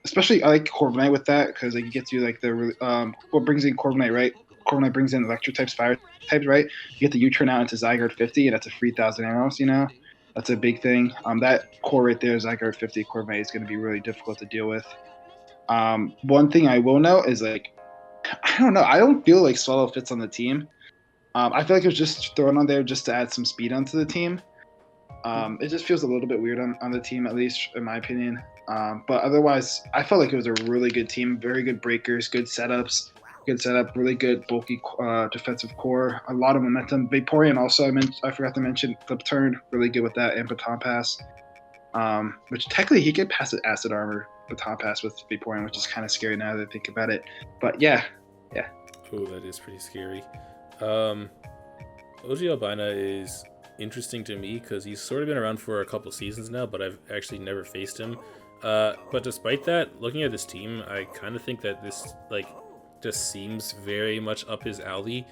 Especially I like Corviknight with that, because like it gets you like the what brings in Corviknight, right? Corviknight brings in electric types, fire types, right? You get the U-turn out into Zygarde 50, and that's a free 1,000 arrows, you know? That's a big thing. That core right there, Zygarde 50 Corviknight, is going to be really difficult to deal with. One thing I will note is, like, I don't know. I don't feel like Swallow fits on the team. I feel like it was just thrown on there just to add some speed onto the team. It just feels a little bit weird on the team, at least in my opinion. But otherwise, I felt like it was a really good team. Very good breakers, good setups. Good setup, really good bulky defensive core, a lot of momentum. Vaporeon also, I forgot to mention, Flip Turn, really good with that, and Baton Pass. Which technically he could pass Acid Armor Baton Pass with Vaporeon, which is kind of scary now that I think about it. But yeah. Oh, that is pretty scary. OG Albina is interesting to me because he's sort of been around for a couple seasons now, but I've actually never faced him. But despite that, looking at this team, I kind of think that this, like, just seems very much up his alley,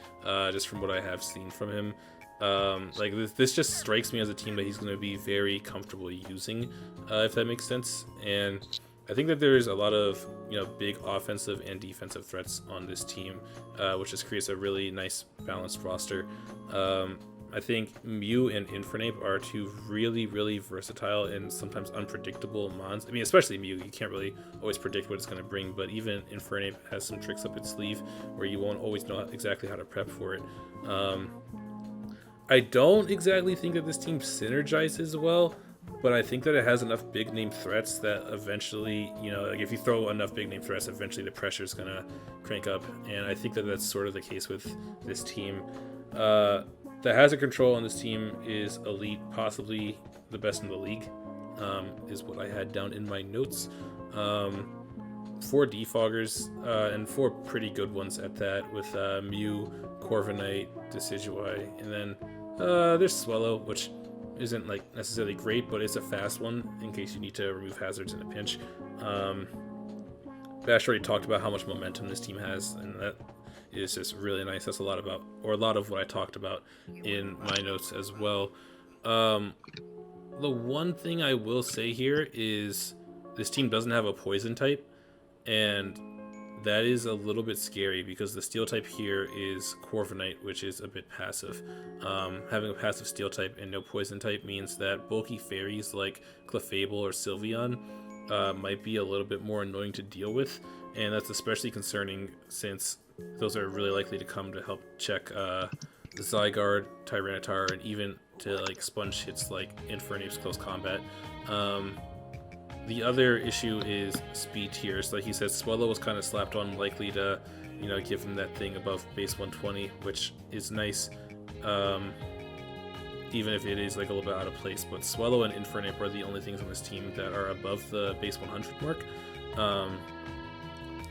just from what I have seen from him. Like, this just strikes me as a team that he's going to be very comfortable using, if that makes sense. And I think that there's a lot of, big offensive and defensive threats on this team, which just creates a really nice balanced roster. I think Mew and Infernape are two really, really versatile and sometimes unpredictable mons. I mean, especially Mew, you can't really always predict what it's going to bring, but even Infernape has some tricks up its sleeve where you won't always know exactly how to prep for it. I don't exactly think that this team synergizes well, but I think that it has enough big name threats that eventually, like if you throw enough big name threats, eventually the pressure is going to crank up. And I think that that's sort of the case with this team. The hazard control on this team is elite, possibly the best in the league, is what I had down in my notes. 4 defoggers, and 4 pretty good ones at that, with Mew, Corviknight, Decidueye, and then there's Swallow, which isn't like necessarily great, but it's a fast one in case you need to remove hazards in a pinch. Bash already talked about how much momentum this team has, and that is just really nice. That's a lot of what I talked about in my notes as well. The one thing I will say here is this team doesn't have a poison type, and that is a little bit scary because the steel type here is Corviknight, which is a bit passive. Having a passive steel type and no poison type means that bulky fairies like Clefable or Sylveon might be a little bit more annoying to deal with, and that's especially concerning since those are really likely to come to help check Zygarde, Tyranitar, and even to like sponge hits like Infernape's close combat. The other issue is speed tiers. Like he said, Swallow was kind of slapped on, likely to, give him that thing above base 120, which is nice, even if it is like a little bit out of place. But Swallow and Infernape are the only things on this team that are above the base 100 mark.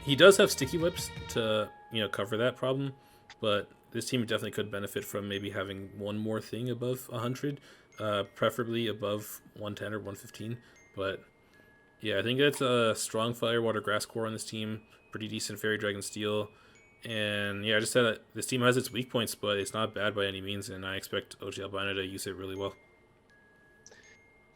He does have Sticky Whips to, cover that problem, but this team definitely could benefit from maybe having one more thing above 100, preferably above 110 or 115, but yeah, I think it's a strong Fire, Water, Grass core on this team. Pretty decent Fairy, Dragon, Steel. And yeah, I just said that this team has its weak points, but it's not bad by any means, and I expect OG Albino to use it really well.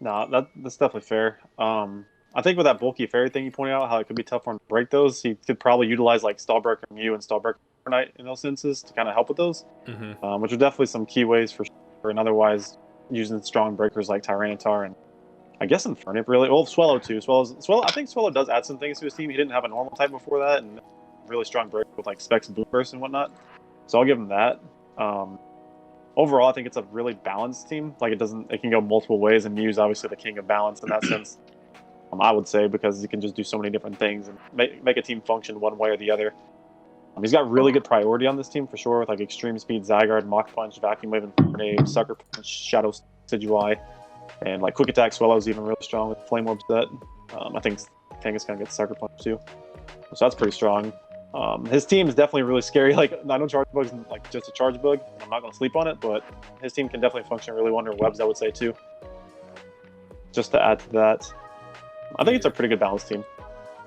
No, that's definitely fair. I think with that bulky Fairy thing you pointed out, how it could be tough for him to break those, he could probably utilize like Stallbreaker Mew and Stallbreaker Knight in those instances to kind of help with those, which are definitely some key ways for sure. And otherwise, using strong breakers like Tyranitar and I guess Infernape really. Well, Swallow too. Swallow. I think Swallow does add some things to his team. He didn't have a normal type before that, and really strong break with like Specs and Blue Burst and whatnot. So I'll give him that. Overall, I think it's a really balanced team. Like it can go multiple ways, and Mew's obviously the king of balance in that sense. I would say because he can just do so many different things and make a team function one way or the other. He's got really good priority on this team for sure, with like Extreme Speed, Zygarde, Mach Punch, Vacuum Wave, Infernape, Sucker Punch, Shadow Decidueye. And like Quick Attack Swallow's even really strong with Flame Orb set. I think Kangaskhan gonna get Sucker Punch too. So that's pretty strong. His team is definitely really scary. Like, I know Charge Bug's like just a Charge Bug. I'm not gonna sleep on it, but his team can definitely function really well under Webs, I would say too. Just to add to that, I think it's a pretty good balanced team.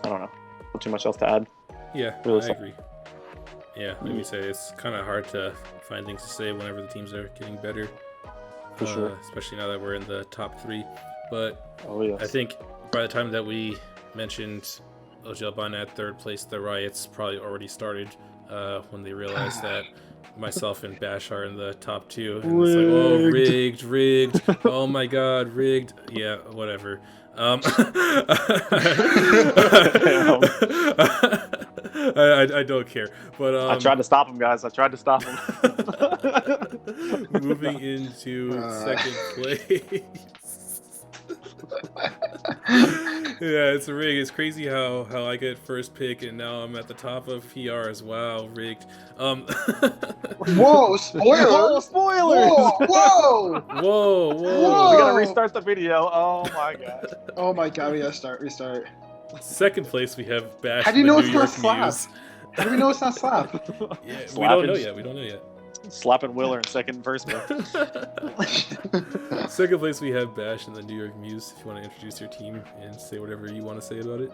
I don't know. Not too much else to add. Yeah, really I agree. Yeah, let me say it's kind of hard to find things to say whenever the teams are getting better. For sure. Especially now that we're in the top 3. But yes. I think by the time that we mentioned OG Albino at 3rd place, the riots probably already started when they realized that myself and Bash are in the top 2. And it's like, oh, rigged. Oh my god, rigged. Yeah, whatever. I don't care, but I tried to stop him, guys. Moving into 2nd place. Yeah, it's rigged. It's crazy how I get first pick and now I'm at the top of PRs. Wow, rigged. Whoa, spoilers! Whoa, spoilers! Whoa! We gotta restart the video. Oh my god. We gotta restart. 2nd place, we have Bash. How do you know it's not Slap? How do we know it's not Slap? Yeah, we don't know yet. Slapping Willer in 2nd and 1st. 2nd place, we have Bash and the New York Muse. If you want to introduce your team and say whatever you want to say about it.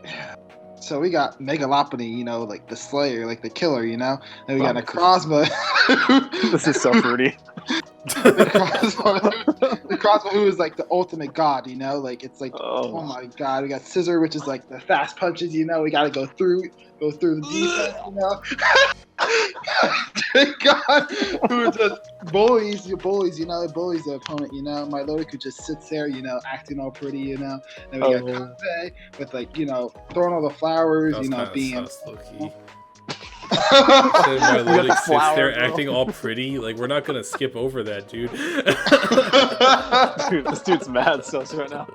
So we got Megalopony, like the Slayer, like the killer, and we got a Necrozma. This is so fruity. the Necrozma who is like the ultimate god, like it's like oh my god. We got Scissor, which is like the fast punches, we gotta go through the defense, Dragon, who just bullies, bullies the opponent, My Loda could just sits there, acting all pretty, Then we got Conte with throwing all the flowers, being low-key. My Loda sits there acting all pretty. Like, we're not gonna skip over that, dude. Dude, this dude's mad sus right now.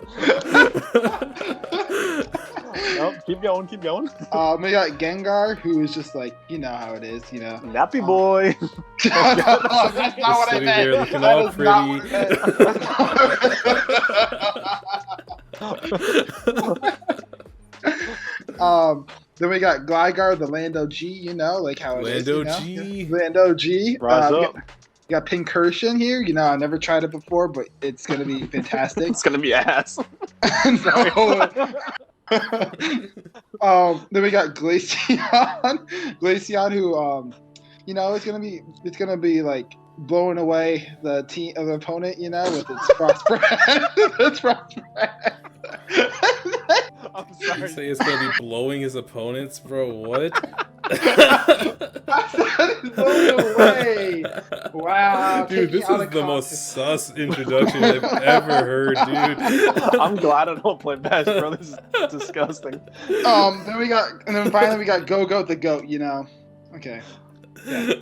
Nope, keep going. We got Gengar, who is just like, how it is, Nappy boy. That's not what I meant. There looking all pretty. Then we got Gligar, the Lando G, like how it is. Lando G. Rise up. We got Pincursion here. I never tried it before, but it's gonna be fantastic. It's gonna be ass. No. Then we got Glaceon, who it's gonna be like blowing away the team of the opponent, with its frost breath. I'm sorry. You say it's gonna be blowing his opponents, bro? What? Blowing away. Wow, dude, this is the most sus introduction I've ever heard, dude. I'm glad I don't play Bash, bro. This is disgusting. Then finally we got Go-Go the Goat. Okay. Yeah.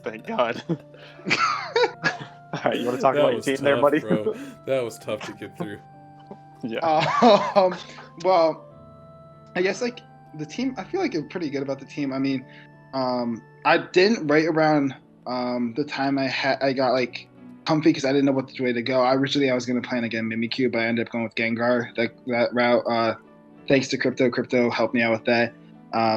Thank God. All right, you want to talk about your team there, buddy? Bro. That was tough to get through. Yeah. Well, I guess the team. I feel like I'm pretty good about the team. I mean, I didn't right around the time I got comfy because I didn't know which way to go. I was going to plan again Mimikyu, but I ended up going with Gengar. That route. Thanks to Crypto. Crypto helped me out with that.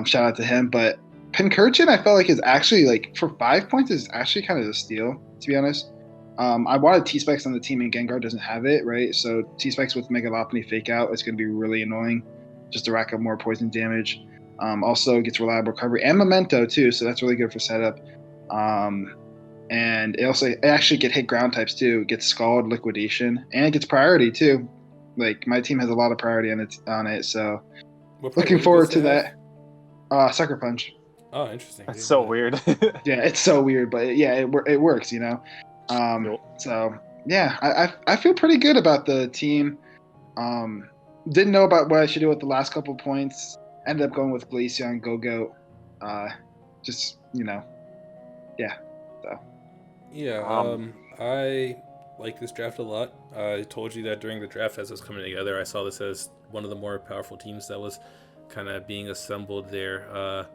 Shout out to him. But Pincurchin, I felt like is actually for 5 points is actually kind of a steal, to be honest. I wanted T-Specs on the team and Gengar doesn't have it, right? So T-Specs with Mega Lopunny Fake Out is going to be really annoying just to rack up more poison damage. Also gets reliable recovery and Memento too, so that's really good for setup. And it actually get hit ground types too. It gets Scald, Liquidation, and it gets priority too. My team has a lot of priority on it, so looking forward to that. Sucker Punch. Oh, interesting. That's so weird. Yeah, it's so weird, but yeah, it works, So yeah, I feel pretty good about the team. Didn't know about what I should do with the last couple points. Ended up going with Glaceon, Go-Goat. Just yeah. So yeah, I like this draft a lot. I told you that during the draft as it was coming together, I saw this as one of the more powerful teams that was kind of being assembled there.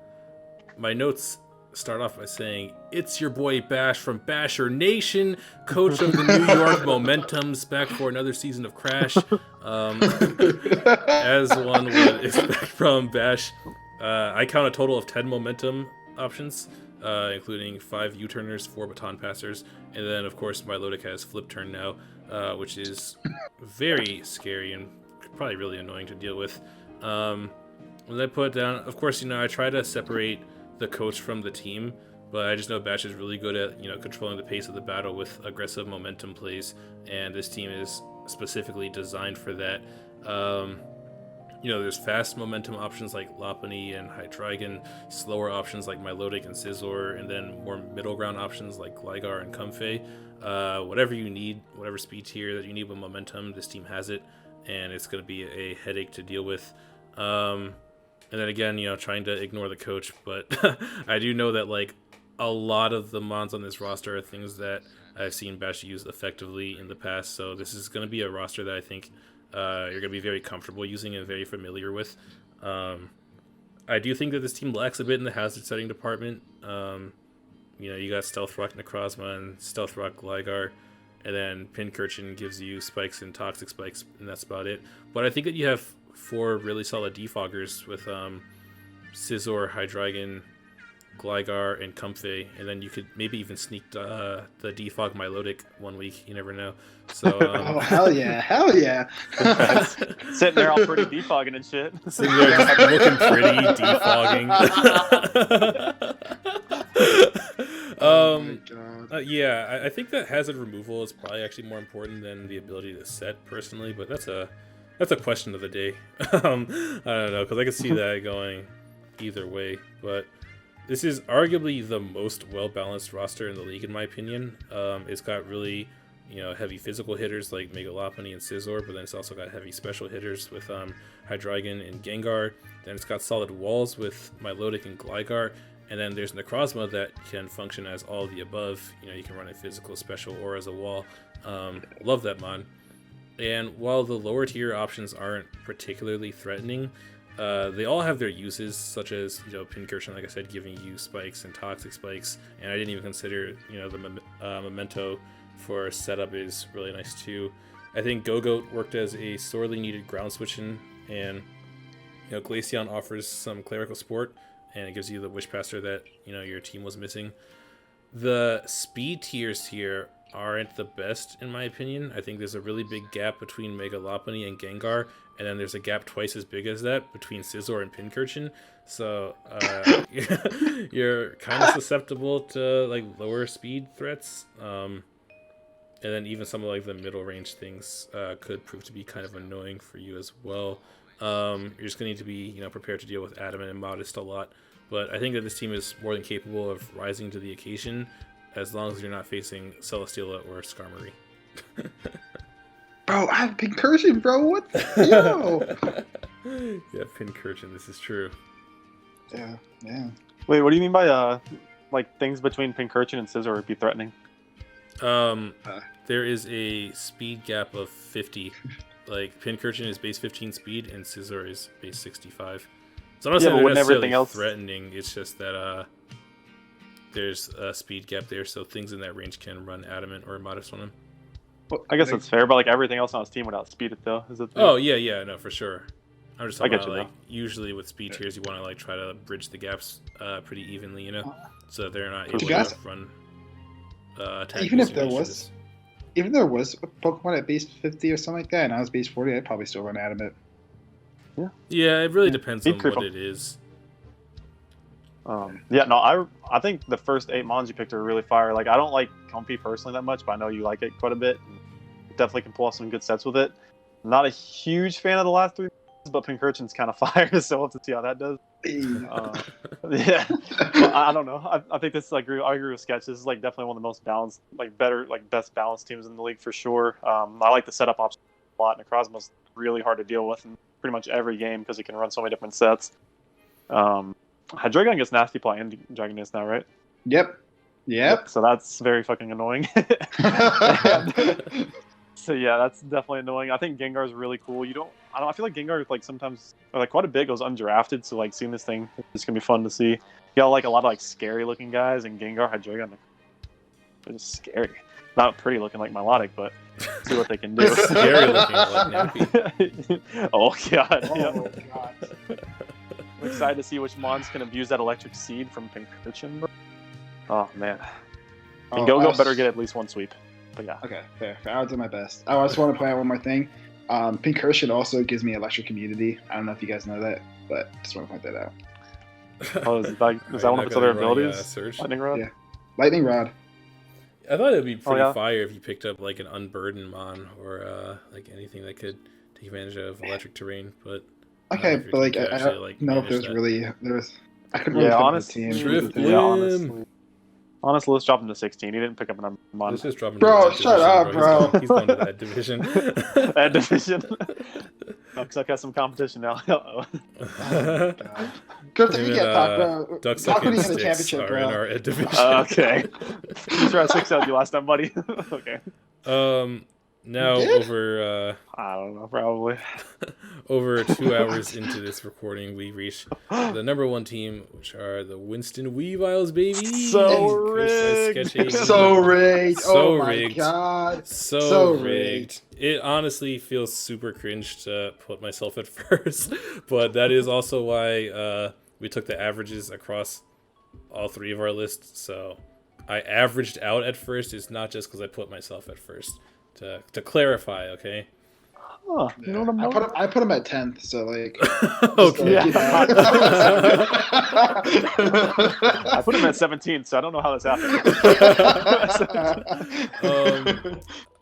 My notes start off by saying, it's your boy Bash from Basher Nation, coach of the New York Momentums, back for another season of Krash. As one would expect from Bash, I count a total of 10 momentum options, including 5 U-turners, 4 baton passers, and then of course my Lodic has flip turn now, which is very scary and probably really annoying to deal with. When I put down, of course, I try to separate the coach from the team, but I just know Bash is really good at controlling the pace of the battle with aggressive momentum plays, and this team is specifically designed for that. There's fast momentum options like Lopunny and Hydreigon, slower options like Milotic and Scizor, and then more middle ground options like Gligar and Comfey. Whatever you need, whatever speed tier that you need with momentum, this team has it, and it's going to be a headache to deal with. And then again, trying to ignore the coach, but I do know that a lot of the mons on this roster are things that I've seen Bash use effectively in the past. So this is going to be a roster that I think you're going to be very comfortable using and very familiar with. I do think that this team lacks a bit in the hazard setting department. You got Stealth Rock Necrozma and Stealth Rock Gligar, and then Pincurchin gives you spikes and toxic spikes, and that's about it. But I think that you have 4 really solid defoggers with Scizor, Hydreigon, Gligar, and Comfey, and then you could maybe even sneak the defog Milotic one week. You never know. So oh hell yeah! Sitting there all pretty defogging and shit. Sitting there just looking pretty, defogging. Yeah, I think that hazard removal is probably actually more important than the ability to set personally, but that's a question of the day. I don't know, because I could see that going either way. But this is arguably the most well-balanced roster in the league, in my opinion. It's got really, heavy physical hitters like Mega Lopunny and Scizor, but then it's also got heavy special hitters with Hydreigon and Gengar. Then it's got solid walls with Milotic and Gligar. And then there's Necrozma that can function as all of the above. You can run a physical, special, or as a wall. Love that mon. And while the lower tier options aren't particularly threatening, they all have their uses, such as, Pincurchin, like I said, giving you spikes and toxic spikes. And I didn't even consider, the Memento for setup is really nice too. I think Go-Goat worked as a sorely needed ground switching, and, Glaceon offers some clerical support, and it gives you the Wishcaster that, your team was missing. The speed tiers here aren't the best, in my opinion. I think there's a really big gap between Mega Lopunny and Gengar, and then there's a gap twice as big as that between Scizor and Pincurchin. So you're kind of susceptible to like lower speed threats, and then even some of like the middle range things could prove to be kind of annoying for you as well. You're just gonna need to be prepared to deal with Adamant and Modest a lot, but I think that this team is more than capable of rising to the occasion, as long as you're not facing Celesteela or Skarmory. Bro, I have Pincurchin, bro. What the yo? Yeah, Pincurchin, this is true. Yeah. Wait, what do you mean by like things between Pincurchin and Scizor would be threatening? There is a speed gap of 50. Like, Pincurchin is base 15 speed, and Scizor is base 65. So I'm not saying they're necessarily threatening, it's just that there's a speed gap there, so things in that range can run Adamant or Modest on him. Well, I guess that's fair, but like everything else on his team would outspeed it though. Is it? Oh yeah, no, for sure. I'm just talking about, you, like, usually with speed tiers, you want to like try to bridge the gaps pretty evenly, so that they're not able to run attack. Even if there was a Pokemon at base 50 or something like that, and I was base 40, I'd probably still run Adamant. Yeah, it really depends on what it is. I think the first 8 Mons you picked are really fire. Like, I don't like Comfey personally that much, but I know you like it quite a bit. Definitely can pull off some good sets with it. Not a huge fan of the last 3, but Pincurchin's kind of fire, so we'll have to see how that does. Yeah, I don't know. I think this, I agree with Sketch. This is like definitely one of the most balanced, best balanced teams in the league for sure. I like the setup option a lot. Necrozma's really hard to deal with in pretty much every game because it can run so many different sets. Hydreigon gets Nasty Plot and Dragonist now, right? Yep. So that's very fucking annoying. So yeah, that's definitely annoying. I think Gengar's really cool. I feel like Gengar sometimes, or quite a bit, goes undrafted. So seeing this thing, it's gonna be fun to see. You got a lot of scary looking guys, and Gengar, Hydreigon, they're just scary. Not pretty looking like Milotic, but see what they can do. Scary looking like Nappy. Oh god. Oh god. I'm excited to see which Mons can abuse that electric seed from Pincurchin. Oh man. And Go-Go better get at least one sweep. But yeah. Okay, fair. I'll do my best. I just want to point out one more thing. Pincurchin also gives me electric immunity. I don't know if you guys know that, but just want to point that out. Oh, is that one of its other abilities? Lightning Rod? Yeah. Lightning Rod. I thought it would be pretty fire if you picked up an Unburdened Mon or anything that could take advantage of electric terrain, but okay, but I don't know if there's I couldn't really honestly, the team. Honestly, let's drop him to 16. He didn't pick up an Mon. Let's just drop him bro, to shut up, bro. He's going to that division. That division. Ducksuck has some competition now. Good thing you get talk, bro. Ducksuck and Sticks are in our Ed division. Okay. You tried 6 out you last time, buddy. Okay. Now over I don't know, probably over 2 hours into this recording, we reach the number 1 team, which are the Winston Weaviles, baby. So rigged. So rigged. So oh rigged. my god. So rigged. It honestly feels super cringe to put myself at first, but that is also why we took the averages across all 3 of our lists. So I averaged out at first. It's not just because I put myself at first. To clarify, okay? Oh, you know what I put him at 10th, so okay. I put him at 17, so I don't know how this happened.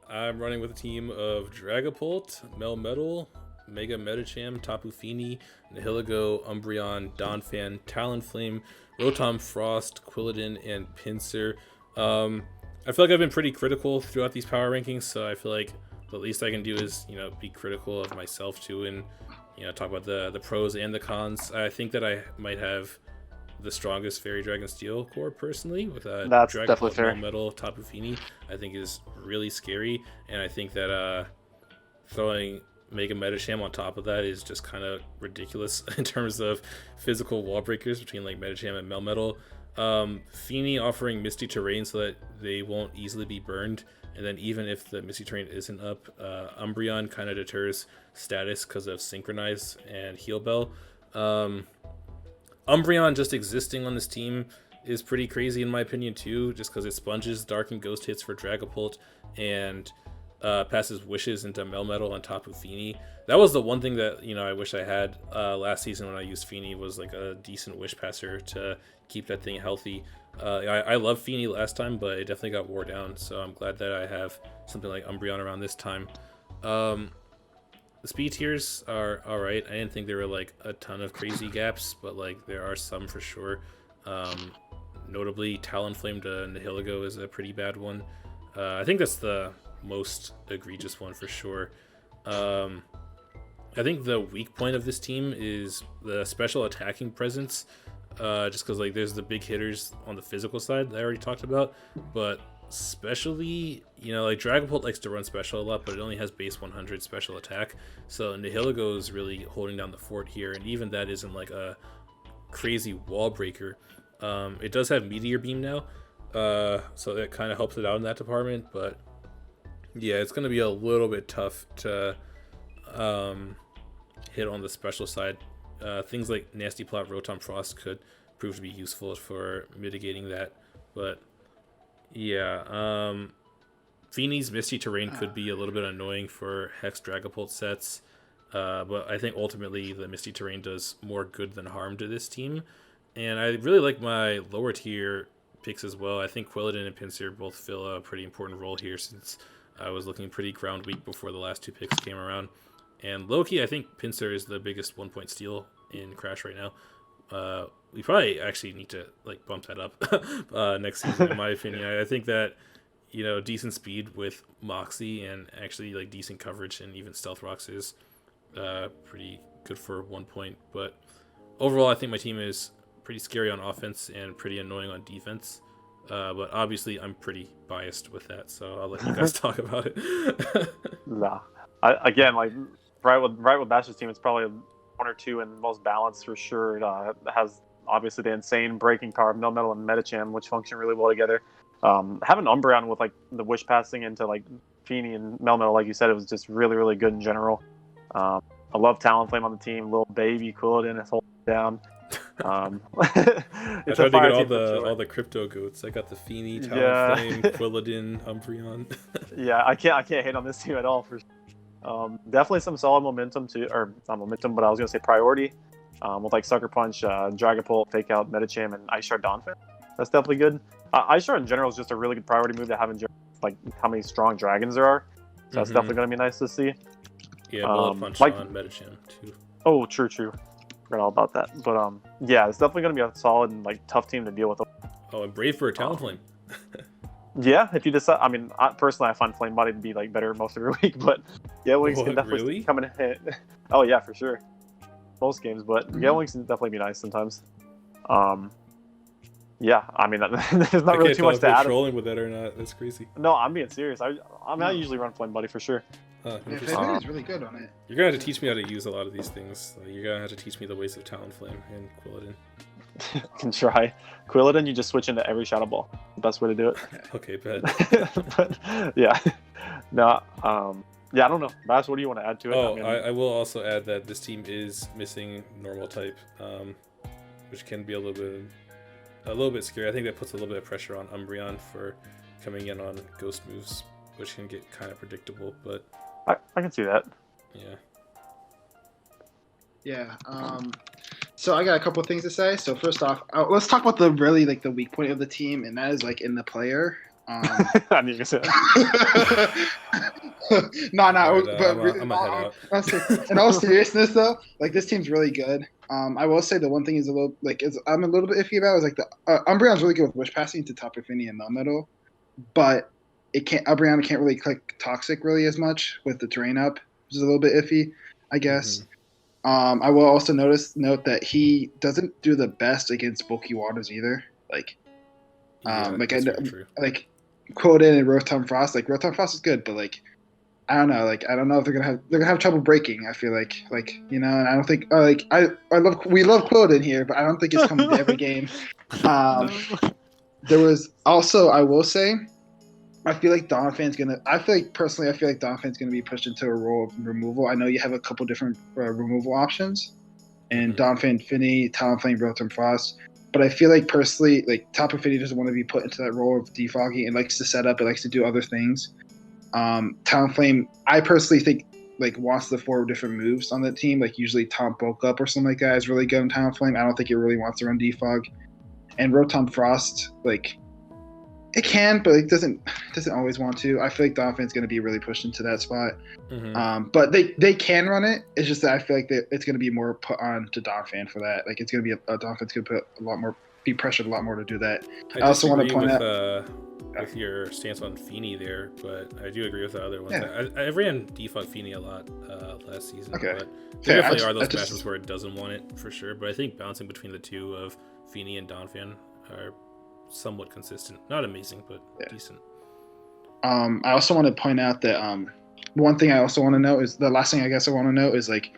I'm running with a team of Dragapult, Melmetal, Mega Medicham, Tapu Fini, Nihilego, Umbreon, Donphan, Talonflame, Rotom Frost, Quilladin, and Pinsir. I feel like I've been pretty critical throughout these power rankings, so I feel like the least I can do is, be critical of myself too, and, talk about the pros and the cons. I think that I might have the strongest Fairy Dragon Steel core personally, with a That's Dragon definitely fair. Metal Tapu Fini. I think is really scary, and I think that throwing Mega Medicham on top of that is just kind of ridiculous in terms of physical wall breakers between like Medicham and Melmetal. Fini offering Misty Terrain so that they won't easily be burned, and then even if the Misty Terrain isn't up, Umbreon kind of deters status because of Synchronize and Heal Bell. Umbreon just existing on this team is pretty crazy in my opinion too, just because it sponges Dark and Ghost hits for Dragapult and passes Wishes into Melmetal on Tapu Fini. That was the one thing that I wish I had last season when I used Fini, was like a decent Wish Passer to keep that thing healthy. I loved Fini last time, but it definitely got wore down, so I'm glad that I have something like Umbreon around this time. The speed tiers are alright. I didn't think there were like a ton of crazy gaps, but like there are some for sure. Notably, Talonflame to Nihilego is a pretty bad one. I think that's the most egregious one for sure. I think the weak point of this team is the special attacking presence, just because like there's the big hitters on the physical side that I already talked about, but especially like Dragapult likes to run special a lot, but it only has base 100 special attack, so Nihilego is really holding down the fort here, and even that isn't like a crazy wall breaker. It does have Meteor Beam now, so that kind of helps it out in that department, but yeah, it's going to be a little bit tough to hit on the special side. Things like Nasty Plot, Rotom Frost could prove to be useful for mitigating that, but yeah, Fini's Misty Terrain could be a little bit annoying for Hex Dragapult sets, but I think ultimately the Misty Terrain does more good than harm to this team, and I really like my lower tier picks as well. I think Quilladin and Pinsir both fill a pretty important role here, since I was looking pretty ground weak before the last two picks came around. And low-key, I think Pinsir is the biggest 1-point steal in Crash right now. We probably actually need to like bump that up next season, in my opinion. I think that decent speed with Moxie and actually like decent coverage and even Stealth Rocks is pretty good for 1 point. But overall, I think my team is pretty scary on offense and pretty annoying on defense. But obviously, I'm pretty biased with that, so I'll let you guys talk about it. Nah, again, like right with Bash's team, it's probably one or two and most balanced for sure. It has obviously the insane breaking power of Melmetal and Medicham, which function really well together. Having Umbreon with like the Wish passing into like Fini and Melmetal, like you said, it was just really, really good in general. I love Talonflame on the team. Little baby Quilladin is holding it down. I tried to get all the crypto goats. I got the Fini, Talonflame, Quilladin, Umbreon. Yeah, I can't hate on this team at all. For definitely some solid momentum too, or not momentum, but I was gonna say priority. With like Sucker Punch, Dragapult, Fake Out, Medicham, and Ice Shard Donphan. That's definitely good. Ice Shard in general is just a really good priority move to have in like how many strong dragons there are. So that's definitely gonna be nice to see. Yeah, Bullet Punch on Medicham too. Oh, true. Forgot all about that. But yeah, it's definitely gonna be a solid and like tough team to deal with. Oh, and Brave for Talonflame. Yeah, if you decide, I mean, personally, I find Flame Body to be like better most every week, but Wings can definitely come in and hit. Oh yeah, for sure. Most games, but Wings can definitely be nice sometimes. Yeah, I mean, there's not really too much to add. Trolling with that or not? That's crazy. No, I'm being serious. I usually run Flame Buddy for sure. Flame is really good on it. You're gonna have to teach me how to use a lot of these things. You're gonna have to teach me the ways of Talonflame and Quilladin. Can try. Quilladin, you just switch into every Shadow Ball. The best way to do it. Okay, bet. But yeah, no, yeah, I don't know. Bash, what do you want to add to it? Oh, I will also add that this team is missing normal type, which can be a little bit scary. I think that puts a little bit of pressure on Umbreon for coming in on ghost moves, which can get kind of predictable. But I can see that. Yeah. Yeah. So I got a couple of things to say. So first off, let's talk about the weak point of the team, and that is like in the player. I need to say that. No, Alright, but I'm gonna head out. in all seriousness though, like this team's really good. I will say the one thing is a little like I'm a little bit iffy about is like the Umbreon's really good with wish passing to Tapu Fini and Melmetal, but Umbreon can't really click Toxic really as much with the terrain up, which is a little bit iffy, I guess. I will also note that he doesn't do the best against bulky waters either. Like, like Quoden and Rotom Frost. Like Rotom Frost is good, but like I don't know. Like I don't know if they're gonna have trouble breaking. I feel like and I don't think we love Quoden here, but I don't think it's coming to every game. There was also I will say. I feel like Donphan's gonna be pushed into a role of removal. I know you have a couple different removal options, and Donphan, Finny, Talonflame, Rotom Frost. But I feel like personally, like Tapu Fini doesn't want to be put into that role of defogging. It likes to set up. It likes to do other things. Talonflame, I personally think like wants the 4 different moves on the team. Like usually Tom Bulk Up or something like that is really good in Talonflame. I don't think it really wants to run defog. And Rotom Frost, like. It can, but it doesn't always want to. I feel like Donphan's going to be really pushed into that spot. But they can run it. It's just that I feel like it's going to be more put on to Donphan for that. Like it's going to be Donphan's going to be pressured a lot more to do that. I also want to point out with your stance on Fini there, but I do agree with the other ones. Yeah. I ran defog Fini a lot last season. Okay. But there definitely are those matches where it doesn't want it for sure. But I think bouncing between the two of Fini and Donphan are somewhat consistent, not amazing, but decent. I also want to point out that one thing I also want to know is the last thing I guess I want to know is like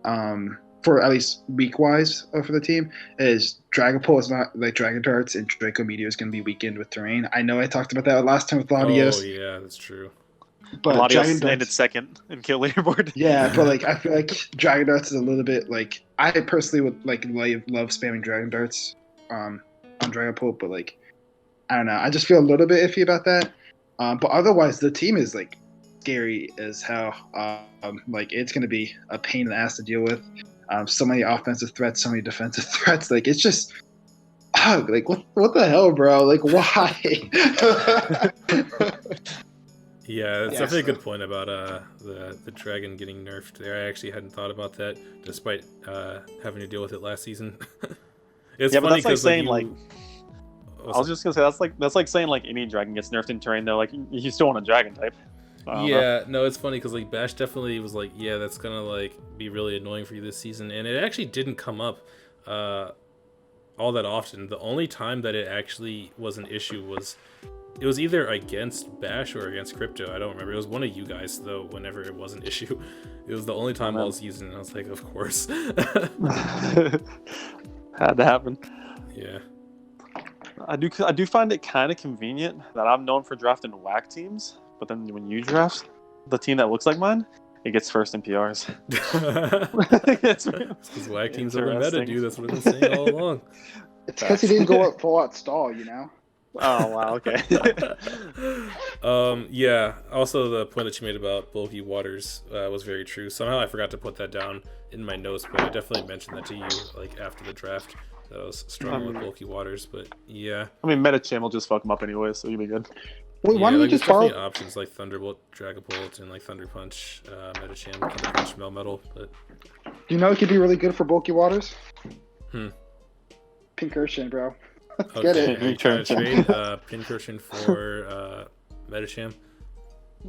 for at least week wise for the team is Dragapult is not like Dragon Darts and Draco Meteor is going to be weakened with terrain. I know I talked about that last time with Latios. Oh yeah, that's true. But Latios ended second in kill leaderboard. Yeah, but like I feel like Dragon Darts is a little bit like I personally would like love spamming Dragon Darts on Dragapult, but like I don't know. I just feel a little bit iffy about that. But otherwise, the team is like scary as hell. Like it's going to be a pain in the ass to deal with. So many offensive threats, so many defensive threats. Like it's just, like what the hell, bro? Like why? Yeah, that's definitely a good point about the dragon getting nerfed there. I actually hadn't thought about that, despite having to deal with it last season. It's funny but that's like saying like. I was just gonna say that's like saying like any dragon gets nerfed in terrain though. Like you still want a dragon type. Yeah, no, it's funny because like Bash definitely was like, yeah, that's gonna like be really annoying for you this season, and it actually didn't come up all that often. The only time that it actually was an issue was it was either against Bash or against Crypto. I don't remember. It was one of you guys though. Whenever it was an issue, it was the only time I was using it. I was like, of course. Had to happen. Yeah. I do find it kind of convenient that I'm known for drafting whack teams, but then when you draft the team that looks like mine, it gets first in PRs. It's because whack teams are the meta, dude. That's what I've been saying all along. It's because he didn't go up full out stall, you know. Oh wow, okay. Yeah. Also, the point that you made about bulky waters was very true. Somehow I forgot to put that down in my notes, but I definitely mentioned that to you like after the draft. That I was strong with bulky waters, but yeah. I mean, Metacham will just fuck them up anyway, so you'll be good. Wait, why don't you just borrow options like Thunderbolt, Dragapult, and like Thunder Punch, Metacham, Thunder Punch, Melmetal, but you know it could be really good for bulky waters? Pincursion, bro. Okay. Get it. Are you trying to trade Pincursion for Metacham?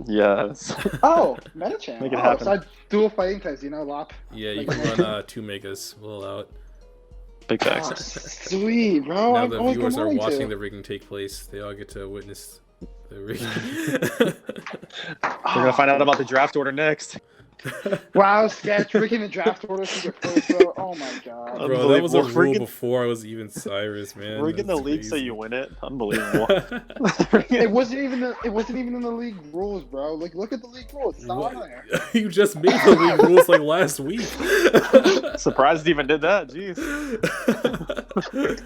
Yes. Oh, Metacham. Make it happen. So dual fighting types, you know, Lop. Yeah, you can run 2 megas. We'll allow it. Big facts. Oh, sweet, bro. Now the viewers are watching the rigging take place. They all get to witness the rigging. We're gonna find out about the draft order next. Wow, Sketch rigging the draft order to get first, bro. Oh my god. Bro, that was a rule before I was even Cyrus, man. Rigging the league so you win it. Unbelievable. It wasn't even in the league rules, bro. Like look at the league rules. It's not on there. You just made the league rules like last week. Surprised you even did that. Jeez.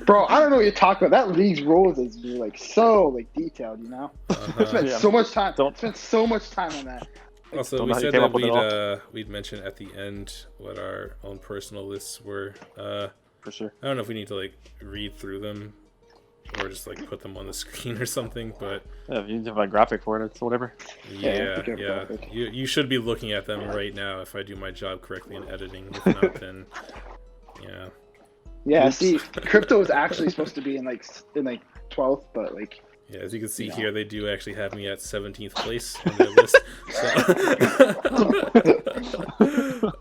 Bro, I don't know what you're talking about. That league's rules is like so like detailed, you know? Spent so much time. Spent so much time on that. Also, we said that we'd mention at the end what our own personal lists were. For sure. I don't know if we need to like read through them. or just like put them on the screen or something. But Yeah, if you have a graphic for it, it's whatever. yeah, pick up yeah. graphic. You should be looking at them right now if I do my job correctly in editing. If not, then yeah. Yeah, Oops. see, crypto is actually supposed to be in like 12th, but like Yeah, as you can see Yeah. here, they do actually have me at 17th place on their list.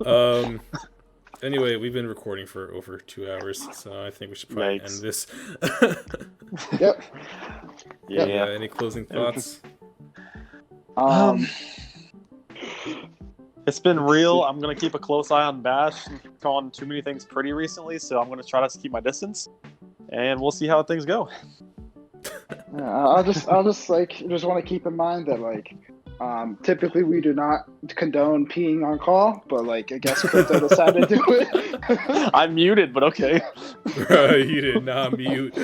So, anyway, we've been recording for over 2 hours, so I think we should probably Yikes. end this. yep. Yeah, any closing thoughts? It's been real. I'm gonna keep a close eye on Bash. Calling too many things pretty recently, so I'm gonna try to keep my distance, and we'll see how things go. Yeah, I'll just want to keep in mind that like typically we do not condone peeing on call, but like I guess crypto decided to do it. I'm muted, but okay. Bro, you did not mute.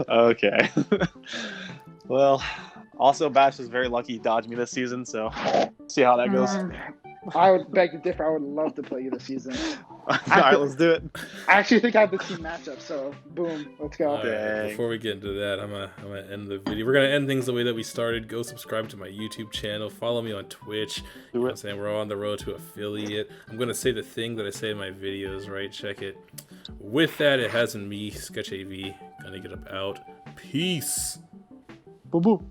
Okay. Well, also Bash is very lucky he dodged me this season, so see how that goes. I would beg to differ. I would love to play you this season. All right, let's do it. I actually think I have the team matchup, so boom, let's go. All right, Dang. before we get into that, I'm gonna end the video. We're gonna end things the way that we started. Go subscribe to my YouTube channel. Follow me on Twitch. You know what I'm saying? We're on the road to affiliate. I'm gonna say the thing that I say in my videos, right? Check it. With that, it has been me, Sketch AV. Gonna get up out. Peace. Boom boom.